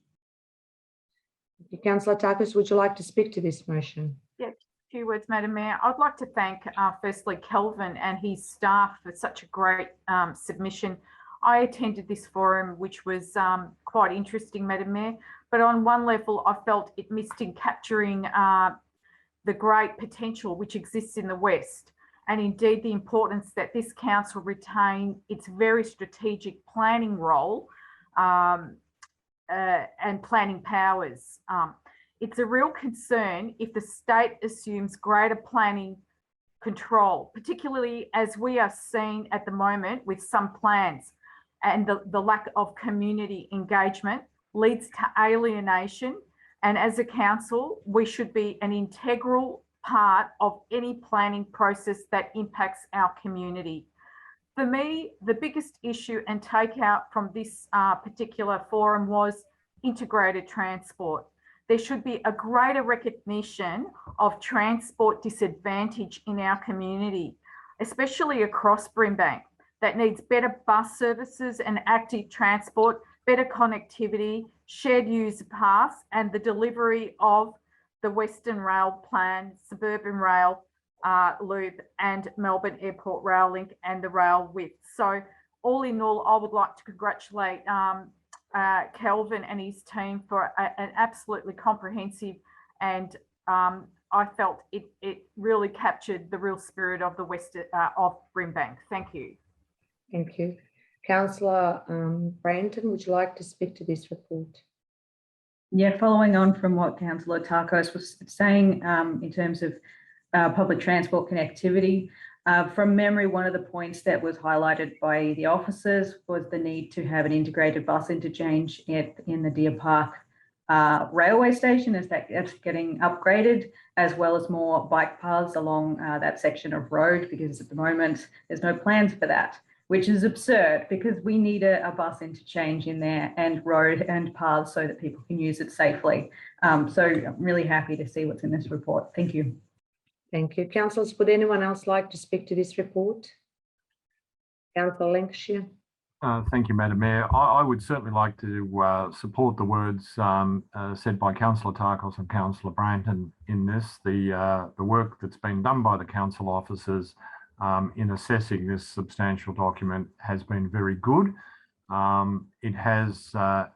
Councillor Tarkos, would you like to speak to this motion? Yeah, a few words, Madam Mayor. I'd like to thank firstly Kelvin and his staff for such a great submission. I attended this forum, which was quite interesting, Madam Mayor, but on one level, I felt it missed in capturing the great potential which exists in the West, and indeed the importance that this council retain its very strategic planning role and planning powers. It's a real concern if the state assumes greater planning control, particularly as we are seeing at the moment with some plans, and the lack of community engagement leads to alienation. And as a council, we should be an integral part of any planning process that impacts our community. For me, the biggest issue and takeout from this particular forum was integrated transport. There should be a greater recognition of transport disadvantage in our community, especially across Brimbank, that needs better bus services and active transport, better connectivity, shared user paths, and the delivery of the Western Rail Plan, Suburban Rail Loop, and Melbourne Airport Rail Link, and the rail width. So all in all, I would like to congratulate Kelvin and his team for an absolutely comprehensive, and I felt it really captured the real spirit of the West of Brimbank. Thank you. Thank you. Councillor Brandon, would you like to speak to this report? Yeah, following on from what Councillor Tarkos was saying in terms of public transport connectivity, from memory, one of the points that was highlighted by the officers was the need to have an integrated bus interchange in the Deer Park railway station as that's getting upgraded, as well as more bike paths along that section of road, because at the moment there's no plans for that, which is absurd because we need a bus interchange in there and road and paths so that people can use it safely. So I'm really happy to see what's in this report. Thank you. Thank you. Councillors, would anyone else like to speak to this report? Councillor Lancashire. Thank you, Madam Mayor. I would certainly like to support the words said by Councillor Tarkos and Councillor Branton in this. The work that's been done by the council officers in assessing this substantial document has been very good. It has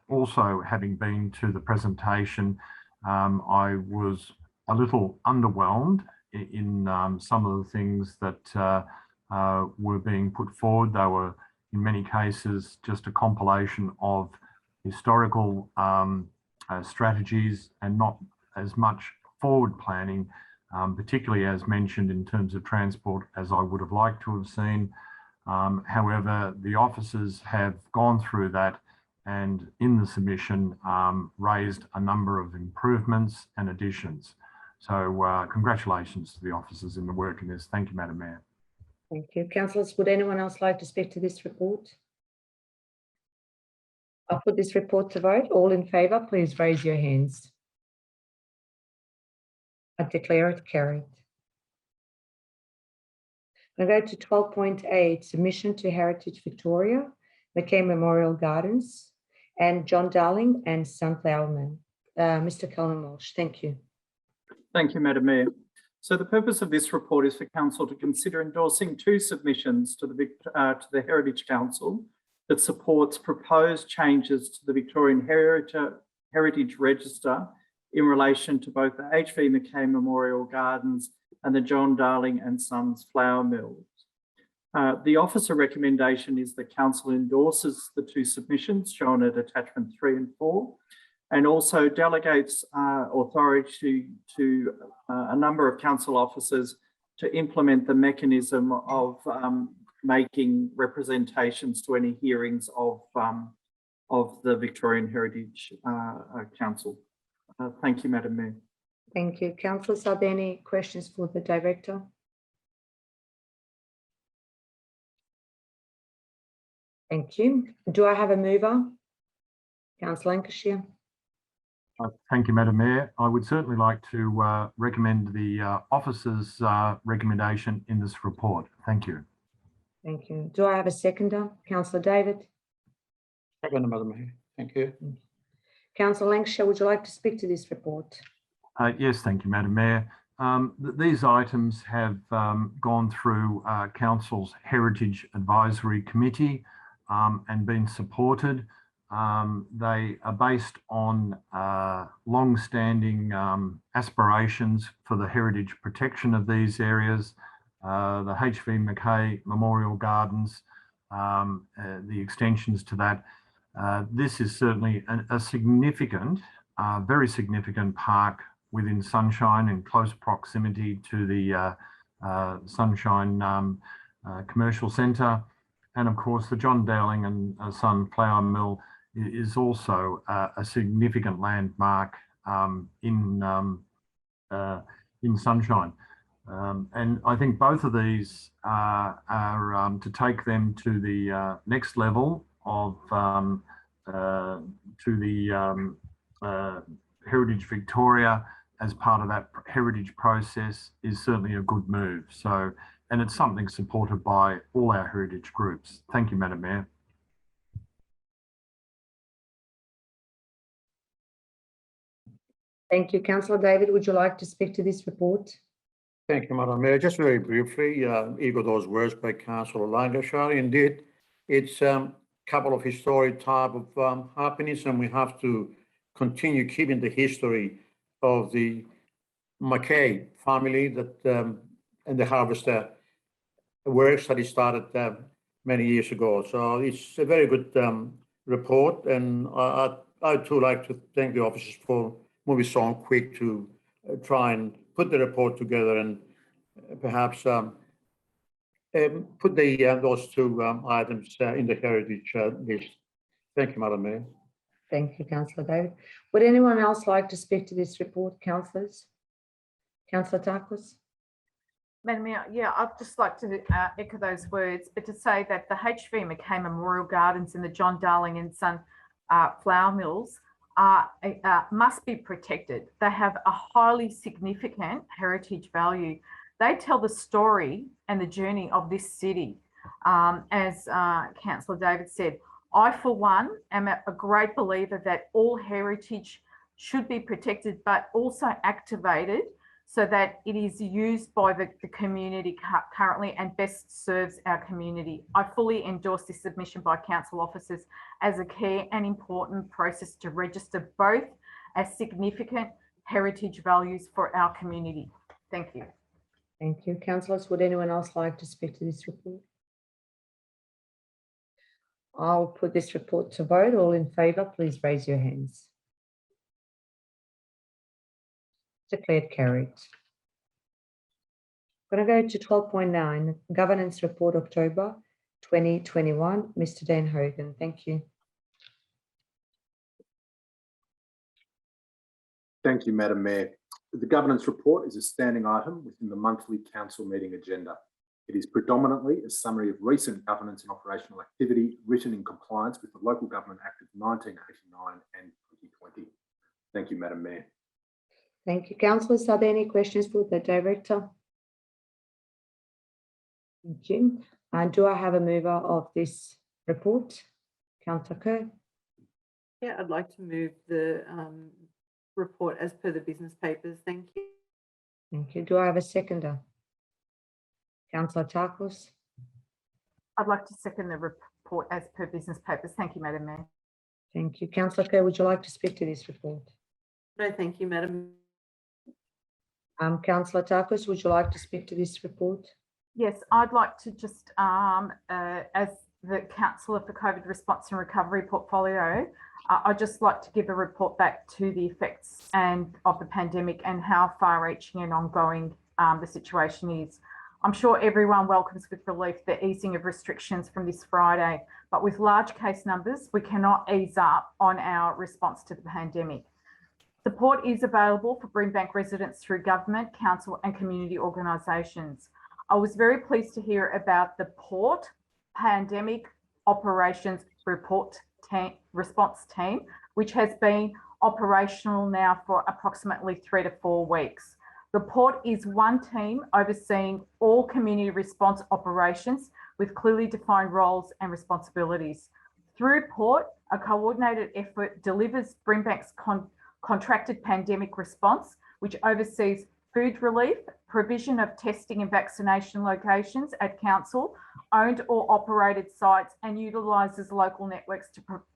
also, having been to the presentation, I was a little underwhelmed in some of the things that were being put forward. They were, in many cases, just a compilation of historical strategies and not as much forward planning, particularly as mentioned in terms of transport, as I would have liked to have seen. However, the officers have gone through that and in the submission raised a number of improvements and additions. So congratulations to the officers in the work in this. Thank you, Madam Mayor. Thank you. Councillors, would anyone else like to speak to this report? I'll put this report to vote. All in favour, please raise your hands. I declare it carried. I go to 12.8, submission to Heritage Victoria, McKay Memorial Gardens, and John Darling and Sunflower Mill. Mr. Colin Walsh, thank you. Thank you, Madam Mayor. So the purpose of this report is for Council to consider endorsing two submissions to the Heritage Council that supports proposed changes to the Victorian Heritage Register in relation to both the H.V. McKay Memorial Gardens and the John Darling and Sons Flour Mills. The officer recommendation is that Council endorses the two submissions shown at attachment 3 and 4, and also delegates authority to a number of Council officers to implement the mechanism of making representations to any hearings of the Victorian Heritage Council. Thank you, Madam Mayor. Thank you. Councillors, are there any questions for the Director? Thank you. Do I have a mover? Councillor Lancashire. Thank you, Madam Mayor. I would certainly like to recommend the officers' recommendation in this report. Thank you. Thank you. Do I have a seconder? Councillor David. Second, Madam Mayor. Thank you. Councillor Lancashire, would you like to speak to this report? Yes, thank you, Madam Mayor. These items have gone through Council's Heritage Advisory Committee and been supported. They are based on long-standing aspirations for the heritage protection of these areas, the H.V. McKay Memorial Gardens, the extensions to that. This is certainly a significant, very significant park within Sunshine in close proximity to the Sunshine Commercial Centre. And of course, the John Darling and Son Flour Mill is also a significant landmark in Sunshine. And I think both of these are to take them to the next level of to the Heritage Victoria as part of that heritage process is certainly a good move. So, and it's something supported by all our heritage groups. Thank you, Madam Mayor. Thank you. Councillor David, would you like to speak to this report? Thank you, Madam Mayor. Just very briefly, echo those words by Councillor Lancashire. Indeed, it's a couple of historic type of happenings, and we have to continue keeping the history of the McKay family that and the harvester works that he started many years ago. So it's a very good report, and I too like to thank the officers for moving so quick to try and put the report together and perhaps put those two items in the heritage list. Thank you, Madam Mayor. Thank you, Councillor David. Would anyone else like to speak to this report, councillors? Councillor Tarkos. Madam Mayor, yeah, I'd just like to echo those words, but to say that the H.V. McKay Memorial Gardens and the John Darling and Son Flour Mills must be protected. They have a highly significant heritage value. They tell the story and the journey of this city. As Councillor David said, I, for one, am a great believer that all heritage should be protected, but also activated so that it is used by the community currently and best serves our community. I fully endorse this submission by council officers as a key and important process to register both as significant heritage values for our community. Thank you. Thank you. Councillors, would anyone else like to speak to this report? I'll put this report to vote. All in favour, please raise your hands. Declared carried. I'm going to go to 12.9, Governance Report October 2021. Mr. Dan Hogan, thank you. Thank you, Madam Mayor. The governance report is a standing item within the monthly council meeting agenda. It is predominantly a summary of recent governance and operational activity written in compliance with the Local Government Act of 1989 and 2020. Thank you, Madam Mayor. Thank you. Councillors, are there any questions for the Director? Thank you. And do I have a mover of this report? Councillor Kerr. Yeah, I'd like to move the report as per the business papers. Thank you. Thank you. Do I have a seconder? Councillor Tarkos. I'd like to second the report as per business papers. Thank you, Madam Mayor. Thank you. Councillor Kerr, would you like to speak to this report? No, thank you, Madam. Councillor Tarkos, would you like to speak to this report? Yes, I'd like to just, as the Councillor for COVID Response and Recovery Portfolio, I'd just like to give a report back to the effects of the pandemic and how far-reaching and ongoing the situation is. I'm sure everyone welcomes with relief the easing of restrictions from this Friday, but with large case numbers, we cannot ease up on our response to the pandemic. Support is available for Brimbank residents through government, council and community organisations. I was very pleased to hear about the Port Pandemic Operations Response Team, which has been operational now for approximately 3 to 4 weeks. The Port is one team overseeing all community response operations with clearly defined roles and responsibilities. Through Port, a coordinated effort delivers Brimbank's contracted pandemic response, which oversees food relief, provision of testing and vaccination locations at council, owned or operated sites, and utilises local networks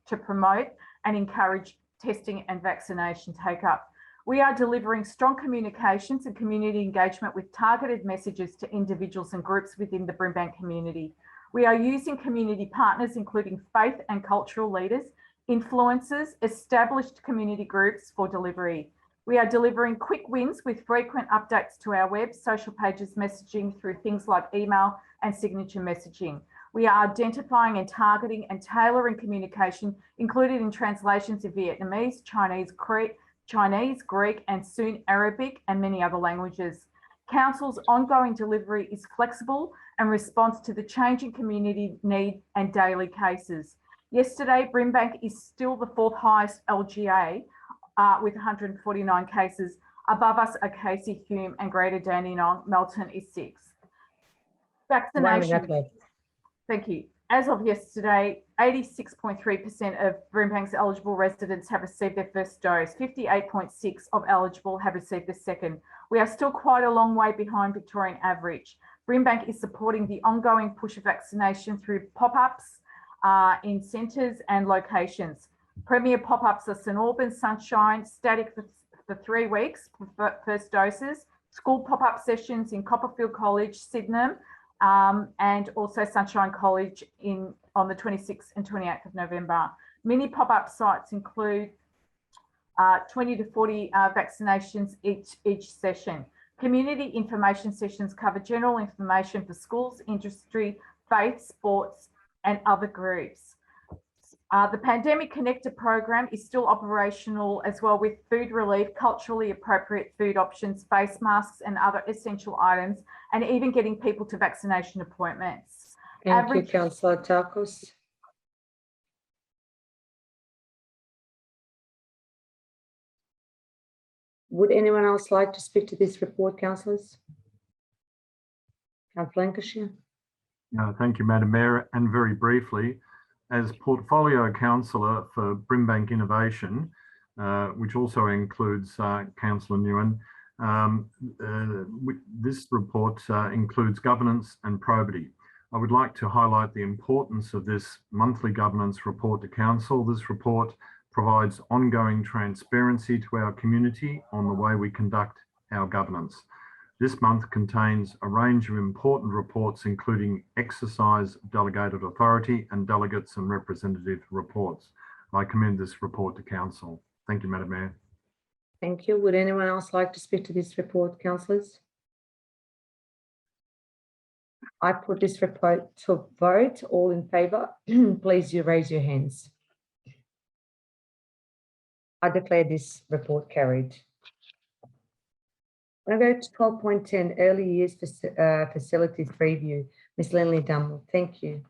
to promote and encourage testing and vaccination take-up. We are delivering strong communications and community engagement with targeted messages to individuals and groups within the Brimbank community. We are using community partners, including faith and cultural leaders, influencers, established community groups for delivery. We are delivering quick wins with frequent updates to our web, social pages, messaging through things like email and signature messaging. We are identifying and targeting and tailoring communication, included in translations of Vietnamese, Chinese, Greek, and soon Arabic and many other languages. Council's ongoing delivery is flexible and responds to the changing community need and daily cases. Yesterday, Brimbank is still the 4th highest LGA with 149 cases. Above us are Casey, Hume and Greater Dandenong. Melton is 6th. Vaccination. Thank you. As of yesterday, 86.3% of Brimbank's eligible residents have received their first dose. 58.6% of eligible have received the second. We are still quite a long way behind Victorian average. Brimbank is supporting the ongoing push of vaccination through pop-ups in centres and locations. Premier pop-ups are St Albans, Sunshine, static for 3 weeks for first doses, school pop-up sessions in Copperfield College, Sydenham, and also Sunshine College on the 26th and 28th of November. Mini pop-up sites include 20 to 40 vaccinations each session. Community information sessions cover general information for schools, industry, faith, sports, and other groups. The Pandemic Connector program is still operational as well, with food relief, culturally appropriate food options, face masks and other essential items, and even getting people to vaccination appointments. Thank you, Councillor Tarkos. Would anyone else like to speak to this report, councillors? Councillor Lancashire. Thank you, Madam Mayor. And very briefly, as Portfolio Councillor for Brimbank Innovation, which also includes Councillor Nguyen, this report includes governance and probity. I would like to highlight the importance of this monthly governance report to Council. This report provides ongoing transparency to our community on the way we conduct our governance. This month contains a range of important reports, including exercise delegated authority and delegates and representative reports. I commend this report to Council. Thank you, Madam Mayor. Thank you. Would anyone else like to speak to this report, councillors? I put this report to vote. All in favour, please you raise your hands. I declare this report carried. I'm going to go to 12.10, early years facilities review. Ms. Lindley Dunmore, thank you.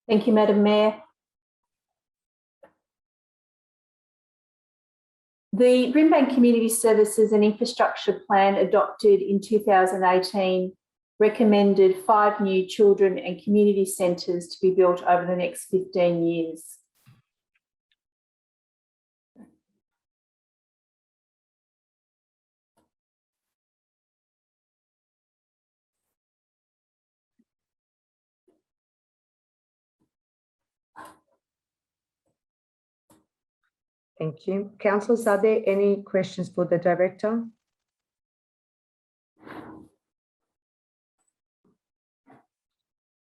Thank you, Madam Mayor. The Brimbank Community Services and Infrastructure Plan adopted in 2018 recommended 5 new children and community centres to be built over the next 15 years. Thank you. Councillors, are there any questions for the Director?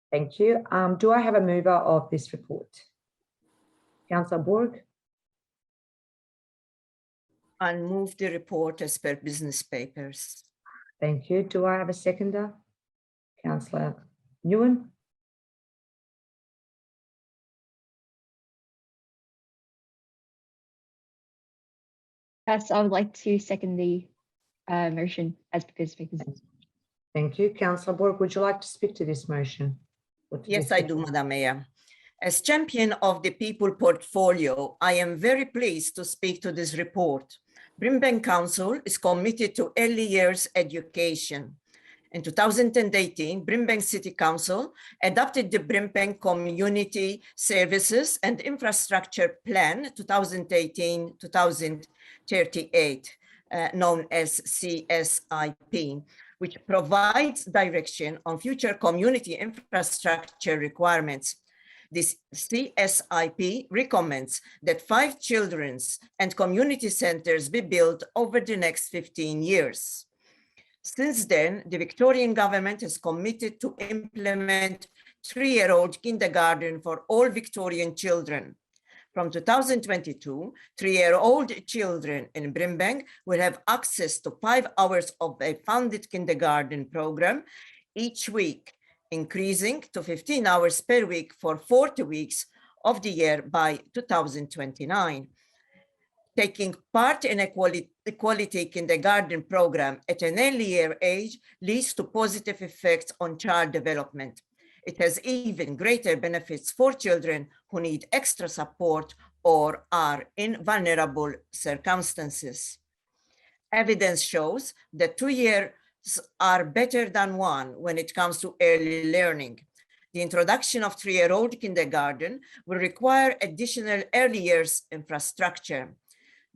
Thank you. Do I have a mover of this report? Councillor Borg? I'll move the report as per business papers. Thank you. Do I have a seconder? Councillor Nguyen? Yes, I would like to second the motion as per business papers. Thank you. Councillor Borg, would you like to speak to this motion? Yes, I do, Madam Mayor. As champion of the People portfolio, I am very pleased to speak to this report. Brimbank Council is committed to early years education. In 2018, Brimbank City Council adopted the Brimbank Community Services and Infrastructure Plan 2018-2038, known as CSIP, which provides direction on future community infrastructure requirements. This CSIP recommends that 5 children's and community centres be built over the next 15 years. Since then, the Victorian government has committed to implement 3-year-old kindergarten for all Victorian children. From 2022, 3-year-old children in Brimbank will have access to 5 hours of a funded kindergarten program each week, increasing to 15 hours per week for 40 weeks of the year by 2029. Taking part in a quality kindergarten program at an earlier age leads to positive effects on child development. It has even greater benefits for children who need extra support or are in vulnerable circumstances. Evidence shows that 2 years are better than 1 when it comes to early learning. The introduction of 3-year-old kindergarten will require additional early years infrastructure.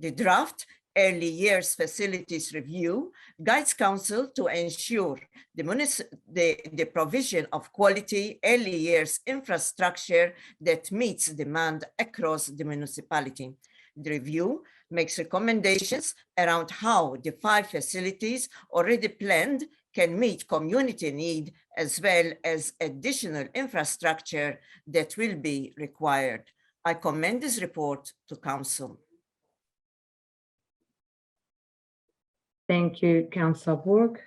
The draft Early Years Facilities Review guides Council to ensure the provision of quality early years infrastructure that meets demand across the municipality. The review makes recommendations around how the 5 facilities already planned can meet community need, as well as additional infrastructure that will be required. I commend this report to Council. Thank you, Councillor Borg.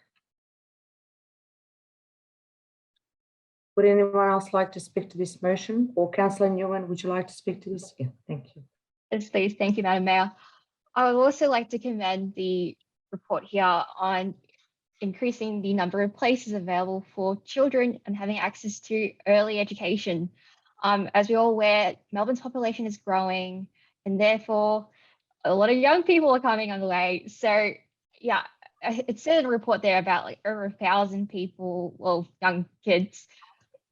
Would anyone else like to speak to this motion? Or Councillor Nguyen, would you like to speak to this? Yeah, thank you. Yes, please. Thank you, Madam Mayor. I would also like to commend the report here on increasing the number of places available for children and having access to early education. As we're all aware, Melbourne's population is growing, and therefore a lot of young people are coming on the way. So yeah, it said in a report there about like over 1,000 people, well, young kids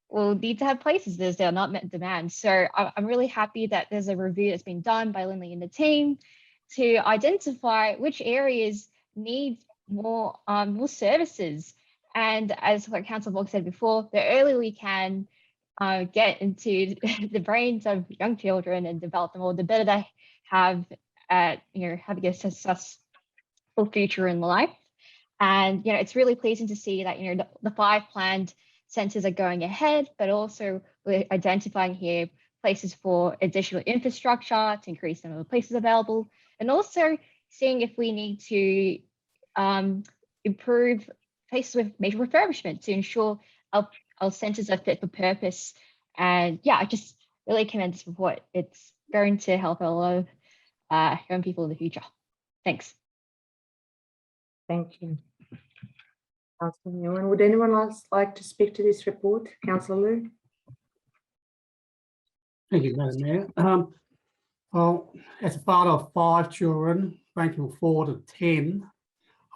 will need to have places as they're not met demand. So I'm really happy that there's a review that's been done by Lindley and the team to identify which areas need more services. And as what Councillor Borg said before, the earlier we can get into the brains of young children and develop them all, the better they have at having a successful future in life. And it's really pleasing to see that the 5 planned centres are going ahead, but also we're identifying here places for additional infrastructure to increase the number of places available, and also seeing if we need to improve places with major refurbishment to ensure our centres are fit for purpose. And yeah, I just really commend this report. It's going to help a lot of young people in the future. Thanks. Thank you. Councillor Nguyen. Would anyone else like to speak to this report? Councillor Liu. Thank you, Madam Mayor. Well, as a father of 5 children, ranging from 4 to 10,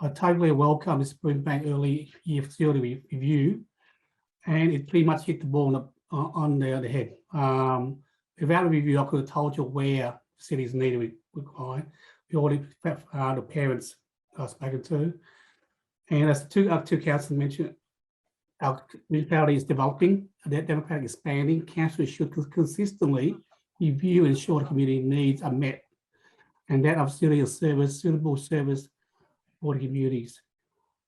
I totally welcome this Brimbank early year facility review, and it pretty much hit the ball on the head. Without a review, I could have told you where cities needed required. We already the parents I've spoken to, and as two councillors mentioned, our municipality is developing, that democratic expanding. Councils should consistently review and ensure the community needs are met, and that of facility and service, suitable service for the communities.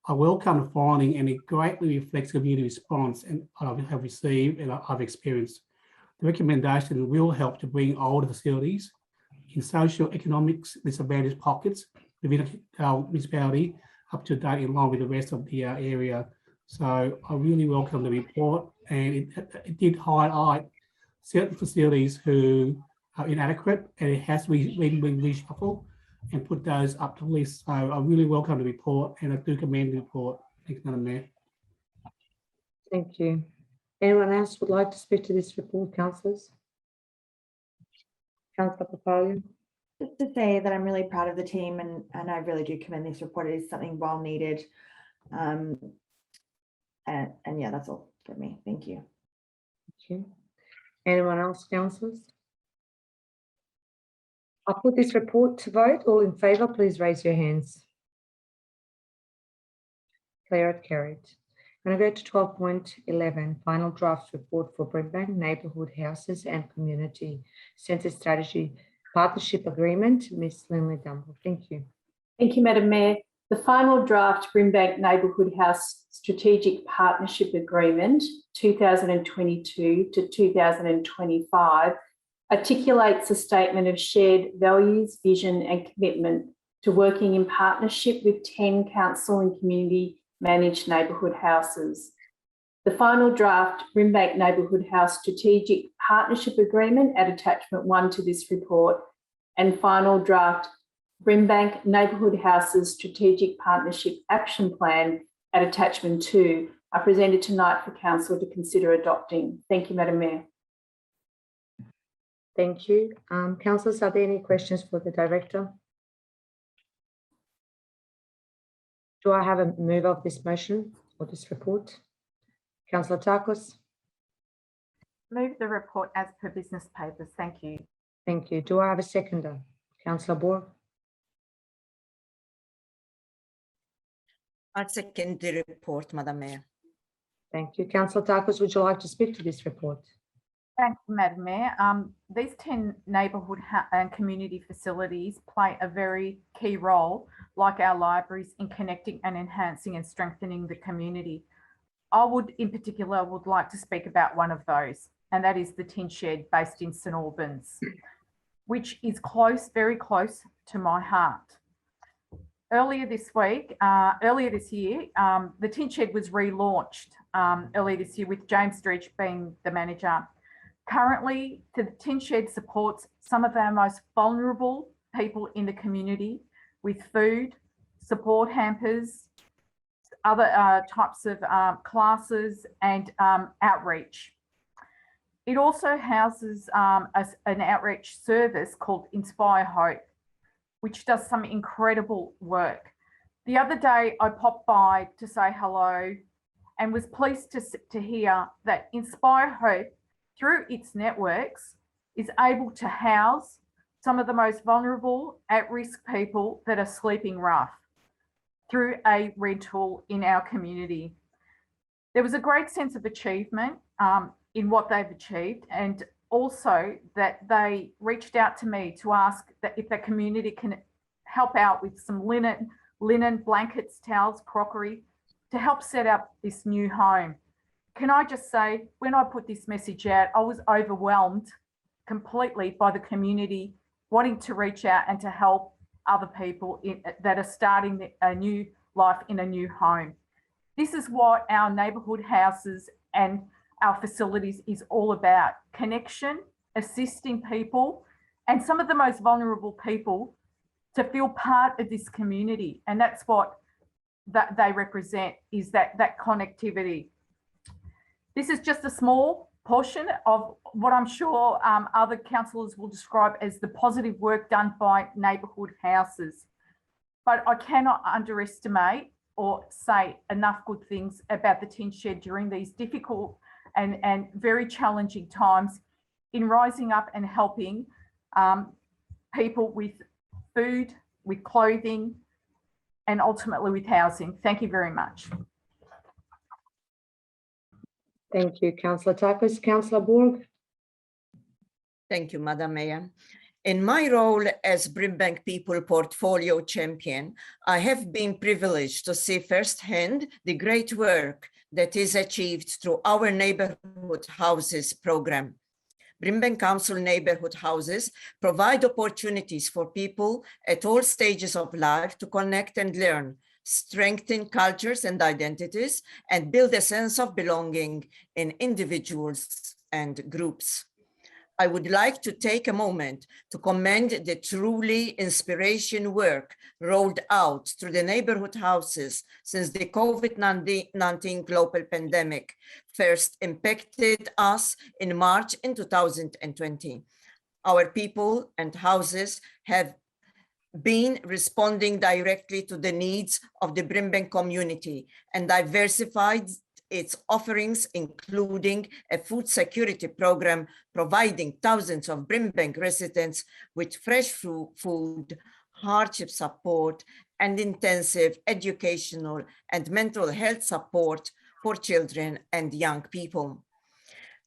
I welcome the finding, and it greatly reflects community response and I have received and I've experienced. The recommendation will help to bring older facilities in socio-economic disadvantaged pockets within our municipality up to date in line with the rest of the area. So I really welcome the report, and it did highlight certain facilities who are inadequate, and it has been reshuffled and put those up to list. So I really welcome the report, and I do commend the report. Thanks, Madam Mayor. Thank you. Anyone else would like to speak to this report, councillors? Councillor Papalia. Just to say that I'm really proud of the team, and I really do commend this report. It is something well needed. And yeah, that's all for me. Thank you. Thank you. Anyone else, councillors? I'll put this report to vote. All in favour, please raise your hands. Declare it carried. I'm going to go to 12.11, final draft report for Brimbank Neighbourhood Houses and Community Centre Strategy Partnership Agreement. Ms. Lindley Dumble, thank you. Thank you, Madam Mayor. The final draft Brimbank Neighbourhood House Strategic Partnership Agreement 2022 to 2025 articulates a statement of shared values, vision and commitment to working in partnership with 10 council and community managed neighbourhood houses. The final draft Brimbank Neighbourhood House Strategic Partnership Agreement at Attachment 1 to this report, and final draft Brimbank Neighbourhood Houses Strategic Partnership Action Plan at Attachment 2 are presented tonight for Council to consider adopting. Thank you, Madam Mayor. Thank you. Councillors, are there any questions for the Director? Do I have a move of this motion or this report? Councillor Takos. Move the report as per business papers. Thank you. Thank you. Do I have a seconder? Councillor Boer. I second the report, Madam Mayor. Thank you. Councillor Takos, would you like to speak to this report? Thank you, Madam Mayor. These 10 neighbourhood and community facilities play a very key role, like our libraries, in connecting and enhancing and strengthening the community. I would, in particular, like to speak about one of those, and that is the Tin Shed based in St Albans, which is very close to my heart. Earlier this year, the Tin Shed was relaunched earlier this year with James Dredge being the manager. Currently, the Tin Shed supports some of our most vulnerable people in the community with food, support hampers, other types of classes and outreach. It also houses an outreach service called Inspire Hope, which does some incredible work. The other day, I popped by to say hello and was pleased to hear that Inspire Hope, through its networks, is able to house some of the most vulnerable, at-risk people that are sleeping rough through a rental in our community. There was a great sense of achievement in what they've achieved, and also that they reached out to me to ask that if the community can help out with some linen, blankets, towels, crockery to help set up this new home. Can I just say, when I put this message out, I was overwhelmed completely by the community wanting to reach out and to help other people that are starting a new life in a new home. This is what our neighbourhood houses and our facilities is all about: connection, assisting people, and some of the most vulnerable people to feel part of this community. And that's what that they represent, is that connectivity. This is just a small portion of what I'm sure other councillors will describe as the positive work done by neighbourhood houses. But I cannot underestimate or say enough good things about the Tin Shed during these difficult and very challenging times in rising up and helping people with food, with clothing, and ultimately with housing. Thank you very much. Thank you, Councillor Takis. Councillor Borg. Thank you, Madam Mayor. In my role as Brimbank People Portfolio Champion, I have been privileged to see firsthand the great work that is achieved through our Neighbourhood Houses programme. Brimbank Council Neighbourhood Houses provide opportunities for people at all stages of life to connect and learn, strengthen cultures and identities, and build a sense of belonging in individuals and groups. I would like to take a moment to commend the truly inspiration work rolled out through the neighborhood houses since the COVID-19 global pandemic first impacted us in March in 2020. Our people and houses have been responding directly to the needs of the Brimbank community and diversified its offerings, including a food security program providing thousands of Brimbank residents with fresh food, hardship support, and intensive educational and mental health support for children and young people.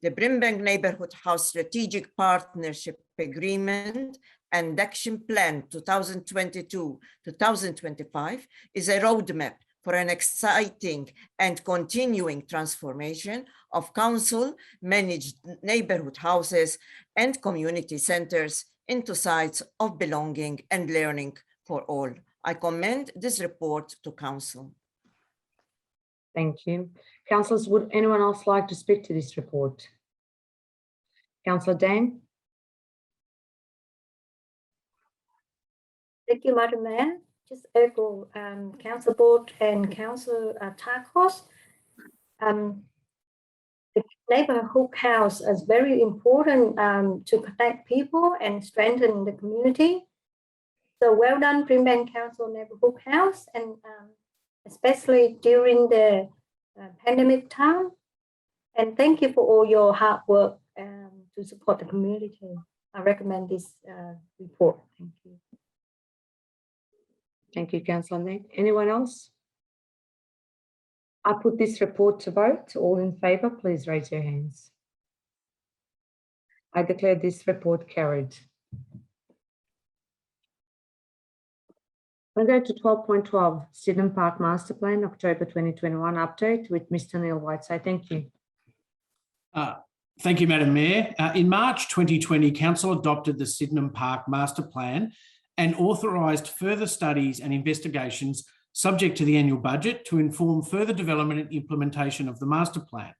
The Brimbank Neighbourhood House Strategic Partnership Agreement and Action Plan 2022-2025 is a roadmap for an exciting and continuing transformation of council-managed neighbourhood houses and community centres into sites of belonging and learning for all. I commend this report to council. Thank you. Councillors, would anyone else like to speak to this report? Councillor Dane. Thank you, Madam Mayor. Just echo Councillor Board and Councillor Takos. The neighbourhood house is very important to connect people and strengthen the community. So well done, Brimbank Council Neighbourhood House, and especially during the pandemic time. And thank you for all your hard work to support the community. I recommend this report. Thank you. Thank you, Councillor Nate. Anyone else? I put this report to vote. All in favour, please raise your hands. I declare this report carried. We'll go to 12.12, Sydenham Park Master Plan, October 2021 update with Mr. Neil Whiteside. Thank you. Thank you, Madam Mayor. In March 2020, Council adopted the Sydenham Park Master Plan and authorised further studies and investigations subject to the annual budget to inform further development and implementation of the master plan.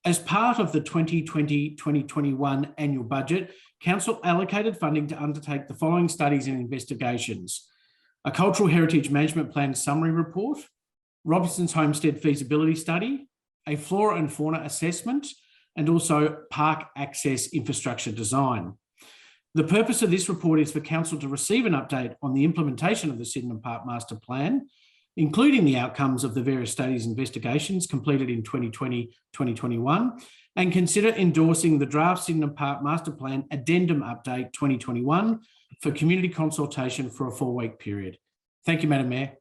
As part of the 2020-2021 annual budget, Council allocated funding to undertake the following studies and investigations: a Cultural Heritage Management Plan summary report, Robinson's Homestead feasibility study, a flora and fauna assessment, and also park access infrastructure design. The purpose of this report is for Council to receive an update on the implementation of the Sydenham Park Master Plan, including the outcomes of the various studies and investigations completed in 2020-2021, and consider endorsing the draft Sydenham Park Master Plan Addendum Update 2021 for community consultation for a 4-week period. Thank you, Madam Mayor.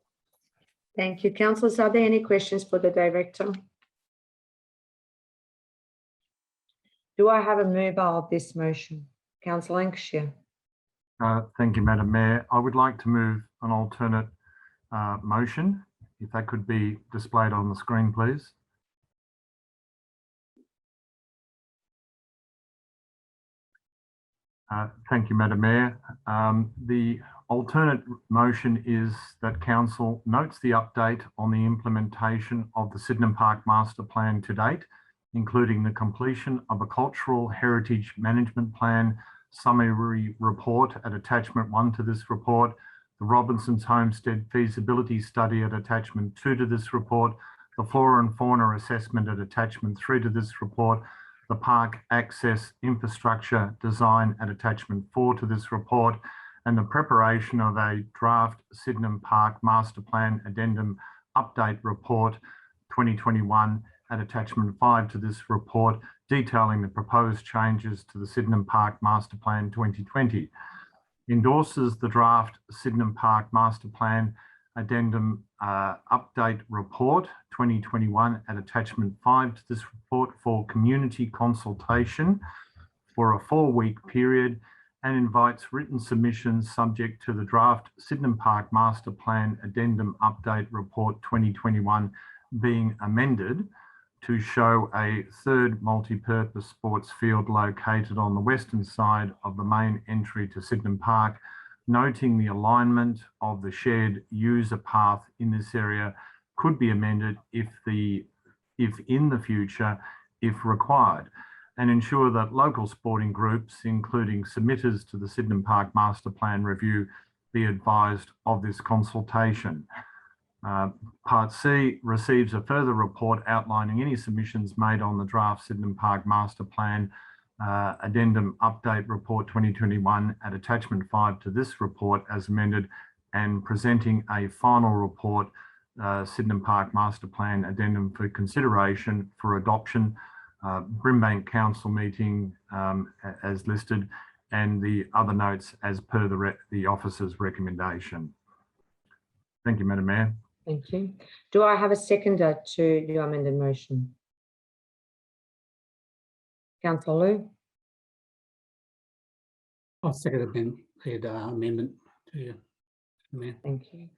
Thank you. Councillors, are there any questions for the Director? Do I have a mover of this motion? Councillor Lancashire. Thank you, Madam Mayor. I would like to move an alternate motion, if that could be displayed on the screen, please. Thank you, Madam Mayor. The alternate motion is that Council notes the update on the implementation of the Sydenham Park Master Plan to date, including the completion of a Cultural Heritage Management Plan summary report at attachment 1 to this report, the Robinson's Homestead feasibility study at attachment 2 to this report, the flora and fauna assessment at attachment 3 to this report, the park access infrastructure design at attachment 4 to this report, and the preparation of a draft Sydenham Park Master Plan Addendum Update Report 2021 at attachment 5 to this report, detailing the proposed changes to the Sydenham Park Master Plan 2020. Endorses the draft Sydenham Park Master Plan Addendum Update Report 2021 at attachment 5 to this report for community consultation for a 4-week period, and invites written submissions subject to the draft Sydenham Park Master Plan Addendum Update Report 2021 being amended to show a third multi-purpose sports field located on the western side of the main entry to Sydenham Park, noting the alignment of the shared user path in this area could be amended if in the future, if required, and ensure that local sporting groups, including submitters to the Sydenham Park Master Plan review, be advised of this consultation. Part C receives a further report outlining any submissions made on the draft Sydenham Park Master Plan Addendum Update Report 2021 at attachment 5 to this report as amended, and presenting a final report, Sydenham Park Master Plan Addendum for consideration for adoption, Brimbank Council meeting as listed, and the other notes as per the officer's recommendation. Thank you, Madam Mayor. Thank you. Do I have a seconder to the amended motion? Councillor Lou. I'll second the amendment to you, Mayor. Thank you.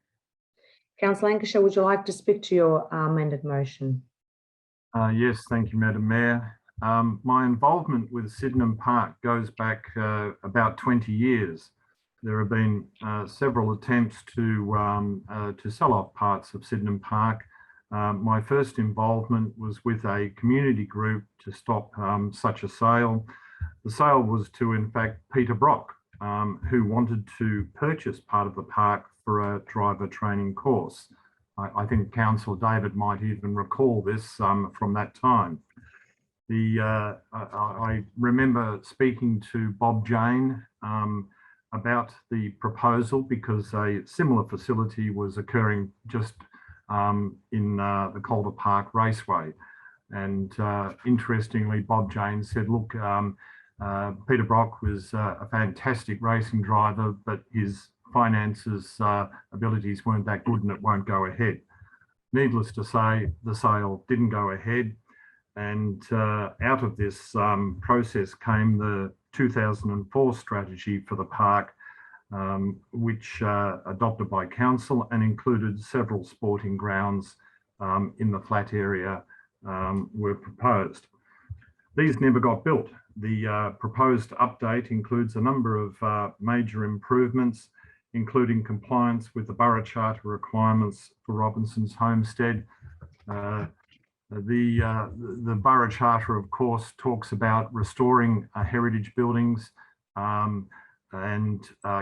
Councillor Lancashire, would you like to speak to your amended motion? Yes, thank you, Madam Mayor. My involvement with Sydenham Park goes back about 20 years. There have been several attempts to sell off parts of Sydenham Park. My first involvement was with a community group to stop such a sale. The sale was to, in fact, Peter Brock, who wanted to purchase part of the park for a driver training course. I think Councillor David might even recall this from that time. I remember speaking to Bob Jane about the proposal because a similar facility was occurring just in the Calder Park Raceway. And interestingly, Bob Jane said, look, Peter Brock was a fantastic racing driver, but his finances, abilities weren't that good and it won't go ahead. Needless to say, the sale didn't go ahead. And out of this process came the 2004 strategy for the park, which adopted by council and included several sporting grounds in the flat area were proposed. These never got built. The proposed update includes a number of major improvements, including compliance with the Borough Charter requirements for Robinson's Homestead. The Borough Charter, of course, talks about restoring heritage buildings and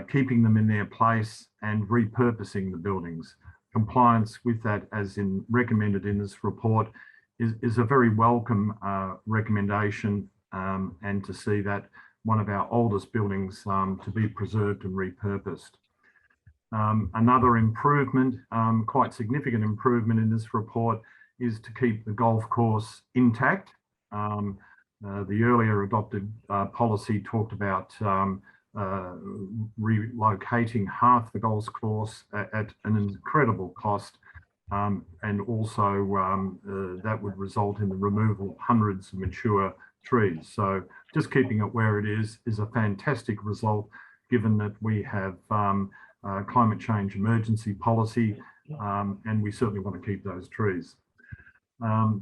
keeping them in their place and repurposing the buildings. Compliance with that, as in recommended in this report, is a very welcome recommendation, and to see that one of our oldest buildings to be preserved and repurposed. Another improvement, quite significant improvement in this report, is to keep the golf course intact. The earlier adopted policy talked about relocating half the golf course at an incredible cost, and also that would result in the removal of hundreds of mature trees. So just keeping it where it is a fantastic result, given that we have climate change emergency policy, and we certainly want to keep those trees.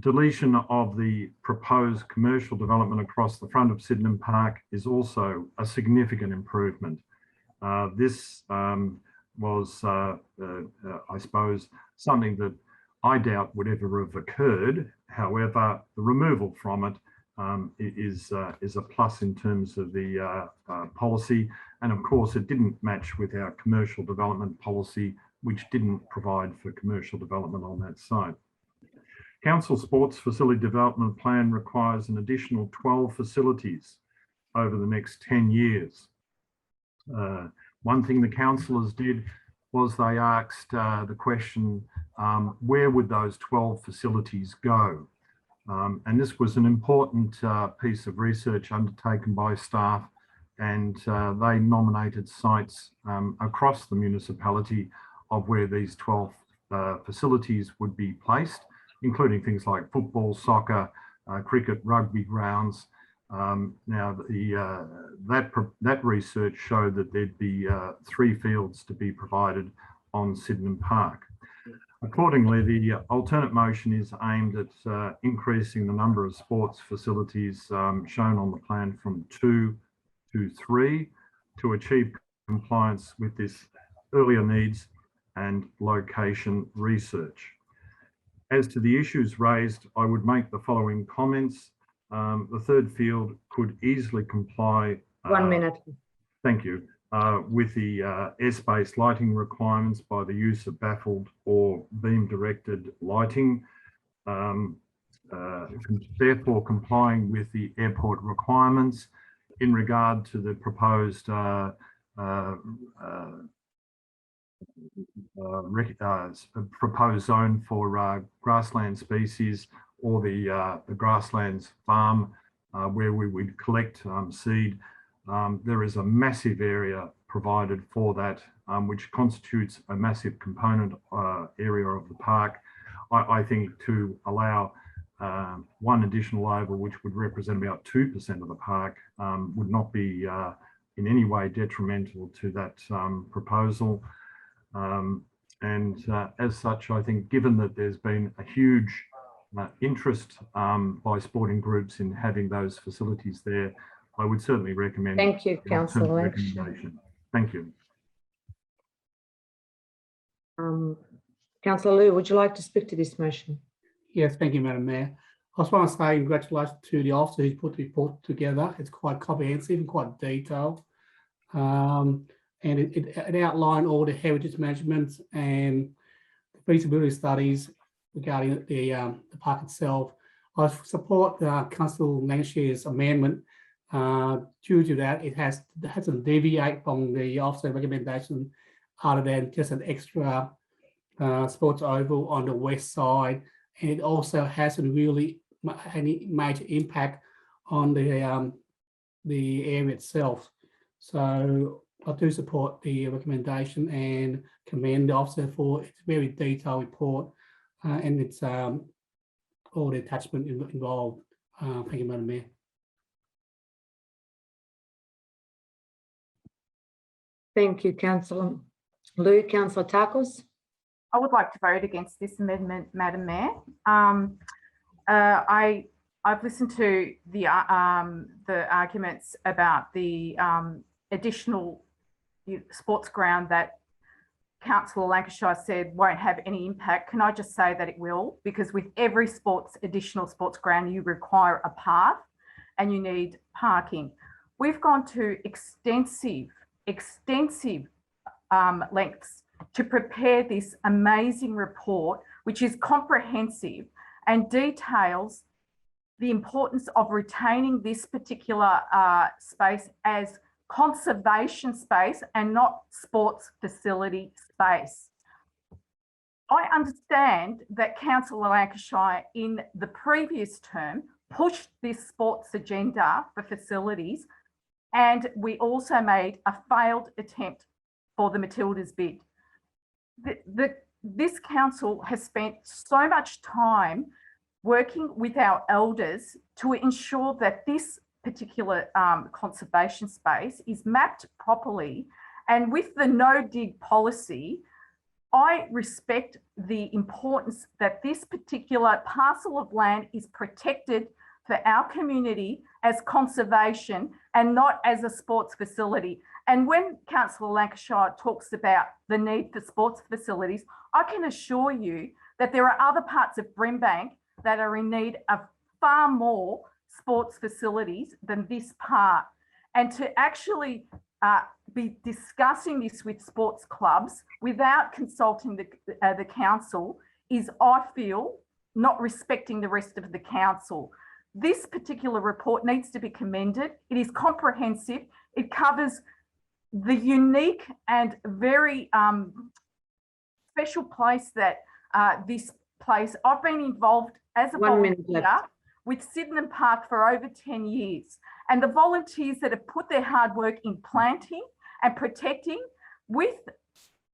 Deletion of the proposed commercial development across the front of Sydenham Park is also a significant improvement. This was, I suppose, something that I doubt would ever have occurred. However, the removal from it is a plus in terms of the policy. And of course, it didn't match with our commercial development policy, which didn't provide for commercial development on that site. Council Sports Facility Development Plan requires an additional 12 facilities over the next 10 years. One thing the councillors did was they asked the question, where would those 12 facilities go? And this was an important piece of research undertaken by staff, and they nominated sites across the municipality of where these 12 facilities would be placed, including things like football, soccer, cricket, rugby grounds. Now, that research showed that there'd be 3 fields to be provided on Sydenham Park. Accordingly, the alternate motion is aimed at increasing the number of sports facilities shown on the plan from 2 to 3 to achieve compliance with this earlier needs and location research. As to the issues raised, I would make the following comments. The third field could easily comply. 1 minute. Thank you. With the airspace lighting requirements by the use of baffled or beam-directed lighting, therefore complying with the airport requirements in regard to the proposed proposed zone for grassland species, or the grasslands farm where we would collect seed. There is a massive area provided for that, which constitutes a massive component area of the park. I think to allow one additional oval, which would represent about 2% of the park, would not be in any way detrimental to that proposal. As such, I think given that there's been a huge interest by sporting groups in having those facilities there, I would certainly recommend. Thank you, Councillor Lynch. Thank you. Councillor Liu, would you like to speak to this motion? Yes, thank you, Madam Mayor. I just want to say congratulations to the officer who's put the report together. It's quite comprehensive and quite detailed. And it outlined all the heritage management and the feasibility studies regarding the park itself. I support Councillor Lancashire's amendment. Due to that, it hasn't deviate from the officer recommendation, other than just an extra sports oval on the west side, and it also hasn't really any major impact on the area itself. So I do support the recommendation and commend the officer for its very detailed report and its all the attachment involved. Thank you, Madam Mayor. Thank you, Councillor Liu. Councillor Takos? I would like to vote against this amendment, Madam Mayor. I've listened to the arguments about the additional sports ground that Councillor Lancashire said won't have any impact. Can I just say that it will? Because with every additional sports ground, you require a path and you need parking. We've gone to extensive lengths to prepare this amazing report, which is comprehensive and details the importance of retaining this particular space as conservation space and not sports facility space. I understand that Councillor Lancashire in the previous term pushed this sports agenda for facilities, and we also made a failed attempt for the Matildas bid. This council has spent so much time working with our elders to ensure that this particular conservation space is mapped properly. And with the no dig policy, I respect the importance that this particular parcel of land is protected for our community as conservation and not as a sports facility. And when Councillor Lancashire talks about the need for sports facilities, I can assure you that there are other parts of Brimbank that are in need of far more sports facilities than this part. And to actually be discussing this with sports clubs without consulting the council is, I feel, not respecting the rest of the council. This particular report needs to be commended. It is comprehensive. It covers the unique and very special place that this place. I've been involved as a volunteer with Sydenham Park for over 10 years. And the volunteers that have put their hard work in planting and protecting, with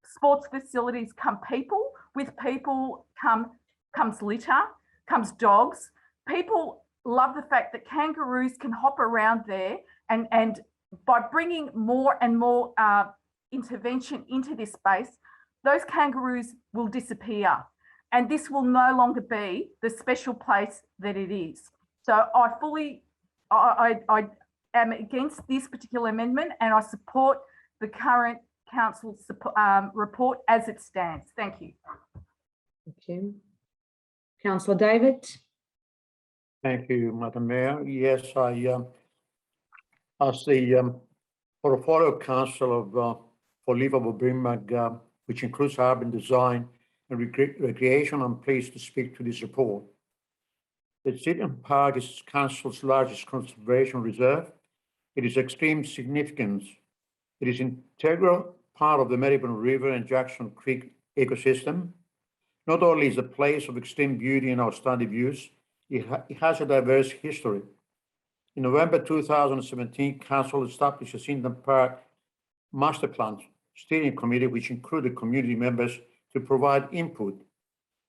sports facilities come people, with people comes litter, comes dogs. People love the fact that kangaroos can hop around there, and by bringing more and more intervention into this space, those kangaroos will disappear. And this will no longer be the special place that it is. So I am against this particular amendment, and I support the current council report as it stands. Thank you. Thank you. Councillor David. Thank you, Madam Mayor. Yes, as the portfolio council for livable Brimbank, which includes urban design and recreation, I'm pleased to speak to this report. The Sydenham Park is council's largest conservation reserve. It is extreme significance. It is an integral part of the Maribyrnong River and Jackson Creek ecosystem. Not only is a place of extreme beauty and outstanding views, it has a diverse history. In November 2017, Council established a Sydenham Park Master Plan Steering Committee, which included community members to provide input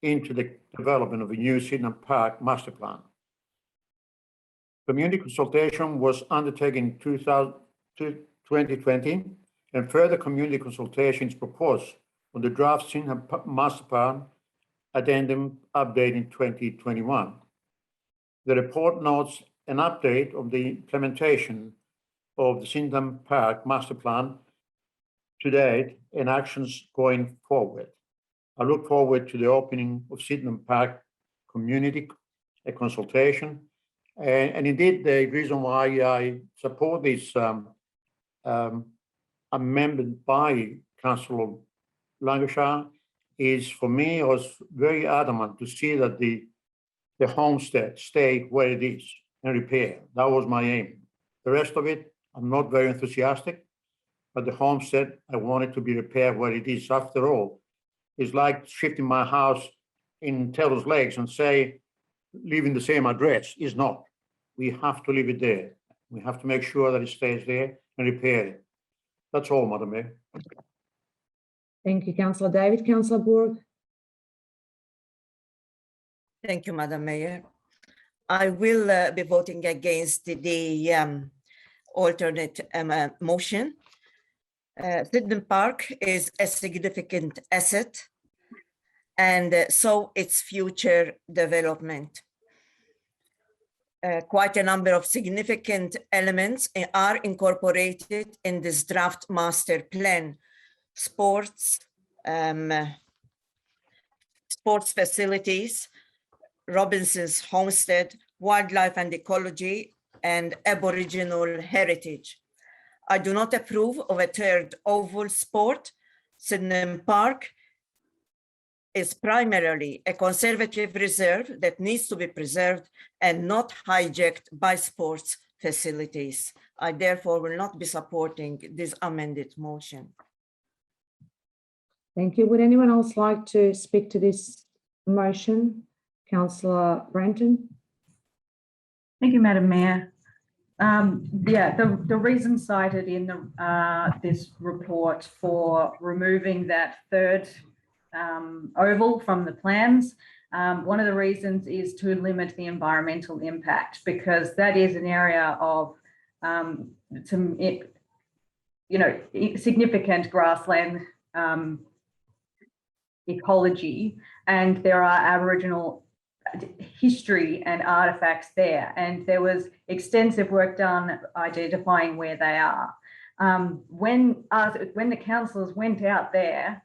into the development of a new Sydenham Park Master Plan. Community consultation was undertaken in 2020, and further community consultations proposed on the draft Sydenham Master Plan addendum update in 2021. The report notes an update of the implementation of the Sydenham Park Master Plan to date and actions going forward. I look forward to the opening of Sydenham Park community consultation. And indeed, the reason why I support this amendment by Councillor Lancashire is, for me, I was very adamant to see that the homestead stay where it is and repair. That was my aim. The rest of it, I'm not very enthusiastic, but the homestead, I want it to be repaired where it is. After all, it's like shifting my house in Taylor's Lakes and say, leaving the same address. Is not. We have to leave it there. We have to make sure that it stays there and repair it. That's all, Madam Mayor. Thank you, Councillor David. Councillor Bourke. Thank you, Madam Mayor. I will be voting against the alternate motion. Sydenham Park is a significant asset, and so its future development. Quite a number of significant elements are incorporated in this draft master plan. Sports facilities, Robinson's Homestead, wildlife and ecology, and Aboriginal heritage. I do not approve of a third oval sport. Sydenham Park is primarily a conservative reserve that needs to be preserved and not hijacked by sports facilities. I therefore will not be supporting this amended motion. Thank you. Would anyone else like to speak to this motion? Councillor Brenton. Thank you, Madam Mayor. The reason cited in this report for removing that third oval from the plans One of the reasons is to limit the environmental impact, because that is an area of significant grassland ecology, and there are Aboriginal history and artifacts there, and there was extensive work done identifying where they are. When the councillors went out there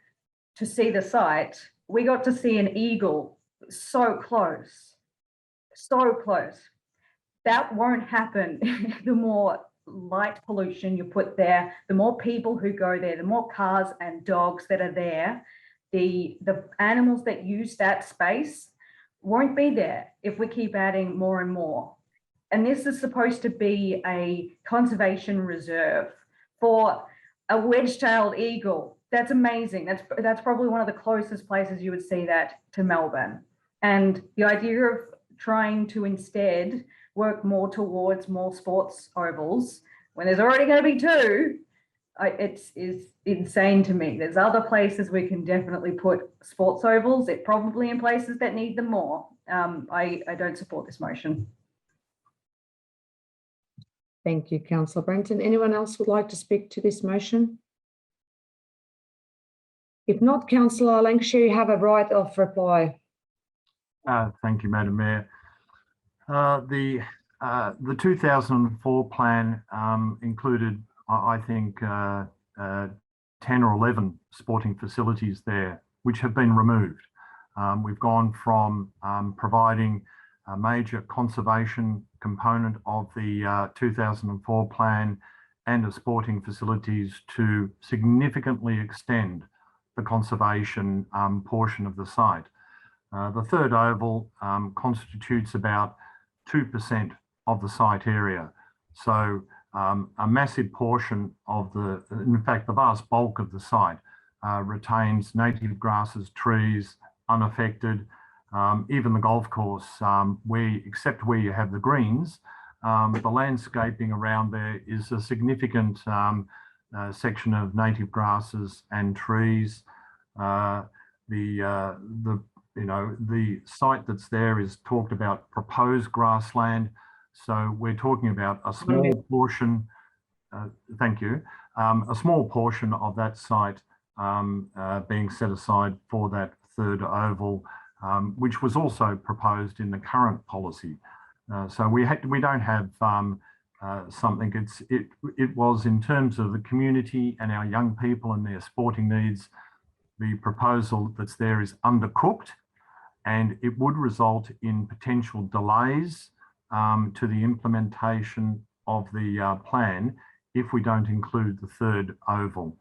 to see the site, we got to see an eagle so close. That won't happen. The more light pollution you put there, the more people who go there, the more cars and dogs that are there, the animals that use that space won't be there if we keep adding more and more. And this is supposed to be a conservation reserve for a wedge-tailed eagle. That's amazing. That's probably one of the closest places you would see that to Melbourne. And the idea of trying to instead work more towards more sports ovals when there's already going to be two, it's insane to me. There's other places we can definitely put sports ovals. It probably in places that need them more. I don't support this motion. Thank you, Councillor Brenton. Anyone else would like to speak to this motion? If not, Councillor Lancashire, you have a right of reply. Thank you, Madam Mayor. The 2004 plan included, I think, 10 or 11 sporting facilities there, which have been removed. We've gone from providing a major conservation component of the 2004 plan and the sporting facilities to significantly extend the conservation portion of the site. The third oval constitutes about 2% of the site area. So a massive portion of in fact, the vast bulk of the site retains native grasses, trees, unaffected. Even the golf course, except where you have the greens, the landscaping around there is a significant section of native grasses and trees. The site that's there is talked about proposed grassland. So we're talking about a small portion, thank you, a small portion of that site being set aside for that third oval, which was also proposed in the current policy. So we don't have something, it was in terms of the community and our young people and their sporting needs, the proposal that's there is undercooked, and it would result in potential delays to the implementation of the plan if we don't include the third oval.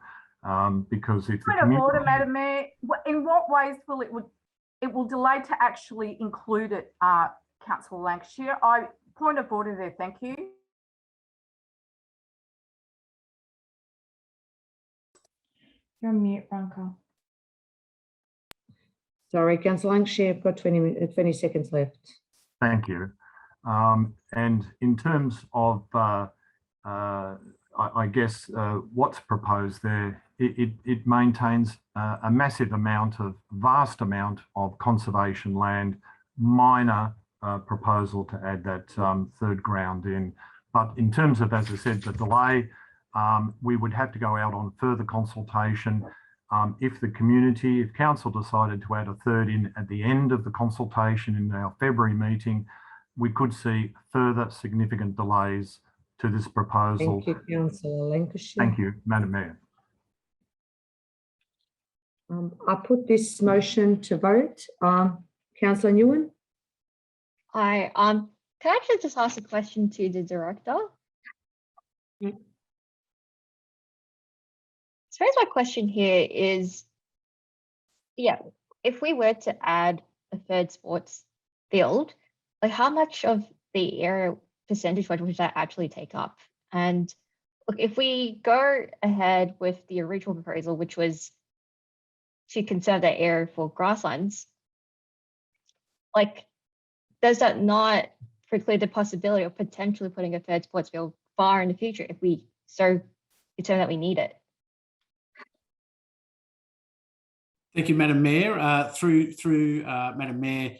Because if Point of order, Madam Mayor, in what ways will it will delay to actually include it, Councillor Lancashire? Point of order there, thank you. You're on mute, Branko. Sorry, Councillor Lancashire, you've got 20 seconds left. Thank you. And in terms of, I guess, what's proposed there, it maintains a massive vast amount of conservation land, minor proposal to add that third ground in. But in terms of, as I said, the delay, we would have to go out on further consultation. If council decided to add a third in at the end of the consultation in our February meeting, we could see further significant delays to this proposal. Thank you, Councillor Lancashire. Thank you, Madam Mayor. I put this motion to vote. Councillor Nguyen? Hi. Can I actually just ask a question to the director? I suppose my question here is, if we were to add a third sports field, like how much of the area percentage-wise would that actually take up? And look, if we go ahead with the original proposal, which was to conserve that area for grasslands, like, does that not preclude the possibility of potentially putting a third sports field far in the future if we so determine that we need it? Thank you, Madam Mayor. Through Madam Mayor,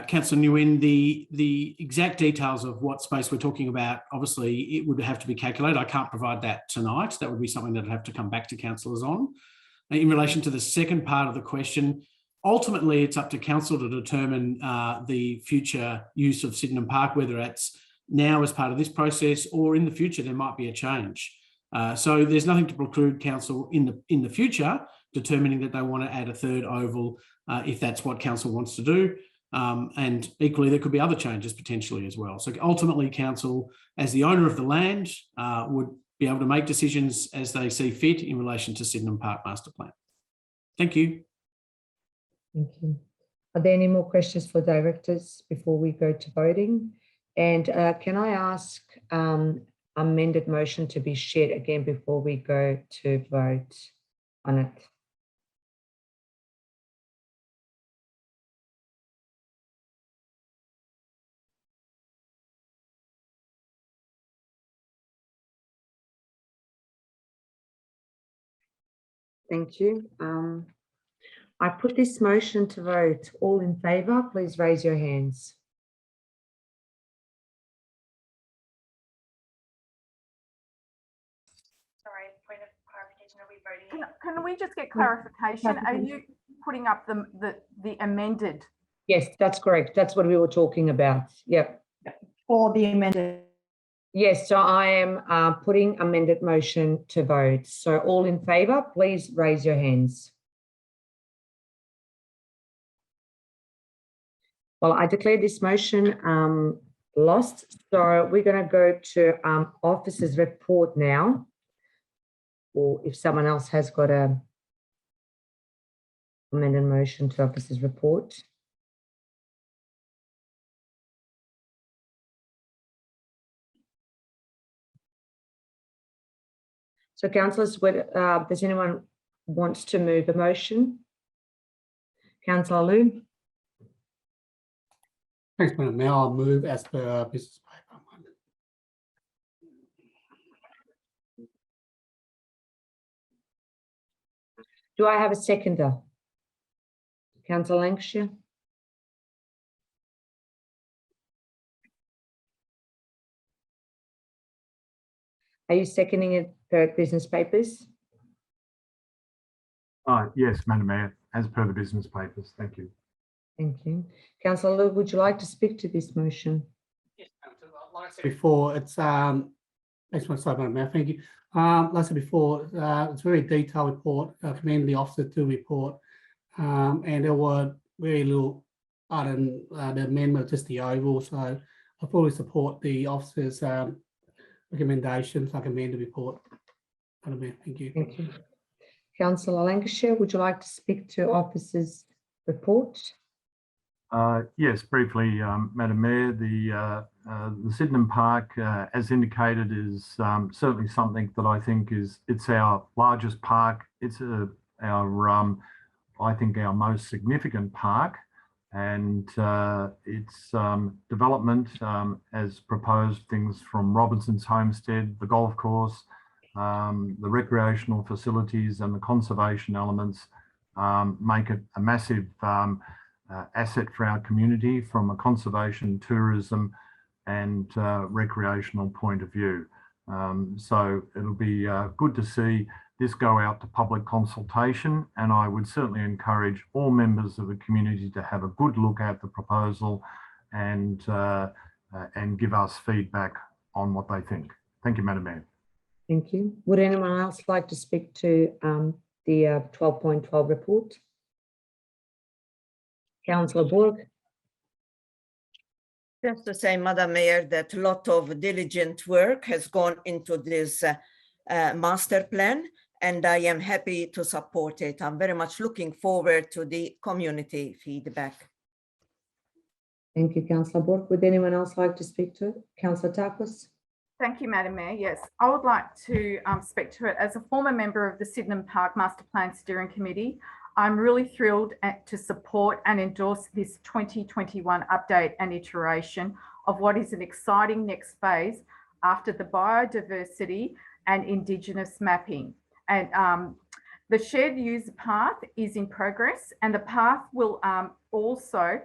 Councillor Nguyen, the exact details of what space we're talking about, obviously it would have to be calculated. I can't provide that tonight. That would be something that I'd have to come back to councillors on. In relation to the second part of the question, ultimately it's up to council to determine the future use of Sydenham Park, whether that's now as part of this process or in the future there might be a change. So there's nothing to preclude council in the future determining that they want to add a third oval if that's what council wants to do. And equally, there could be other changes potentially as well. So ultimately, council, as the owner of the land, would be able to make decisions as they see fit in relation to Sydenham Park Master Plan. Thank you. Thank you. Are there any more questions for directors before we go to voting? And can I ask amended motion to be shared again before we go to vote on it? Thank you. I put this motion to vote. All in favour, please raise your hands. Sorry, point of clarification, are we voting? Can we just get clarification? Are you putting up the amended? Yes, that's correct. That's what we were talking about. Yep. For the amended. Yes, so I am putting amended motion to vote. So all in favour, please raise your hands. Well, I declare this motion lost. So we're going to go to officers' report now. Or if someone else has got a amended motion to officers' report. So councillors, does anyone want to move a motion? Councillor Liu. Thanks, Madam Mayor. I'll move as per business paper. Do I have a seconder? Councillor Lancashire. Are you seconding it per business papers? Yes, Madam Mayor, as per the business papers. Thank you. Thank you. Councillor Liu, would you like to speak to this motion? Yes, like I said before, it's thanks, Madam Mayor. Thank you. Like I said before, it's a very detailed report. I commend the officer to report, and there were very little other than the amendment, just the oval. So I fully support the officer's recommendations. I commend the report. Madam Mayor, thank you. Thank you. Councillor Lancashire, would you like to speak to officer's report? Yes, briefly, Madam Mayor, the Sydenham Park, as indicated, is certainly something that I think it's our largest park. It's I think our most significant park, and its development as proposed, things from Robinson's Homestead, the golf course, the recreational facilities and the conservation elements make it a massive asset for our community from a conservation, tourism and recreational point of view. So it'll be good to see this go out to public consultation, and I would certainly encourage all members of the community to have a good look at the proposal and give us feedback on what they think. Thank you, Madam Mayor. Thank you. Would anyone else like to speak to the 12.12 report? Councillor Borg. Just to say, Madam Mayor, that a lot of diligent work has gone into this master plan, and I am happy to support it. I'm very much looking forward to the community feedback. Thank you, Councillor Borg. Would anyone else like to speak to it? Councillor Takis. Thank you, Madam Mayor. Yes, I would like to speak to it. As a former member of the Sydenham Park Master Plan Steering Committee, I'm really thrilled to support and endorse this 2021 update and iteration of what is an exciting next phase after the biodiversity and Indigenous mapping. And The shared user path is in progress, and the path will also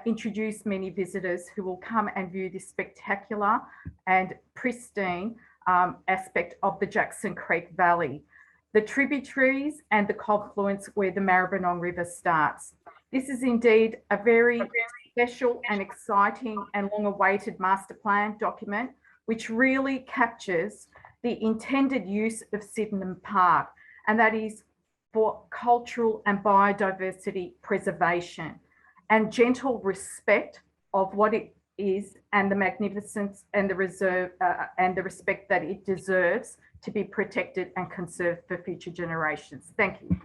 introduce many visitors who will come and view this spectacular and pristine aspect of the Jackson Creek Valley, the tributaries and the confluence where the Maribyrnong River starts. This is indeed a very special and exciting and long-awaited master plan document, which really captures the intended use of Sydenham Park, and that is for cultural and biodiversity preservation and gentle respect of what it is and the magnificence and the reserve and the respect that it deserves to be protected and conserved for future generations. Thank you.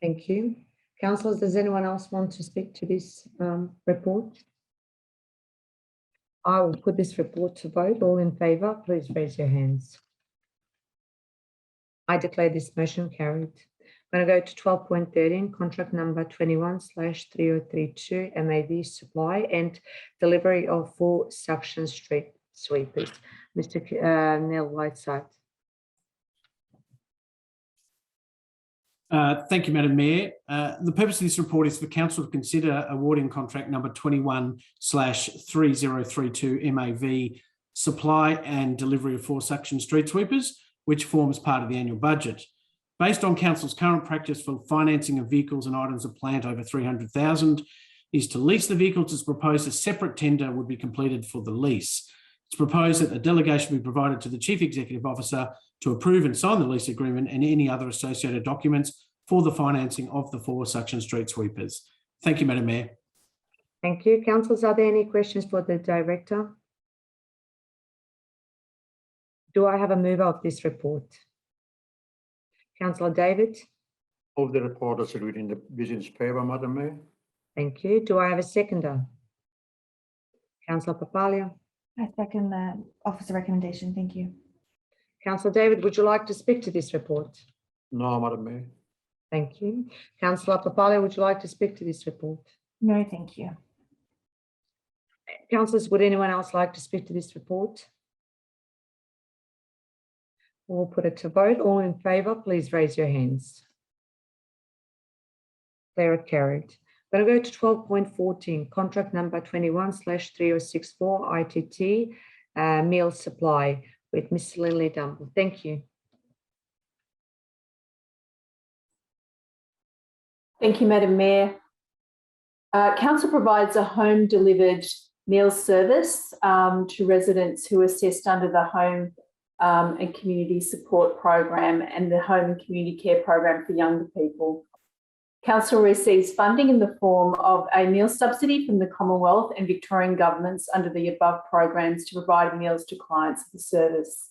Thank you. Councillors, does anyone else want to speak to this report? I will put this report to vote. All in favour, please raise your hands. I declare this motion carried. I'm going to go to 12.13, contract number 21/3032, MAV supply and delivery of 4 suction street sweepers. Mr. Neil Whiteside. Thank you, Madam Mayor. The purpose of this report is for Council to consider awarding contract number 21/3032 MAV supply and delivery of 4 suction street sweepers, which forms part of the annual budget. Based on Council's current practice for financing of vehicles and items of plant over 300,000 is to lease the vehicles. It's proposed a separate tender would be completed for the lease. It's proposed that a delegation be provided to the Chief Executive Officer to approve and sign the lease agreement and any other associated documents for the financing of the 4 suction street sweepers. Thank you, Madam Mayor. Thank you. Councillors, are there any questions for the Director? Do I have a mover of this report? Councillor David. Move the report as read in the business paper, Madam Mayor. Thank you. Do I have a seconder? Councillor Papalia. I second the officer recommendation. Thank you. Councillor David, would you like to speak to this report? No, Madam Mayor. Thank you. Councillor Papalia, would you like to speak to this report? No, thank you. Councillors, would anyone else like to speak to this report? We'll put it to vote. All in favour, please raise your hands. Declare it carried. I'm going to go to 12.14, contract number 21/3064 ITT meal supply with Ms. Lindley Dumble. Thank you. Thank you, Madam Mayor. Council provides a home delivered meal service to residents who are assessed under the Home and Community Support Program and the Home and Community Care Program for younger people. Council receives funding in the form of a meal subsidy from the Commonwealth and Victorian governments under the above programs to provide meals to clients of the service.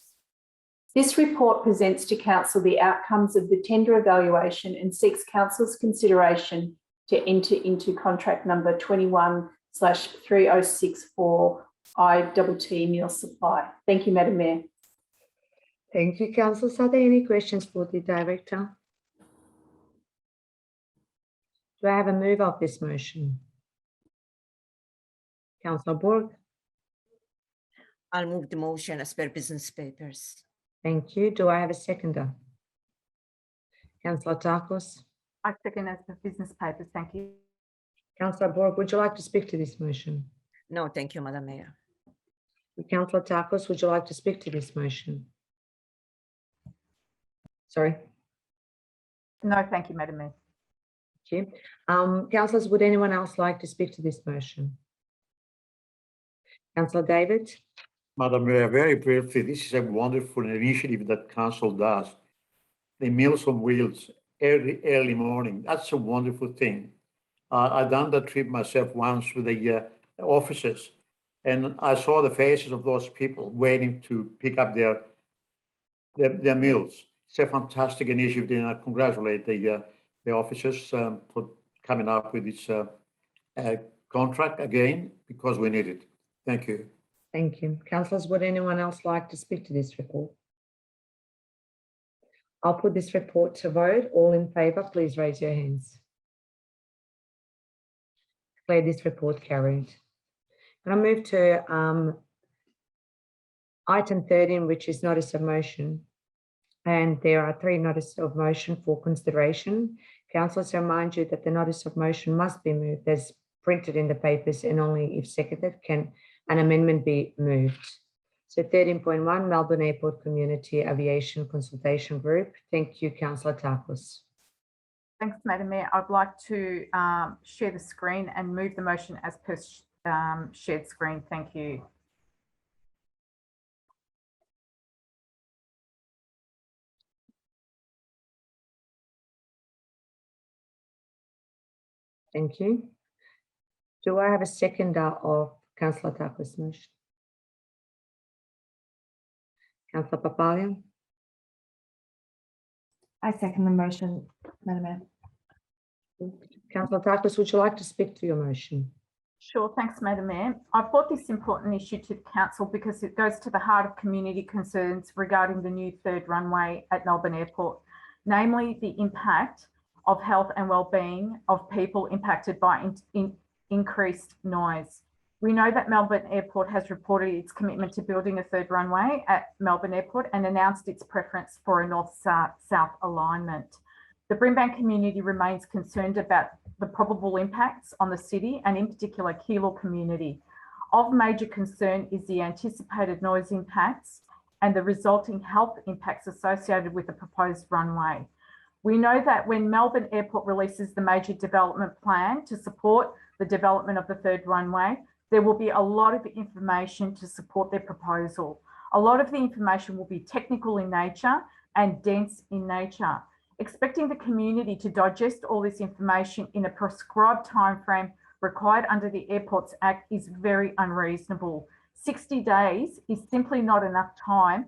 This report presents to Council the outcomes of the tender evaluation and seeks Council's consideration to enter into contract number 21/3064 ITT meal supply. Thank you, Madam Mayor. Thank you, councillors. Are there any questions for the Director? Do I have a move of this motion? Councillor Borg. I'll move the motion as per business papers. Thank you. Do I have a seconder? Councillor Takos. I second as the business papers. Thank you. Councillor Borg, would you like to speak to this motion? No, thank you, Madam Mayor. Councillor Takos, would you like to speak to this motion? Sorry. No, thank you, Madam Mayor. Thank you. Councillors, would anyone else like to speak to this motion? Councillor David. Madam Mayor, very briefly, this is a wonderful initiative that Council does. The Meals on Wheels early morning. That's a wonderful thing. I've done that trip myself once with the officers, and I saw the faces of those people waiting to pick up their meals. It's a fantastic initiative, and I congratulate the officers for coming up with this contract again, because we need it. Thank you. Thank you. Councillors, would anyone else like to speak to this report? I'll put this report to vote. All in favour, please raise your hands. Declare this report carried. And I move to item 13, which is notice of motion and there are 3 notices of motion for consideration. Councillors, remind you that the notice of motion must be moved as printed in the papers, and only if seconded can an amendment be moved. So 13.1, Melbourne Airport Community Aviation Consultation Group. Thank you, Councillor Takos. Thanks, Madam Mayor. I'd like to share the screen and move the motion as per shared screen. Thank you. Thank you. Do I have a seconder of Councillor Takos' motion? Councillor Papalia? I second the motion, Madam Mayor. Councillor Takos, would you like to speak to your motion? Sure, thanks, Madam Mayor. I've brought this important issue to the Council because it goes to the heart of community concerns regarding the new 3rd runway at Melbourne Airport, namely the impact of health and wellbeing of people impacted by increased noise. We know that Melbourne Airport has reported its commitment to building a 3rd runway at Melbourne Airport and announced its preference for a north-south alignment. The Brimbank community remains concerned about the probable impacts on the city and in particular Keilor community. Of major concern is the anticipated noise impacts and the resulting health impacts associated with the proposed runway. We know that when Melbourne Airport releases the major development plan to support the development of the 3rd runway, there will be a lot of information to support their proposal. A lot of the information will be technical in nature and dense in nature. Expecting the community to digest all this information in a prescribed timeframe required under the Airports Act is very unreasonable. 60 days is simply not enough time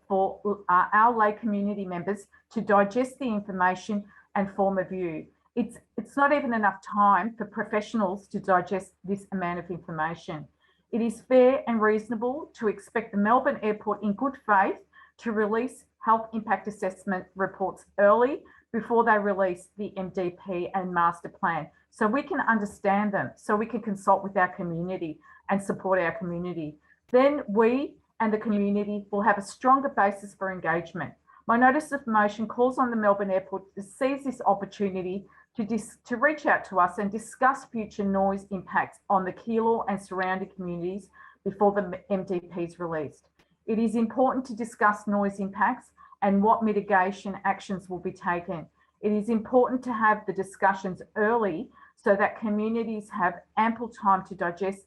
for our lay community members to digest the information and form a view. It's not even enough time for professionals to digest this amount of information. It is fair and reasonable to expect the Melbourne Airport in good faith to release health impact assessment reports early before they release the MDP and master plan, so we can understand them, so we can consult with our community and support our community. Then we and the community will have a stronger basis for engagement. My notice of motion calls on the Melbourne Airport to seize this opportunity to reach out to us and discuss future noise impacts on the Keilor and surrounding communities before the MDP is released. It is important to discuss noise impacts and what mitigation actions will be taken. It is important to have the discussions early so that communities have ample time to digest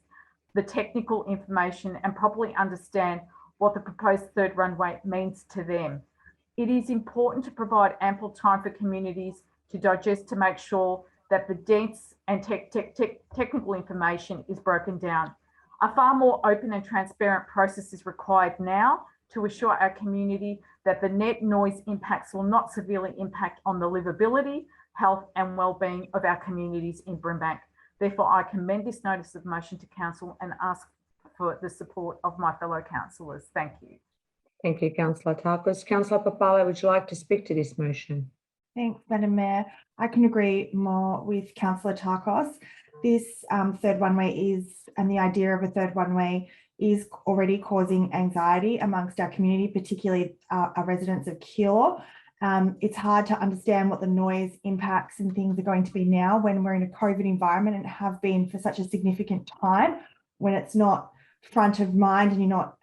the technical information and properly understand what the proposed 3rd runway means to them. It is important to provide ample time for communities to digest to make sure that the dense and technical information is broken down. A far more open and transparent process is required now to assure our community that the net noise impacts will not severely impact on the livability, health and wellbeing of our communities in Brimbank. Therefore, I commend this notice of motion to Council and ask for the support of my fellow councillors. Thank you. Thank you, Councillor Takos. Councillor Papala, would you like to speak to this motion? Thanks, Madam Mayor. I can agree more with Councillor Takos. This 3rd runway and the idea of a 3rd runway is already causing anxiety amongst our community, particularly our residents of Keilor. It's hard to understand what the noise impacts and things are going to be now when we're in a COVID environment and have been for such a significant time, when it's not front of mind and you're not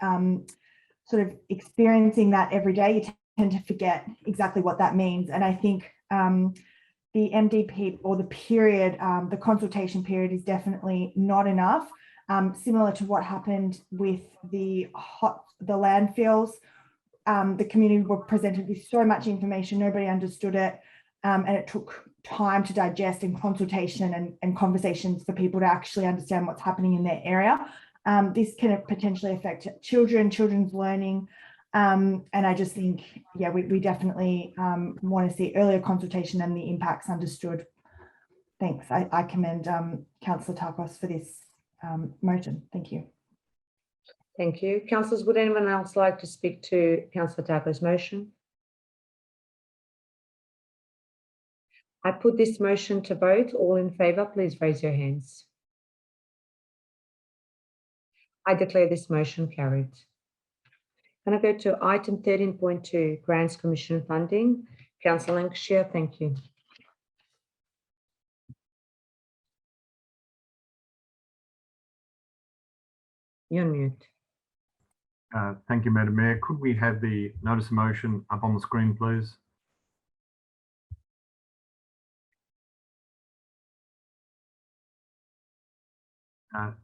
sort of experiencing that every day. You tend to forget exactly what that means. And I think the MDP or the period, the consultation period is definitely not enough. Similar to what happened with the landfills, the community were presented with so much information, nobody understood it, and it took time to digest and consultation and conversations for people to actually understand what's happening in their area. This can potentially affect children's learning. And I just think, yeah, we definitely want to see earlier consultation and the impacts understood. Thanks. I commend Councillor Takos for this motion. Thank you. Thank you. Councillors, would anyone else like to speak to Councillor Takos' motion? I put this motion to vote. All in favour, please raise your hands. I declare this motion carried. Can I go to item 13.2, Grants Commission funding? Councillor Lancashire, thank you. You're on mute. Thank you, Madam Mayor. Could we have the notice of motion up on the screen, please?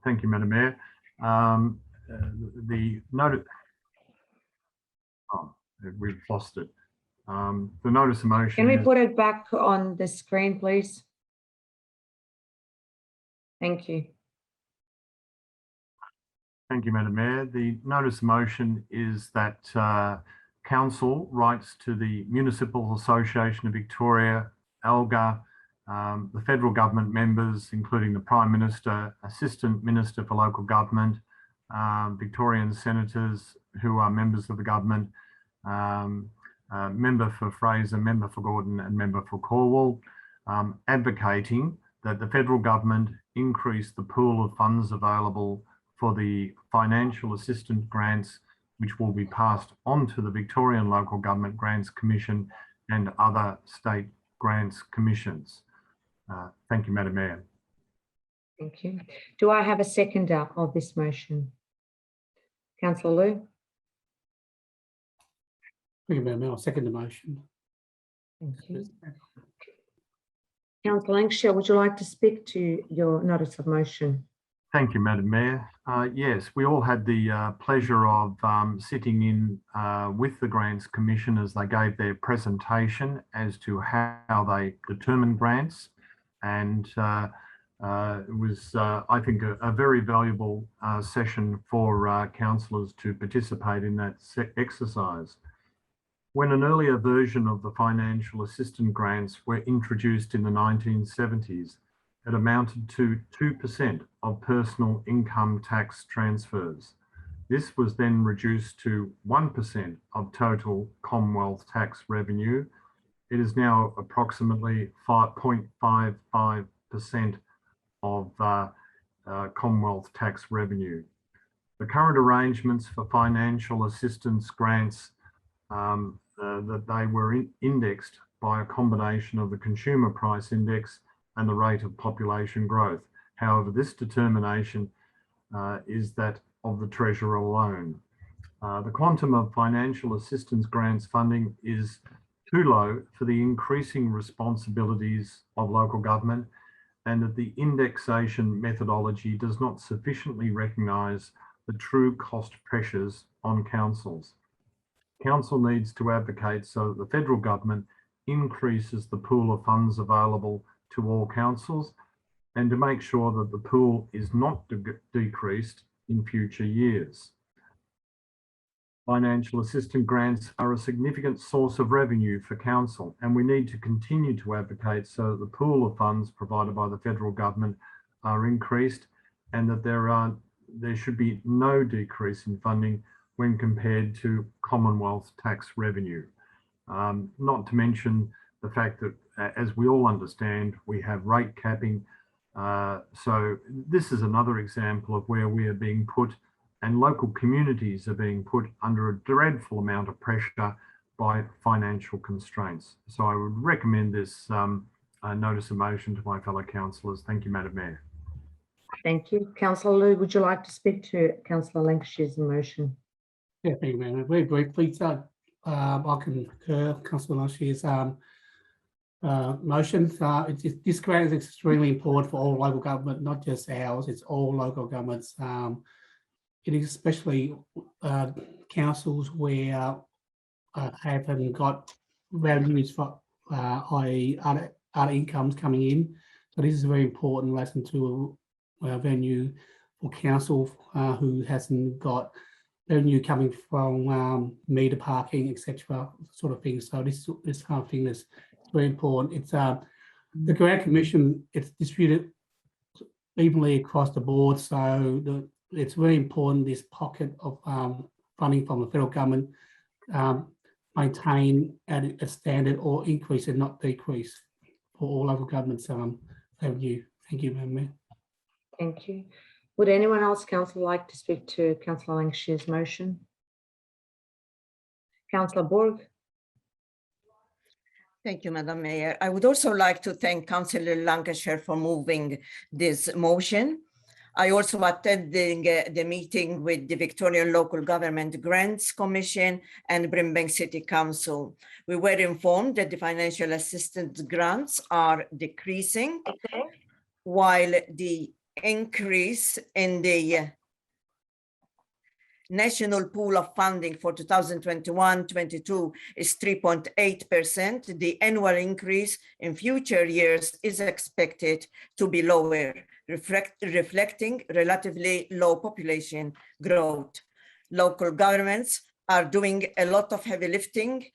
Thank you, Madam Mayor. The notice. Oh, we've lost it. The notice of motion. Can we put it back on the screen, please? Thank you. Thank you, Madam Mayor. The notice of motion is that Council writes to the Municipal Association of Victoria, ALGA, the federal government members, including the Prime Minister, Assistant Minister for Local Government, Victorian senators who are members of the government, member for Fraser, member for Gordon and member for Cornwall, advocating that the federal government increase the pool of funds available for the financial assistance grants, which will be passed on to the Victorian Local Government Grants Commission and other state grants commissions. Thank you, Madam Mayor. Thank you. Do I have a seconder of this motion? Councillor Lou? Thank you, Madam Mayor. I'll second the motion. Thank you. Councillor Lancashire, would you like to speak to your notice of motion? Thank you, Madam Mayor. Yes, we all had the pleasure of sitting in with the Grants Commission as they gave their presentation as to how they determine grants. And it was, I think, a very valuable session for councillors to participate in that exercise. When an earlier version of the financial assistance grants were introduced in the 1970s, it amounted to 2% of personal income tax transfers. This was then reduced to 1% of total Commonwealth tax revenue. It is now approximately 5.55% of Commonwealth tax revenue. The current arrangements for financial assistance grants that they were indexed by a combination of the Consumer Price Index and the rate of population growth. However, this determination is that of the Treasurer alone. The quantum of financial assistance grants funding is too low for the increasing responsibilities of local government, and that the indexation methodology does not sufficiently recognise the true cost pressures on councils. Council needs to advocate so that the federal government increases the pool of funds available to all councils, and to make sure that the pool is not decreased in future years. Financial assistance grants are a significant source of revenue for council, and we need to continue to advocate so that the pool of funds provided by the federal government are increased, and that there should be no decrease in funding when compared to Commonwealth tax revenue. Not to mention the fact that, as we all understand, we have rate capping. So this is another example of where we are being put, and local communities are being put under a dreadful amount of pressure by financial constraints. So I would recommend this notice of motion to my fellow councillors. Thank you, Madam Mayor. Thank you. Councillor Lou, would you like to speak to Councillor Lancashire's motion? Yeah, thank you, Madam. Very briefly, I concur Councillor Lancashire's motion. This grant is extremely important for all local government, not just ours. It's all local governments. It is especially councils where haven't got revenues for i.e. other incomes coming in. So this is a very important lesson to revenue for council who hasn't got revenue coming from meter parking, etc. sort of thing. So this kind of thing is very important. It's the grant commission. It's distributed evenly across the board. So it's very important this pocket of funding from the federal government maintain at a standard or increase and not decrease for all local governments revenue. Thank you, Madam Mayor. Thank you. Would anyone else, council, like to speak to Councillor Lancashire's motion? Councillor Borg. Thank you, Madam Mayor. I would also like to thank Councillor Lancashire for moving this motion. I also attended the meeting with the Victorian Local Government Grants Commission and Brimbank City Council. We were informed that the financial assistance grants are decreasing, while the increase in the national pool of funding for 2021-22 is 3.8%. The annual increase in future years is expected to be lower, reflecting relatively low population growth. Local governments are doing a lot of heavy lifting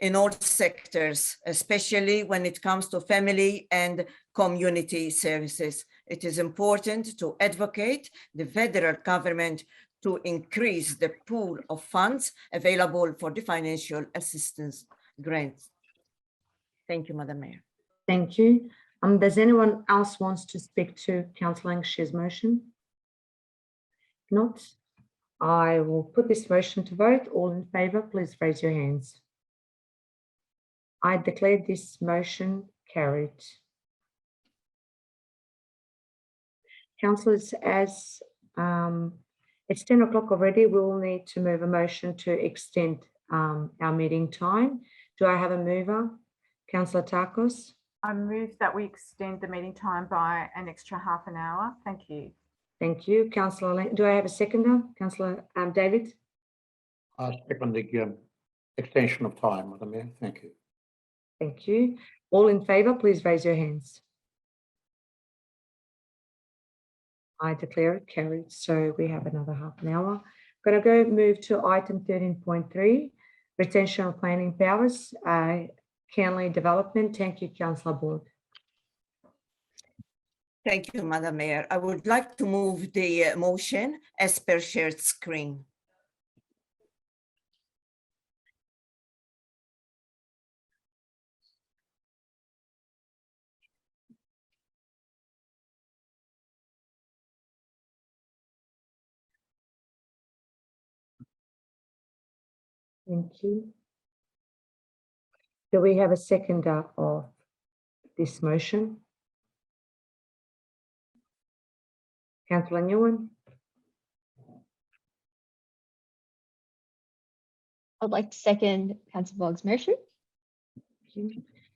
in all sectors, especially when it comes to family and community services. It is important to advocate the federal government to increase the pool of funds available for the financial assistance grants. Thank you, Madam Mayor. Thank you. Does anyone else wants to speak to Councillor Lancshire's motion? Not. I will put this motion to vote. All in favour, please raise your hands. I declare this motion carried. Councillors, as it's 10 o'clock already, we will need to move a motion to extend our meeting time. Do I have a mover? Councillor Takos. I move that we extend the meeting time by an extra half an hour. Thank you. Thank you. Councillor, do I have a seconder? Councillor David? I second the extension of time, Madam Mayor. Thank you. Thank you. All in favour, please raise your hands. I declare it carried. So we have another half an hour. I'm going to move to item 13.3, retention of planning powers, Canley Development. Thank you, Councillor Borg. Thank you, Madam Mayor. I would like to move the motion as per shared screen. Thank you. Do we have a seconder of this motion? Councillor Nguyen. I'd like to second Councillor Borg's motion.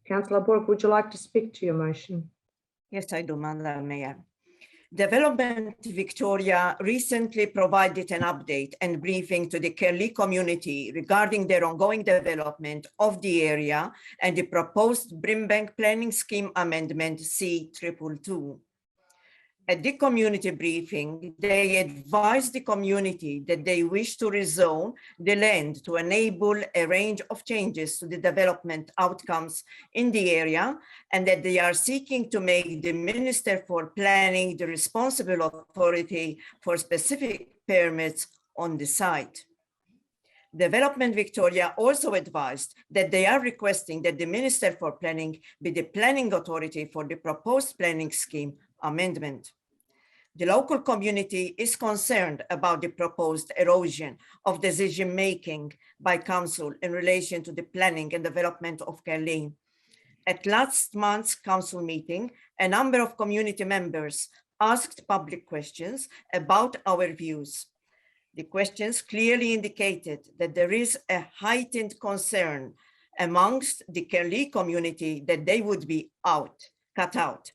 Councillor Borg, would you like to speak to your motion? Yes, I do, Madam Mayor. Development Victoria recently provided an update and briefing to the Curlee community regarding their ongoing development of the area and the proposed Brimbank Planning Scheme Amendment C222. At the community briefing, they advised the community that they wish to rezone the land to enable a range of changes to the development outcomes in the area, and that they are seeking to make the Minister for Planning the responsible authority for specific permits on the site. Development Victoria also advised that they are requesting that the Minister for Planning be the planning authority for the proposed planning scheme amendment. The local community is concerned about the proposed erosion of decision-making by council in relation to the planning and development of Curlee. At last month's council meeting, a number of community members asked public questions about our views. The questions clearly indicated that there is a heightened concern amongst the Curlee community that they would be cut out,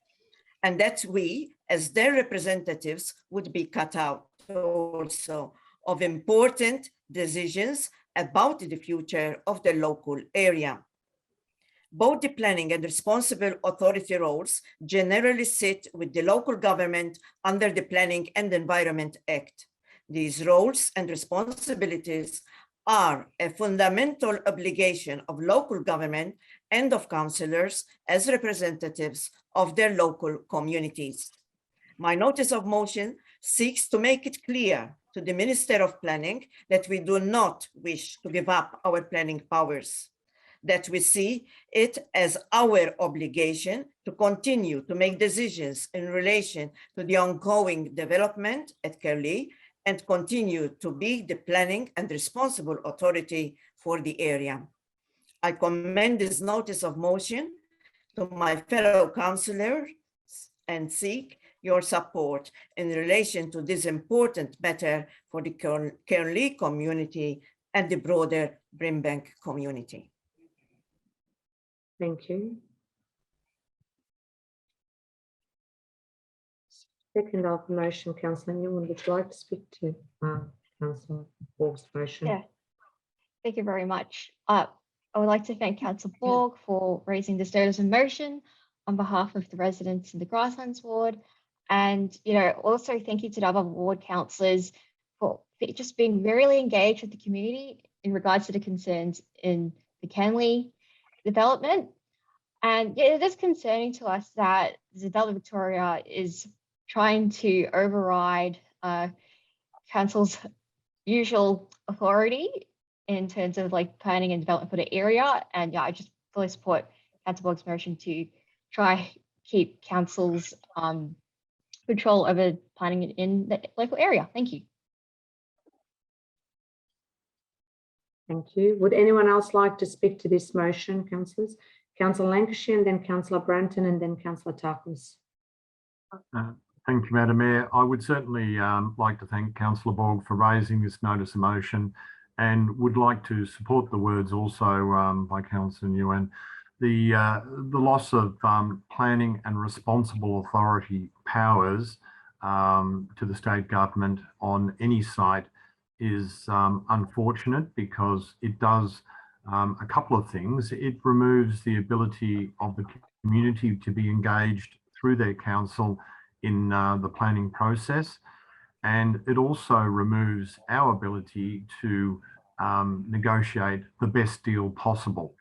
and that we, as their representatives, would be cut out also of important decisions about the future of the local area. Both the planning and responsible authority roles generally sit with the local government under the Planning and Environment Act. These roles and responsibilities are a fundamental obligation of local government and of councillors as representatives of their local communities. My notice of motion seeks to make it clear to the Minister of Planning that we do not wish to give up our planning powers, that we see it as our obligation to continue to make decisions in relation to the ongoing development at Curlee and continue to be the planning and responsible authority for the area. I commend this notice of motion to my fellow councillors and seek your support in relation to this important matter for the Kernley community and the broader Brimbank community. Thank you. Second of the motion, Councillor Newman, would you like to speak to Councillor Borg's motion? Yeah, thank you very much. I would like to thank Councillor Borg for raising this notice of motion on behalf of the residents in the Grasslands ward. And, also thank you to the other ward councillors for just being really engaged with the community in regards to the concerns in the Kernley development. And yeah, it is concerning to us that the Development Victoria is trying to override council's usual authority in terms of planning and development for the area. And yeah, I just fully support Councillor Borg's motion to try keep council's control over planning in the local area. Thank you. Thank you. Would anyone else like to speak to this motion, councillors? Councillor Lancashire, and then Councillor Branton, and then Councillor Tarkos. Thank you, Madam Mayor. I would certainly like to thank Councillor Borg for raising this notice of motion, and would like to support the words also by Councillor Nguyen. The loss of planning and responsible authority powers to the state government on any site is unfortunate, because it does a couple of things. It removes the ability of the community to be engaged through their council in the planning process, and it also removes our ability to negotiate the best deal possible.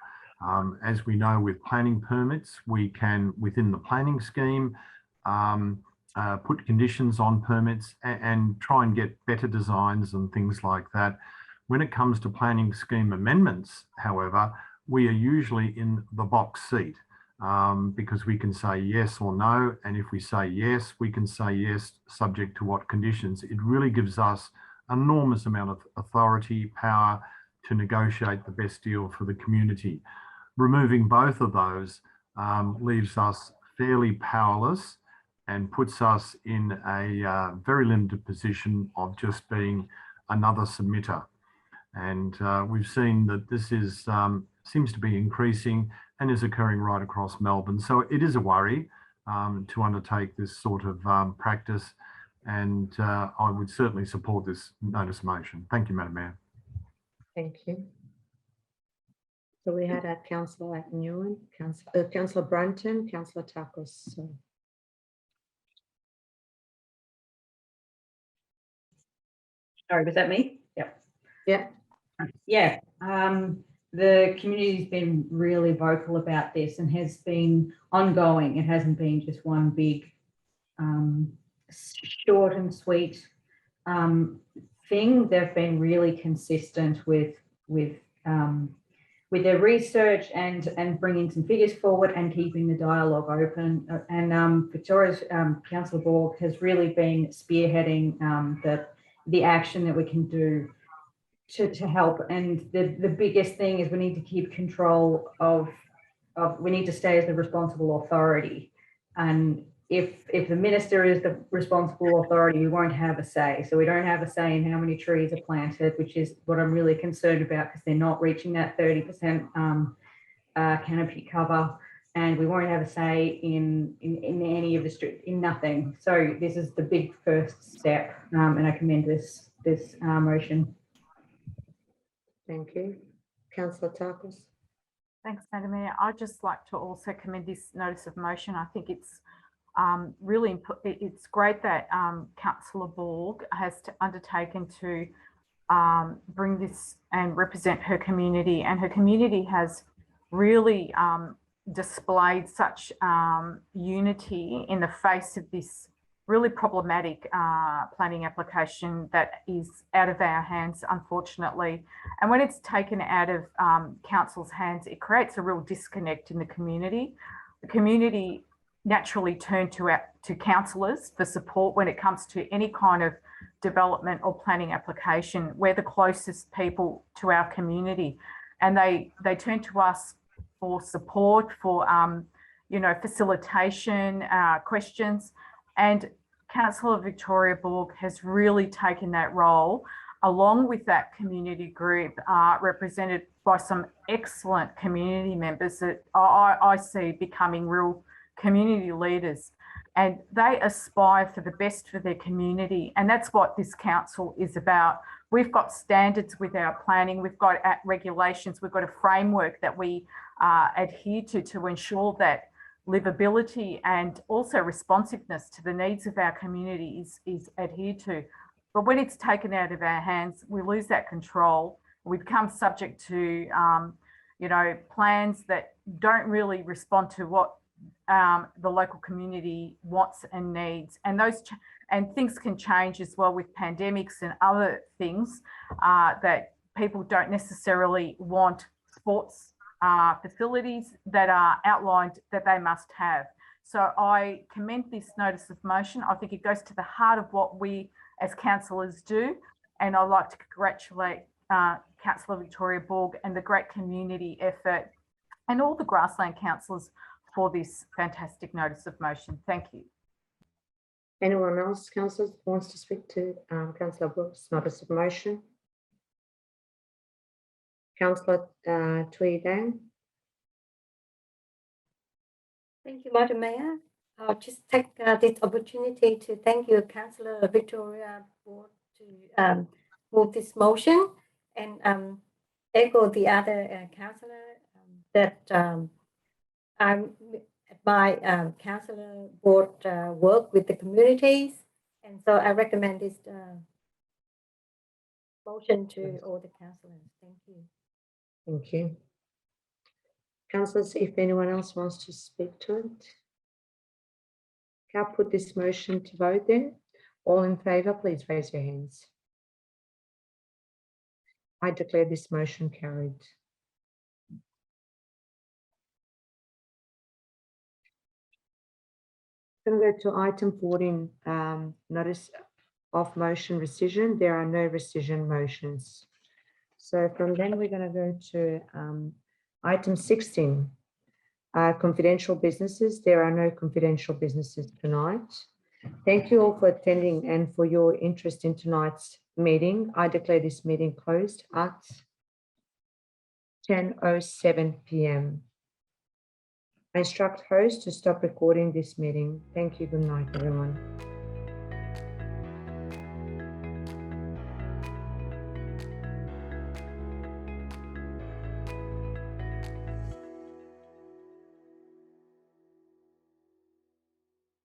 As we know, with planning permits, we can, within the planning scheme, put conditions on permits and try and get better designs and things like that. When it comes to planning scheme amendments, however, we are usually in the box seat, because we can say yes or no. And if we say yes, we can say yes subject to what conditions. It really gives us an enormous amount of authority, power to negotiate the best deal for the community. Removing both of those leaves us fairly powerless and puts us in a very limited position of just being another submitter. And we've seen that this is seems to be increasing and is occurring right across Melbourne. So it is a worry to undertake this sort of practice, and I would certainly support this notice of motion. Thank you, Madam Mayor. Thank you. So we had Councillor Nguyen, Councillor Branton, Councillor Tarkos. So. Sorry, was that me? Yep. Yeah. Yeah. The community's been really vocal about this and has been ongoing. It hasn't been just one big short and sweet thing. They've been really consistent with their research and bringing some figures forward and keeping the dialogue open. And Victoria's Councillor Borg has really been spearheading the action that we can do to help. And the biggest thing is we need to keep control of we need to stay as the responsible authority. And if the minister is the responsible authority, we won't have a say. So we don't have a say in how many trees are planted, which is what I'm really concerned about, because they're not reaching that 30% canopy cover. And we won't have a say in any of the street, in nothing. So this is the big first step, and I commend this motion. Thank you. Councillor Tarkos. Thanks, Madam Mayor. I'd just like to also commend this notice of motion. I think it's really it's great that Councillor Borg has undertaken to bring this and represent her community, and her community has really displayed such unity in the face of this really problematic planning application that is out of our hands, unfortunately. And when it's taken out of council's hands, it creates a real disconnect in the community. The community naturally turn to councillors for support when it comes to any kind of development or planning application. We're the closest people to our community, and they turn to us for support, for facilitation, questions. And Councillor Victoria Borg has really taken that role, along with that community group represented by some excellent community members that I see becoming real community leaders. And they aspire for the best for their community. And that's what this council is about. We've got standards with our planning, we've got regulations, we've got a framework that we adhere to ensure that livability and also responsiveness to the needs of our community is adhered to. But when it's taken out of our hands, we lose that control. We become subject to, plans that don't really respond to what the local community wants and needs. And and things can change as well with pandemics and other things that people don't necessarily want sports facilities that are outlined that they must have. So I commend this notice of motion. I think it goes to the heart of what we as councillors do. And I'd like to congratulate Councillor Victoria Borg and the great community effort and all the grassland councillors for this fantastic notice of motion. Thank you. Anyone else, councillors, wants to speak to Councillor Borg's notice of motion? Councillor Tui Dang. Thank you, Madam Mayor. I'll just take this opportunity to thank you, Councillor Victoria Borg, to move this motion and echo the other councillor that my councillor board work with the communities, and so I recommend this motion to all the councillors. Thank you. Thank you. Councillors, if anyone else wants to speak to it, can I put this motion to vote then? All in favour, please raise your hands. I declare this motion carried. I'm going to go to item 14, notice of motion rescission. There are no rescission motions. So from then we're going to go to item 16, confidential businesses. There are no confidential businesses tonight. Thank you all for attending and for your interest in tonight's meeting. I declare this meeting closed at 10:07 p.m. I instruct host to stop recording this meeting. Thank you. Good night, everyone.